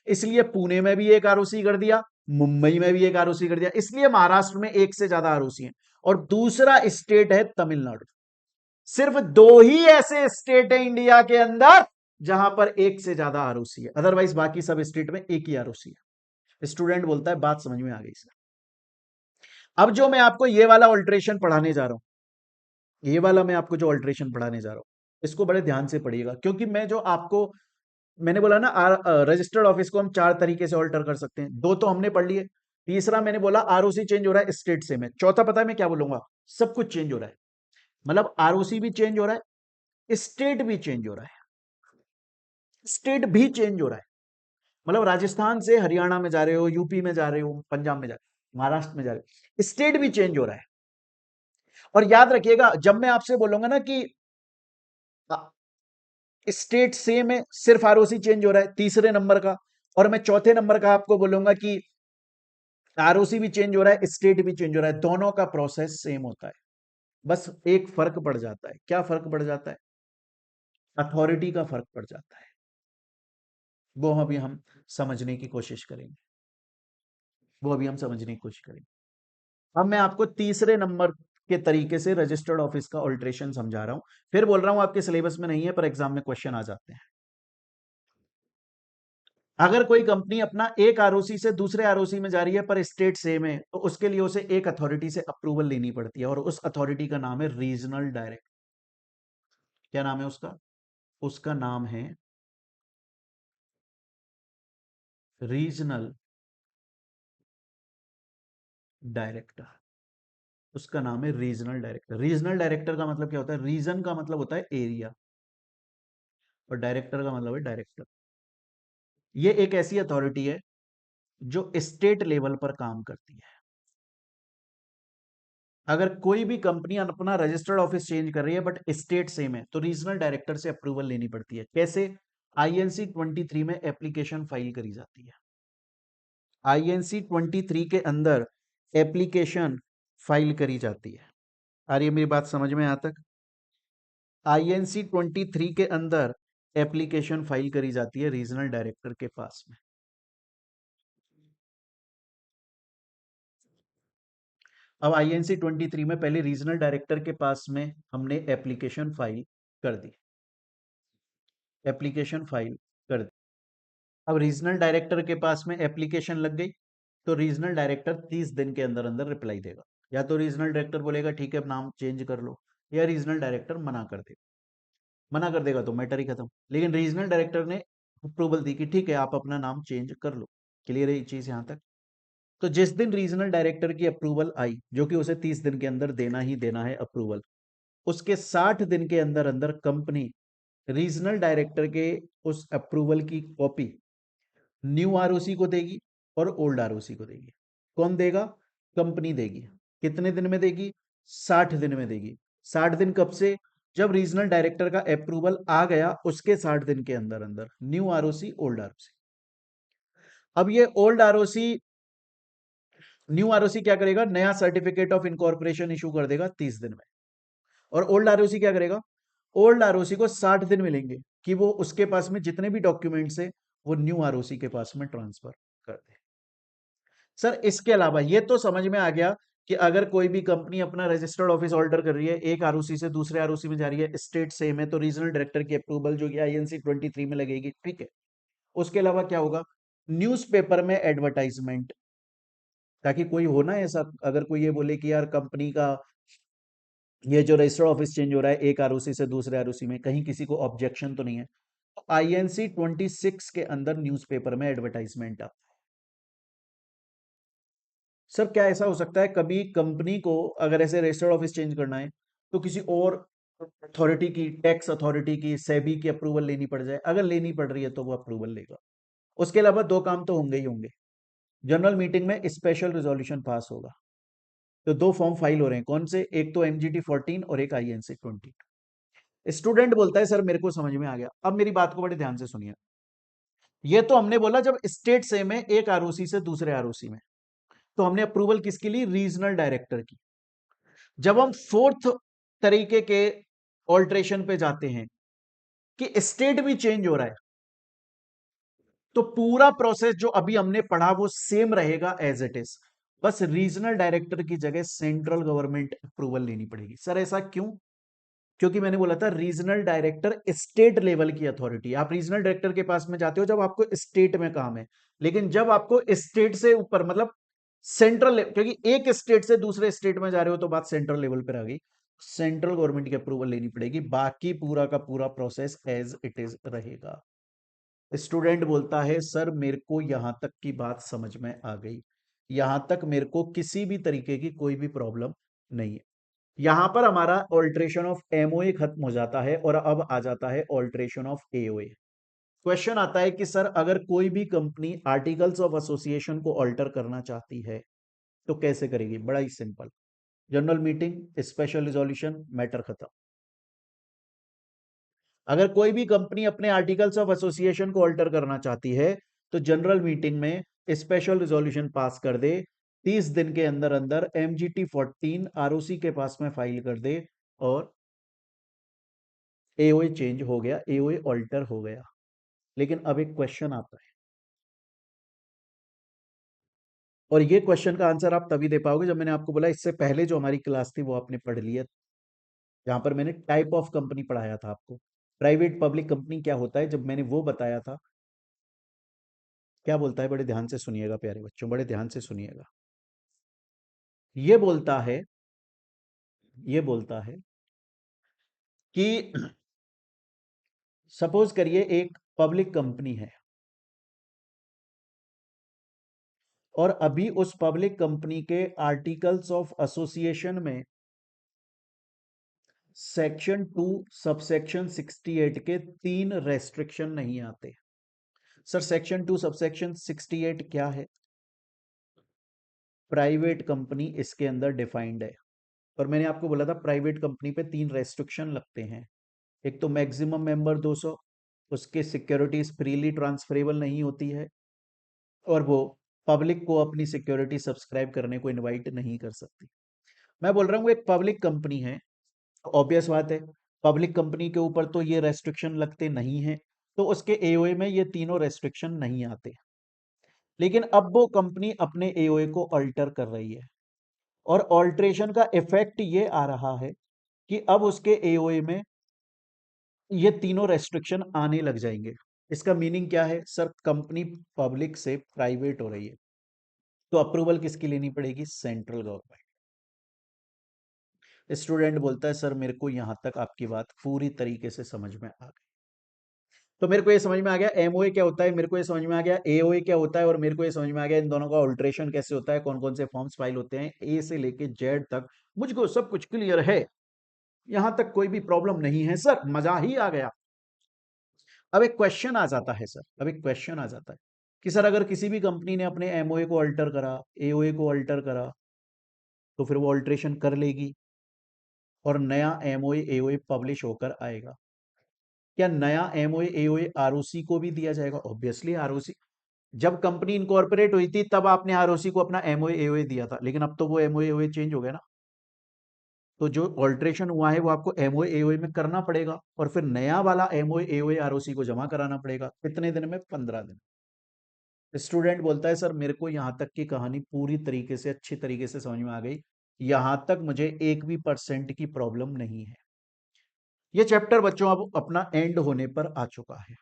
इसलिए पुणे में भी एक आरओसी कर दिया, मुंबई में भी एक आरओसी कर दिया, इसलिए महाराष्ट्र में एक से ज्यादा आरओसी है। और दूसरा स्टेट है तमिलनाडु। सिर्फ दो ही ऐसे स्टेट है इंडिया के अंदर जहां पर एक से ज्यादा आरओसी है, अदरवाइज बाकी सब स्टेट में एक ही आरओसी है। स्टूडेंट बोलता है बात समझ में आ गई सर। अब जो मैं आपको ये वाला ऑल्ट्रेशन पढ़ाने जा रहा हूं, ये वाला मैं आपको जो ऑल्ट्रेशन पढ़ाने जा रहा हूं, इसको बड़े ध्यान से पढ़िएगा, क्योंकि मैं जो आपको मैंने बोला ना, रजिस्टर्ड ऑफिस को हम चार तरीके से ऑल्टर कर सकते हैं, दो तो हमने पढ़ लिए। तीसरा मैंने बोला आरओसी चेंज हो रहा है, स्टेट सेम है। चौथा पता है मैं क्या बोलूंगा, सब कुछ चेंज हो रहा है। मतलब आरओसी भी चेंज हो रहा है, स्टेट भी चेंज हो रहा है, स्टेट भी चेंज हो रहा है। मतलब राजस्थान से हरियाणा में जा रहे हो, यूपी में जा रहे हो, पंजाब में जा रहे हो, महाराष्ट्र में जा रहे हो, स्टेट भी चेंज हो रहा है। और याद रखिएगा, जब मैं आपसे बोलूंगा ना कि स्टेट सेम है, सिर्फ आरओसी चेंज हो रहा है तीसरे नंबर का, और मैं चौथे नंबर का आपको बोलूंगा कि आरओसी भी चेंज हो रहा है, स्टेट भी चेंज हो रहा है, दोनों का प्रोसेस सेम होता है। बस एक फर्क पड़ जाता है। क्या फर्क पड़ जाता है? अथॉरिटी का फर्क पड़ जाता है। वो अभी हम समझने की कोशिश करेंगे, वो अभी हम समझने की कोशिश करेंगे। अब मैं आपको तीसरे नंबर के तरीके से रजिस्टर्ड ऑफिस का ऑल्ट्रेशन समझा रहा हूं। फिर बोल रहा हूं आपके सिलेबस में नहीं है, पर एग्जाम में क्वेश्चन आ जाते हैं। अगर कोई कंपनी अपना एक आरओसी से दूसरे आरओसी में जा रही है पर स्टेट सेम है, तो उसके लिए उसे एक अथॉरिटी से अप्रूवल लेनी पड़ती है, और उस अथॉरिटी का नाम है रीजनल डायरेक्टर। क्या नाम है उसका? उसका नाम है रीजनल डायरेक्टर। उसका नाम है रीजनल डायरेक्टर। रीजनल डायरेक्टर का मतलब क्या होता है? रीजन का मतलब होता है एरिया, और डायरेक्टर का मतलब है डायरेक्टर। ये एक ऐसी अथॉरिटी है जो स्टेट लेवल पर काम करती है। अगर कोई भी कंपनी अपना रजिस्टर्ड ऑफिस चेंज कर रही है बट स्टेट सेम है, तो रीजनल डायरेक्टर से अप्रूवल लेनी पड़ती है। कैसे? आईएनसी 23 में एप्लीकेशन फाइल करी जाती है। आईएनसी 23 के अंदर एप्लीकेशन फाइल करी जाती है। आ रही है मेरी बात समझ में यहां तक? आईएनसी 23 के अंदर एप्लीकेशन फाइल करी जाती है रीजनल डायरेक्टर के पास में। अब आईएनसी 23 में पहले रीजनल डायरेक्टर के पास में हमने एप्लीकेशन फाइल कर दी, एप्लीकेशन फाइल कर दी। अब रीजनल डायरेक्टर के पास में एप्लीकेशन लग गई, तो रीजनल डायरेक्टर 30 दिन के अंदर अंदर रिप्लाई देगा। या तो रीजनल डायरेक्टर बोलेगा ठीक है अब नाम चेंज कर लो, या रीजनल डायरेक्टर मना कर देगा। मना कर देगा तो मैटर ही खत्म। लेकिन रीजनल डायरेक्टर ने अप्रूवल दी कि ठीक है आप अपना नाम चेंज कर लो। क्लियर है ये चीज यहां तक? तो जिस दिन रीजनल डायरेक्टर की अप्रूवल आई, जो कि उसे 30 दिन के अंदर देना ही देना है अप्रूवल, उसके 60 दिन के अंदर अंदर कंपनी रीजनल डायरेक्टर के उस अप्रूवल की कॉपी न्यू आरओसी को देगी और ओल्ड आरओसी को देगी। कौन देगा? कंपनी देगी। कितने दिन में देगी? 60 दिन में देगी। 60 दिन कब से? जब रीजनल डायरेक्टर का अप्रूवल आ गया उसके 60 दिन के अंदर अंदर न्यू आरओसी ओल्ड आरओसी। अब ये ओल्ड आरओसी, न्यू आरओसी क्या करेगा? नया सर्टिफिकेट ऑफ इनकॉर्पोरेशन इशू कर देगा 30 दिन में। और ओल्ड आरओसी क्या करेगा? ओल्ड आरओसी को 60 दिन मिलेंगे कि वो उसके पास में जितने भी डॉक्यूमेंट्स है वो न्यू आरओसी के पास में ट्रांसफर कर दे। सर इसके अलावा ये तो समझ में आ गया कि अगर कोई भी कंपनी अपना रजिस्टर्ड ऑफिस ऑल्टर कर रही है, एक आरओसी से दूसरे आरओसी में जा रही है, स्टेट सेम है, तो रीजनल डायरेक्टर की अप्रूवल जो कि आईएनसी 23 में लगेगी। ठीक है। उसके अलावा क्या होगा? न्यूज़पेपर में एडवर्टाइजमेंट, ताकि कोई हो ना ऐसा, अगर कोई ये बोले कि यार कंपनी का ये जो रजिस्टर्ड ऑफिस चेंज हो रहा है एक आरओसी से दूसरे आरओसी में, कहीं किसी को ऑब्जेक्शन तो नहीं है, तो आईएनसी 26 के अंदर न्यूज़पेपर में एडवर्टाइजमेंट आता है। सर क्या ऐसा हो सकता है कभी कंपनी को अगर ऐसे रजिस्टर्ड ऑफिस चेंज करना है तो किसी और अथॉरिटी की, टैक्स अथॉरिटी की, सेबी की अप्रूवल लेनी पड़ जाए? अगर लेनी पड़ रही है तो वो अप्रूवल लेगा। उसके अलावा दो काम तो होंगे ही होंगे। जनरल मीटिंग में स्पेशल रिजोल्यूशन पास होगा। तो दो फॉर्म फाइल हो रहे हैं, कौन से? एक तो एमजीटी 14 और एक आईएनसी 22। स्टूडेंट बोलता है सर मेरे को समझ में आ गया। अब मेरी बात को बड़े ध्यान से सुनिए। ये तो हमने बोला जब स्टेट सेम है एक आरओसी से दूसरे आरओसी में। तो हमने अप्रूवल किसके लिए? रीजनल डायरेक्टर की। जब हम फोर्थ तरीके के ऑल्ट्रेशन पे जाते हैं कि स्टेट भी चेंज हो रहा है, तो पूरा प्रोसेस जो अभी हमने पढ़ा वो सेम रहेगा एज इट इज, बस रीजनल डायरेक्टर की जगह सेंट्रल गवर्नमेंट अप्रूवल लेनी पड़ेगी। सर ऐसा क्यों? क्योंकि मैंने बोला था रीजनल डायरेक्टर स्टेट लेवल की अथॉरिटी। आप रीजनल डायरेक्टर के पास में जाते हो जब आपको स्टेट में काम है, लेकिन जब आपको स्टेट से ऊपर मतलब सेंट्रल, क्योंकि एक स्टेट से दूसरे स्टेट में जा रहे हो तो बात सेंट्रल लेवल पर आ गई, सेंट्रल गवर्नमेंट की अप्रूवल लेनी पड़ेगी। बाकी पूरा का पूरा प्रोसेस एज इट इज रहेगा। स्टूडेंट बोलता है सर मेरे को यहां तक की बात समझ में आ गई, यहां तक मेरे को किसी भी तरीके की कोई भी प्रॉब्लम नहीं है। यहां पर हमारा ऑल्ट्रेशन ऑफ एमओए खत्म हो जाता है और अब आ जाता है ऑल्ट्रेशन ऑफ एओए। क्वेश्चन आता है कि सर अगर कोई भी कंपनी आर्टिकल्स ऑफ एसोसिएशन को ऑल्टर करना चाहती है तो कैसे करेगी? बड़ा ही simple, general meeting, special resolution, matter खत्म। अगर कोई भी कंपनी अपने आर्टिकल्स ऑफ एसोसिएशन को ऑल्टर करना चाहती है तो जनरल मीटिंग में स्पेशल रिजोल्यूशन पास कर दे, 30 दिन के अंदर अंदर एमजीटी 14 आरओसी के पास में फाइल कर दे और एओए चेंज हो गया, एओए ऑल्टर हो गया। लेकिन अब एक क्वेश्चन आता है, और ये क्वेश्चन का आंसर आप तभी दे पाओगे जब मैंने आपको बोला इससे पहले जो हमारी क्लास थी वो आपने पढ़ ली है, जहां पर मैंने टाइप ऑफ कंपनी पढ़ाया था आपको, प्राइवेट पब्लिक कंपनी क्या होता है, जब मैंने वो बताया था। क्या बोलता है? बड़े ध्यान से सुनिएगा प्यारे बच्चों, बड़े ध्यान से सुनिएगा। ये बोलता है, ये बोलता है कि सपोज करिए एक पब्लिक कंपनी है और अभी उस पब्लिक कंपनी के आर्टिकल्स ऑफ एसोसिएशन में सेक्शन 2 सबसेक्शन 68 के 3 रेस्ट्रिक्शन नहीं आते। सर सेक्शन 2 सबसेक्शन 68 क्या है? प्राइवेट कंपनी इसके अंदर डिफाइंड है, और मैंने आपको बोला था प्राइवेट कंपनी पे 3 रेस्ट्रिक्शन लगते हैं। एक तो मैक्सिमम मेंबर 200, उसके सिक्योरिटीज फ्रीली ट्रांसफरेबल नहीं होती है, और वो पब्लिक को अपनी सिक्योरिटी सब्सक्राइब करने को इनवाइट नहीं कर सकती। मैं बोल रहा हूँ एक पब्लिक कंपनी है, ऑब्वियस बात है पब्लिक कंपनी के ऊपर तो ये रेस्ट्रिक्शन लगते नहीं है, तो उसके एओए में ये तीनों रेस्ट्रिक्शन नहीं आते। लेकिन अब वो कंपनी अपने एओए को अल्टर कर रही है, और ऑल्ट्रेशन का इफेक्ट ये आ रहा है कि अब उसके एओए में ये तीनों रेस्ट्रिक्शन आने लग जाएंगे। इसका मीनिंग क्या है? सर कंपनी पब्लिक से प्राइवेट हो रही है, तो अप्रूवल किसकी लेनी पड़ेगी? Central government. स्टूडेंट बोलता है सर मेरे को यहां तक आपकी बात पूरी तरीके से समझ में आ गई। तो मेरे को ये समझ में आ गया एमओए क्या होता है, मेरे को ये समझ में आ गया एओए क्या होता है, और मेरे को ये समझ में आ गया इन दोनों का अल्ट्रेशन कैसे होता है, कौन कौन से फॉर्म्स फाइल होते हैं, ए से लेके जेड तक मुझको सब कुछ क्लियर है। यहां तक कोई भी प्रॉब्लम नहीं है सर, मजा ही आ गया। अब एक क्वेश्चन आ जाता है सर, अब एक क्वेश्चन आ जाता है कि सर अगर किसी भी कंपनी ने अपने एमओए को अल्टर करा, एओए को अल्टर करा, तो फिर वो अल्ट्रेशन कर लेगी और नया एमओए एओए पब्लिश होकर आएगा। क्या नया एमओए एओए आरओसी को भी दिया जाएगा? ऑब्वियसली आरओसी, जब कंपनी इनकॉर्पोरेट हुई थी तब आपने आरओसी को अपना एमओए एओए दिया था, लेकिन अब तो वो एमओए एओए चेंज हो गया ना, तो जो ऑल्ट्रेशन हुआ है वो आपको एमओए एओए में करना पड़ेगा, और फिर नया वाला एमओए एओए आरओसी को जमा कराना पड़ेगा। कितने दिन में? 15 दिन। स्टूडेंट बोलता है सर मेरे को यहां तक की कहानी पूरी तरीके से अच्छी तरीके से समझ में आ गई, यहां तक मुझे एक भी परसेंट की प्रॉब्लम नहीं है। ये चैप्टर बच्चों अब अपना एंड होने पर आ चुका है,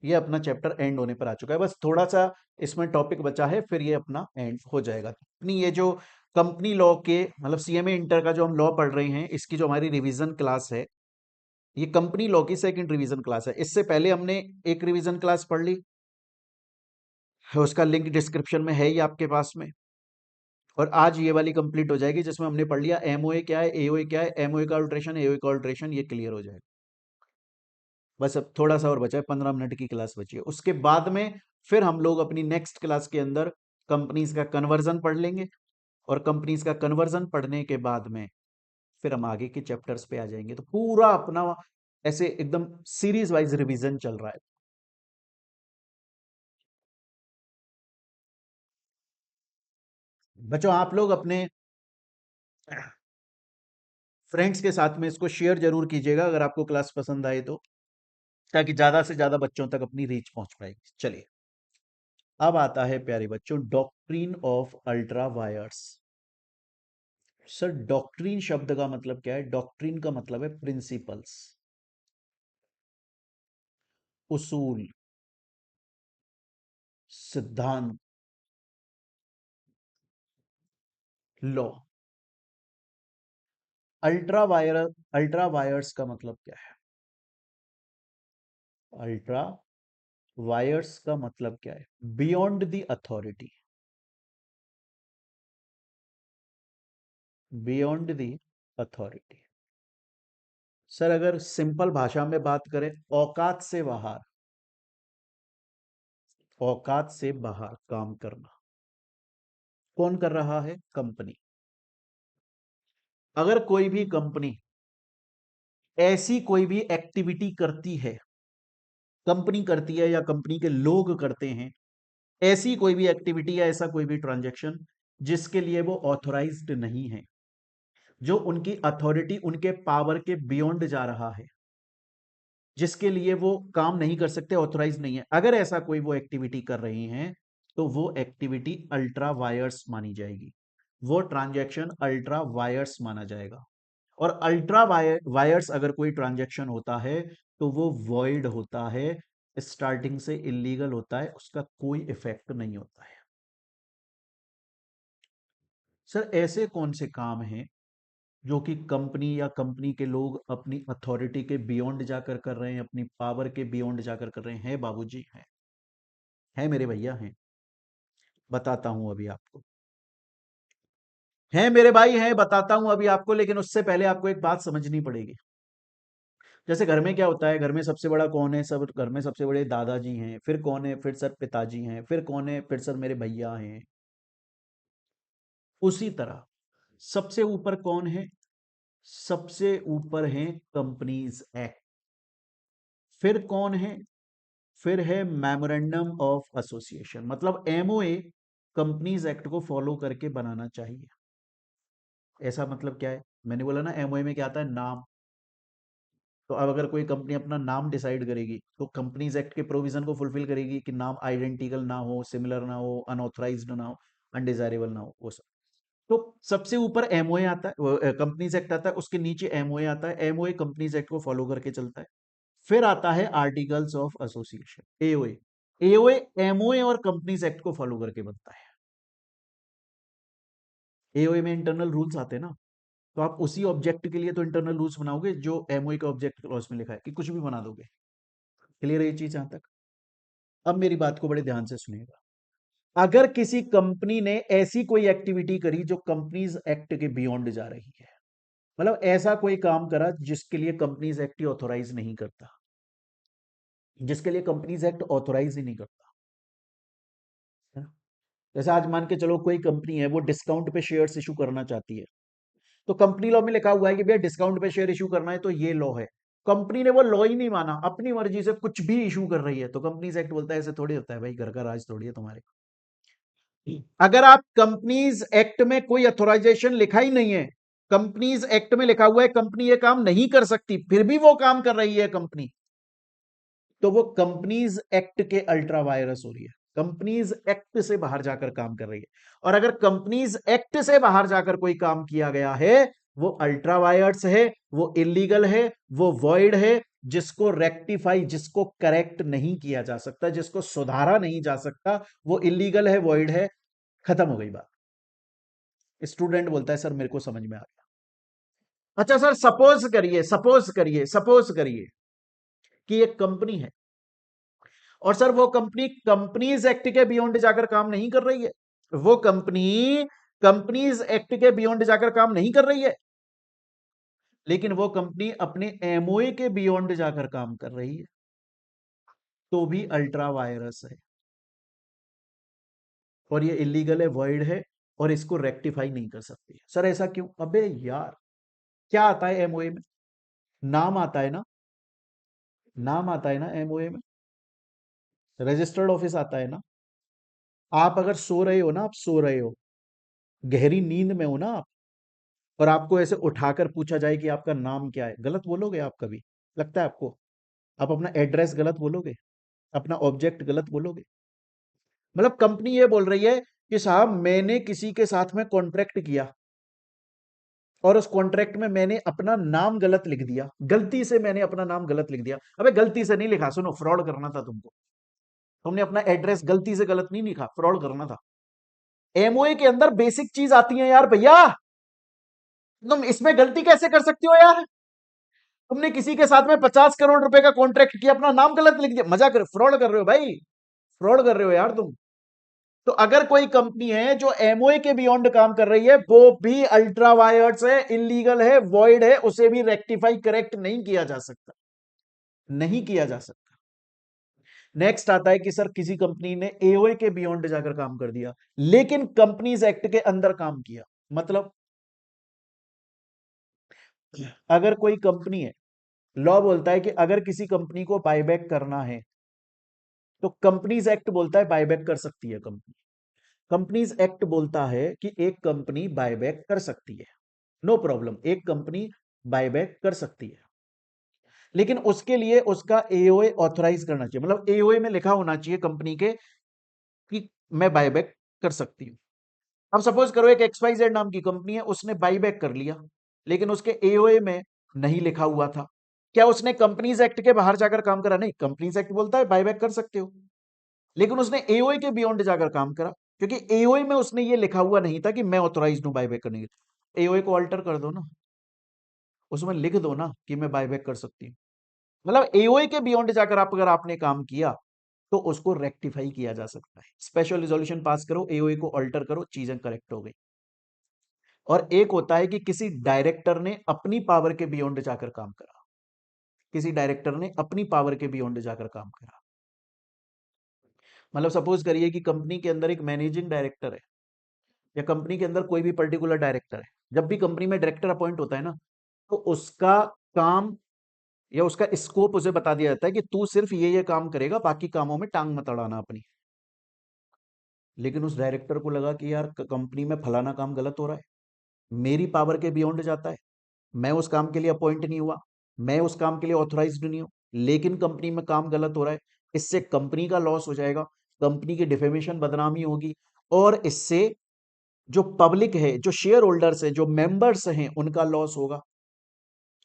ये अपना चैप्टर एंड होने पर आ चुका है, बस थोड़ा सा इसमें टॉपिक बचा है, फिर ये अपना एंड हो जाएगा। अपनी ये जो कंपनी लॉ के मतलब सीएमए इंटर का जो हम लॉ पढ़ रहे हैं, इसकी जो हमारी रिवीजन क्लास है, ये कंपनी लॉ की सेकंड रिवीजन क्लास है। इससे पहले हमने एक रिवीजन क्लास पढ़ ली, उसका लिंक डिस्क्रिप्शन में है ही आपके पास में, और आज ये वाली कंप्लीट हो जाएगी जिसमें हमने पढ़ लिया एमओए क्या है, एओए क्या है, एमओए का अल्ट्रेशन, एओए का अल्ट्रेशन, ये क्लियर हो जाएगा। बस अब थोड़ा सा और बचा है, 15 मिनट की क्लास बची है। उसके बाद में फिर हम लोग अपनी नेक्स्ट क्लास के अंदर कंपनीज का कन्वर्जन पढ़ लेंगे, और कंपनीज का कन्वर्जन पढ़ने के बाद में फिर हम आगे के चैप्टर्स पे आ जाएंगे। तो पूरा अपना ऐसे एकदम सीरीज वाइज रिवीजन चल रहा है। बच्चों आप लोग अपने फ्रेंड्स के साथ में इसको शेयर जरूर कीजिएगा अगर आपको क्लास पसंद आए तो, ताकि ज्यादा से ज्यादा बच्चों तक अपनी रीच पहुंच पाएगी। चलिए, अब आता है प्यारे बच्चों doctrine of ultra vires. Sir doctrine शब्द का मतलब क्या है? डॉक्ट्रिन का मतलब है प्रिंसिपल्स, उसूल, सिद्धांत, लॉ। अल्ट्रा वायर्स का मतलब क्या है? अल्ट्रा वायर्स का मतलब क्या है? Beyond the authority, beyond the authority. Sir अगर सिंपल भाषा में बात करें, औकात से बाहर, औकात से बाहर काम करना। कौन कर रहा है? कंपनी। अगर कोई भी कंपनी ऐसी कोई भी एक्टिविटी करती है, कंपनी करती है या कंपनी के लोग करते हैं, ऐसी कोई भी एक्टिविटी या ऐसा कोई भी ट्रांजैक्शन जिसके लिए वो ऑथोराइज्ड नहीं है, जो उनकी अथॉरिटी, उनके पावर के बियॉन्ड जा रहा है, जिसके लिए वो काम नहीं कर सकते, ऑथोराइज नहीं है, अगर ऐसा कोई वो एक्टिविटी कर रही हैं तो वो एक्टिविटी अल्ट्रा वायर्स मानी जाएगी, वो ट्रांजैक्शन अल्ट्रा वायर्स माना जाएगा। और अल्ट्रा वायर्स अगर कोई ट्रांजैक्शन होता है तो वो वॉइड होता है, स्टार्टिंग से इलीगल होता है, उसका कोई इफेक्ट नहीं होता है। सर ऐसे कौन से काम हैं जो कि कंपनी या कंपनी के लोग अपनी अथॉरिटी के बियॉन्ड जाकर कर रहे हैं, अपनी पावर के बियॉन्ड जाकर कर रहे हैं? बाबूजी हैं मेरे भैया हैं, बताता हूं अभी आपको। हैं मेरे भाई, हैं, बताता हूं अभी आपको, लेकिन उससे पहले आपको एक बात समझनी पड़ेगी। जैसे घर में क्या होता है, घर में सबसे बड़ा कौन है? सब घर में सबसे बड़े दादाजी हैं, फिर कौन है? फिर सर पिताजी हैं, फिर कौन है? फिर सर मेरे भैया हैं। उसी तरह सबसे ऊपर कौन है? सबसे ऊपर है कंपनीज एक्ट। फिर कौन है? फिर है मेमोरेंडम ऑफ एसोसिएशन, मतलब एमओए कंपनीज एक्ट को फॉलो करके बनाना चाहिए। ऐसा मतलब क्या है? मैंने बोला ना एमओए में क्या आता है? नाम। तो अब अगर कोई कंपनी अपना नाम डिसाइड करेगी तो कंपनीज एक्ट के प्रोविजन को फुलफिल करेगी कि नाम आइडेंटिकल ना हो, सिमिलर ना हो, अनऑथराइज्ड ना हो, अनडिजायरेबल ना हो, वो सब। तो सबसे ऊपर एमओए आता है, कंपनीज एक्ट आता है, उसके नीचे एमओए आता है, एमओए कंपनीज एक्ट को फॉलो करके चलता है। फिर आता है articles of association, AOA. AOA MOA और कंपनीज एक्ट को फॉलो करके बनता है। एओए में इंटरनल रूल्स आते हैं ना, तो आप उसी ऑब्जेक्ट के लिए तो इंटरनल रूल्स बनाओगे जो एमओए के ऑब्जेक्ट क्लॉज में लिखा है, कि कुछ भी बना दोगे? क्लियर है ये चीज यहां तक? अब मेरी बात को बड़े ध्यान से सुनिएगा। अगर किसी कंपनी ने ऐसी कोई एक्टिविटी करी जो कंपनीज एक्ट के बियॉन्ड जा रही है, मतलब ऐसा कोई काम करा जिसके लिए कंपनीज एक्ट ऑथोराइज नहीं करता, जिसके लिए कंपनीज एक्ट ऑथोराइज ही नहीं करता, है ना? जैसे आज मान के चलो कोई कंपनी है, वो डिस्काउंट पे शेयर्स इशू करना चाहती है, तो कंपनी लॉ में लिखा हुआ है कि भैया डिस्काउंट पे शेयर इशू करना है तो ये लॉ है। कंपनी ने वो लॉ ही नहीं माना, अपनी मर्जी से कुछ भी इशू कर रही है, तो कंपनीज एक्ट बोलता है ऐसे थोड़ी होता है भाई, घर का राज थोड़ी है तुम्हारे। अगर आप कंपनीज एक्ट में कोई अथॉराइजेशन लिखा ही नहीं है, कंपनीज एक्ट में लिखा हुआ है कंपनी ये काम नहीं कर सकती, फिर भी वो काम कर रही है कंपनी, तो वो कंपनीज एक्ट के अल्ट्रा वायरस हो रही है, कंपनीज एक्ट से बाहर जाकर काम कर रही है। और अगर कंपनीज एक्ट से बाहर जाकर कोई काम किया गया है, वो अल्ट्रा वायरस है, वो इलीगल है, वो वॉइड है, जिसको रेक्टिफाई, जिसको करेक्ट नहीं किया जा सकता, जिसको सुधारा नहीं जा सकता, वो इलीगल है, वॉइड है, खत्म हो गई बात। स्टूडेंट बोलता है सर मेरे को समझ में आ गया। अच्छा सर सपोज करिए कि एक कंपनी है, और सर वो कंपनी कंपनीज एक्ट के बियॉन्ड जाकर काम नहीं कर रही है, वो कंपनी कंपनीज एक्ट के बियॉन्ड जाकर काम नहीं कर रही है, लेकिन वो कंपनी अपने एमओए के बियॉन्ड जाकर काम कर रही है, तो भी अल्ट्रा वायरस है, और ये इलीगल है, वॉइड है, और इसको रेक्टिफाई नहीं कर सकती। सर ऐसा क्यों? अबे यार, क्या आता है एमओए में? नाम आता है ना, नाम आता है ना एमओए में, रजिस्टर्ड ऑफिस आता है ना। आप अगर सो रहे हो ना, आप सो रहे हो, गहरी नींद में हो ना आप, और आपको ऐसे उठाकर पूछा जाए कि आपका नाम क्या है, गलत बोलोगे आप कभी? लगता है आपको? आप अपना एड्रेस गलत बोलोगे? अपना ऑब्जेक्ट गलत बोलोगे? मतलब कंपनी ये बोल रही है कि साहब मैंने किसी के साथ में कॉन्ट्रैक्ट किया और उस कॉन्ट्रैक्ट में मैंने अपना नाम गलत लिख दिया, गलती से मैंने अपना नाम गलत लिख दिया। अबे गलती से नहीं लिखा, सुनो, फ्रॉड करना था तुमको। तुमने अपना एड्रेस गलती से गलत नहीं लिखा, फ्रॉड करना था। एमओए के अंदर बेसिक चीज आती है यार भैया, तुम इसमें गलती कैसे कर सकते हो यार? तुमने किसी के साथ में 50 करोड़ रुपए का कॉन्ट्रैक्ट किया, अपना नाम गलत लिख दिया, मजा कर, फ्रॉड कर रहे हो भाई, फ्रॉड कर रहे हो यार तुम। तो अगर कोई कंपनी है जो एमओए के बियॉन्ड काम कर रही है, वो भी अल्ट्रा वायर्स है, इलीगल है, वॉइड है, उसे भी रेक्टिफाई करेक्ट नहीं किया जा सकता, नहीं किया जा सकता। नेक्स्ट आता है कि सर किसी कंपनी ने एओए के बियॉन्ड जाकर काम कर दिया लेकिन कंपनीज एक्ट के अंदर काम किया। मतलब अगर कोई कंपनी है, लॉ बोलता है कि अगर किसी कंपनी को बायबैक करना है तो कंपनीज एक्ट बोलता है बायबैक कर सकती है कंपनी। कंपनीज एक्ट बोलता है कि एक कंपनी बायबैक कर सकती है, नो प्रॉब्लम, एक कंपनी बायबैक कर सकती है, लेकिन उसके लिए उसका एओए ऑथराइज करना चाहिए। मतलब एओए में लिखा होना चाहिए कंपनी के कि मैं बायबैक कर सकती हूं। अब सपोज करो एक XYZ नाम की कंपनी है, उसने बाईबैक कर लिया लेकिन उसके एओए में नहीं लिखा हुआ था। क्या उसने कंपनीज एक्ट के बाहर जाकर काम करा? नहीं, कंपनीज एक्ट बोलता है बाईबैक कर सकते हो, लेकिन उसने एओए के बियॉन्ड जाकर काम करा क्योंकि एओए में उसने ये लिखा हुआ नहीं था कि मैं ऑथोराइज हूं बाईबैक करने के लिए। एओए को अल्टर कर दो ना, उसमें लिख दो ना कि मैं बाईबैक कर सकती हूँ। मतलब एओए के बियॉन्ड जाकर आप अगर आपने काम किया तो उसको रेक्टिफाई किया जा सकता है। स्पेशल रिजोल्यूशन पास करो, एओए को अल्टर करो, चीजें करेक्ट हो गई। और एक होता है कि किसी डायरेक्टर ने अपनी पावर के बियॉन्ड जाकर काम करा, किसी डायरेक्टर ने अपनी पावर के बियॉन्ड जाकर काम करा। मतलब सपोज करिए कि कंपनी के अंदर एक मैनेजिंग डायरेक्टर है या कंपनी के अंदर कोई भी पर्टिकुलर डायरेक्टर है। जब भी कंपनी में डायरेक्टर अपॉइंट होता है ना, तो उसका काम या उसका स्कोप उसे बता दिया जाता है कि तू सिर्फ ये काम करेगा, बाकी कामों में टांग मत अड़ाना अपनी। लेकिन उस डायरेक्टर को लगा कि यार कंपनी में फलाना काम गलत हो रहा है, मेरी पावर के बियॉन्ड जाता है, मैं उस काम के लिए अपॉइंट नहीं हुआ, मैं उस काम के लिए ऑथराइज्ड नहीं हूं, लेकिन कंपनी में काम गलत हो रहा है, इससे कंपनी का लॉस हो जाएगा, कंपनी की डिफेमेशन बदनामी होगी, और इससे जो पब्लिक है, जो शेयर होल्डर्स है, जो मेंबर्स हैं, उनका लॉस होगा।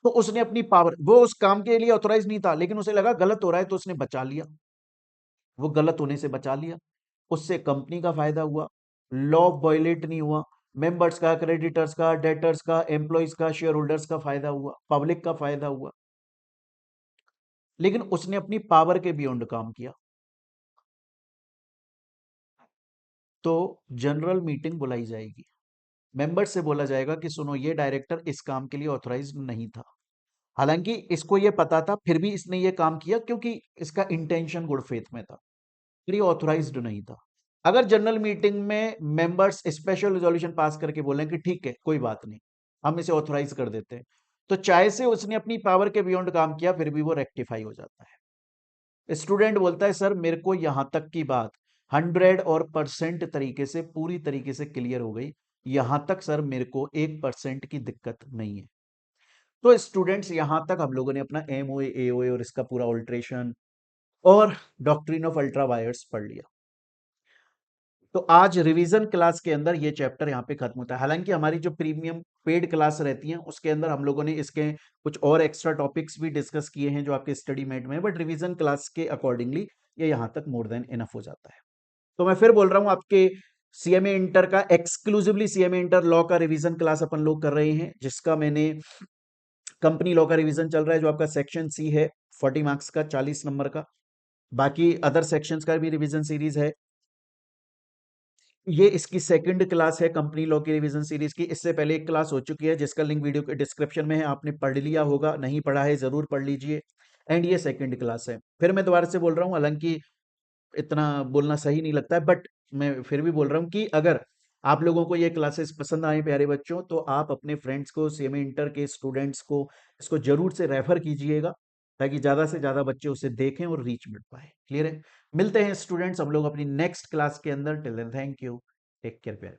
तो उसने अपनी पावर, वो उस काम के लिए ऑथराइज नहीं था लेकिन उसे लगा गलत हो रहा है तो उसने बचा लिया, वो गलत होने से बचा लिया, उससे कंपनी का फायदा हुआ, लॉ वायलेट नहीं हुआ, मेंबर्स का, क्रेडिटर्स का, डेटर्स का, एम्प्लॉइज का, शेयर होल्डर्स का फायदा हुआ, पब्लिक का फायदा हुआ। लेकिन उसने अपनी पावर के बियॉन्ड काम किया, तो जनरल मीटिंग बुलाई जाएगी, मेंबर्स से बोला जाएगा कि सुनो ये डायरेक्टर इस काम के लिए ऑथराइज नहीं था, हालांकि इसको ये पता था फिर भी इसने ये काम किया क्योंकि इसका इंटेंशन गुड फेथ में था, फिर ये ऑथराइज्ड नहीं था। अगर जनरल मीटिंग में मेंबर्स स्पेशल रेजोल्यूशन पास करके बोले कि ठीक है कोई बात नहीं, हम इसे ऑथराइज कर देते हैं, तो चाहे से उसने अपनी पावर के बियॉन्ड काम किया फिर भी वो रेक्टिफाई हो जाता है। स्टूडेंट बोलता है सर मेरे को यहां तक की बात 100% तरीके से, पूरी तरीके से क्लियर हो गई, यहां तक सर मेरे को 1% की दिक्कत नहीं है। तो स्टूडेंट्स यहां तक हम लोगों ने अपना एमओए, एओए और इसका पूरा ऑल्ट्रेशन और डॉक्ट्रिन ऑफ अल्ट्रा वायर्स पढ़ लिया। तो आज रिवीजन क्लास के अंदर ये चैप्टर यहाँ पे खत्म होता है। हालांकि हमारी जो प्रीमियम पेड क्लास रहती हैं उसके अंदर हम लोगों ने इसके कुछ और एक्स्ट्रा टॉपिक्स भी डिस्कस किए हैं जो आपके स्टडी मेट में है, बट रिवीजन क्लास के अकॉर्डिंगली ये यहाँ तक मोर देन इनफ हो जाता है। तो मैं फिर बोल रहा हूँ, आपके सीएमए इंटर का एक्सक्लूसिवली सीएमए इंटर लॉ का रिवीजन क्लास अपन लोग कर रहे हैं, जिसका मैंने कंपनी लॉ का रिवीजन चल रहा है जो आपका सेक्शन सी है, 40 मार्क्स का, 40 नंबर का। बाकी अदर सेक्शंस का भी रिवीजन सीरीज है। ये इसकी सेकंड क्लास है कंपनी लॉ की रिवीजन सीरीज की। इससे पहले एक क्लास हो चुकी है जिसका लिंक वीडियो के डिस्क्रिप्शन में है, आपने पढ़ लिया होगा, नहीं पढ़ा है जरूर पढ़ लीजिए। एंड ये सेकंड क्लास है। फिर मैं दोबारा से बोल रहा हूँ, हालांकि इतना बोलना सही नहीं लगता है, बट मैं फिर भी बोल रहा हूँ कि अगर आप लोगों को ये क्लासेस पसंद आए प्यारे बच्चों, तो आप अपने फ्रेंड्स को, सीएमए इंटर के स्टूडेंट्स को इसको जरूर से रेफर कीजिएगा ताकि ज़्यादा से ज़्यादा बच्चे उसे देखें और रीच मिल पाए। क्लियर है? मिलते हैं स्टूडेंट्स हम लोग अपनी नेक्स्ट क्लास के अंदर। Till then thank you, take care प्यारे।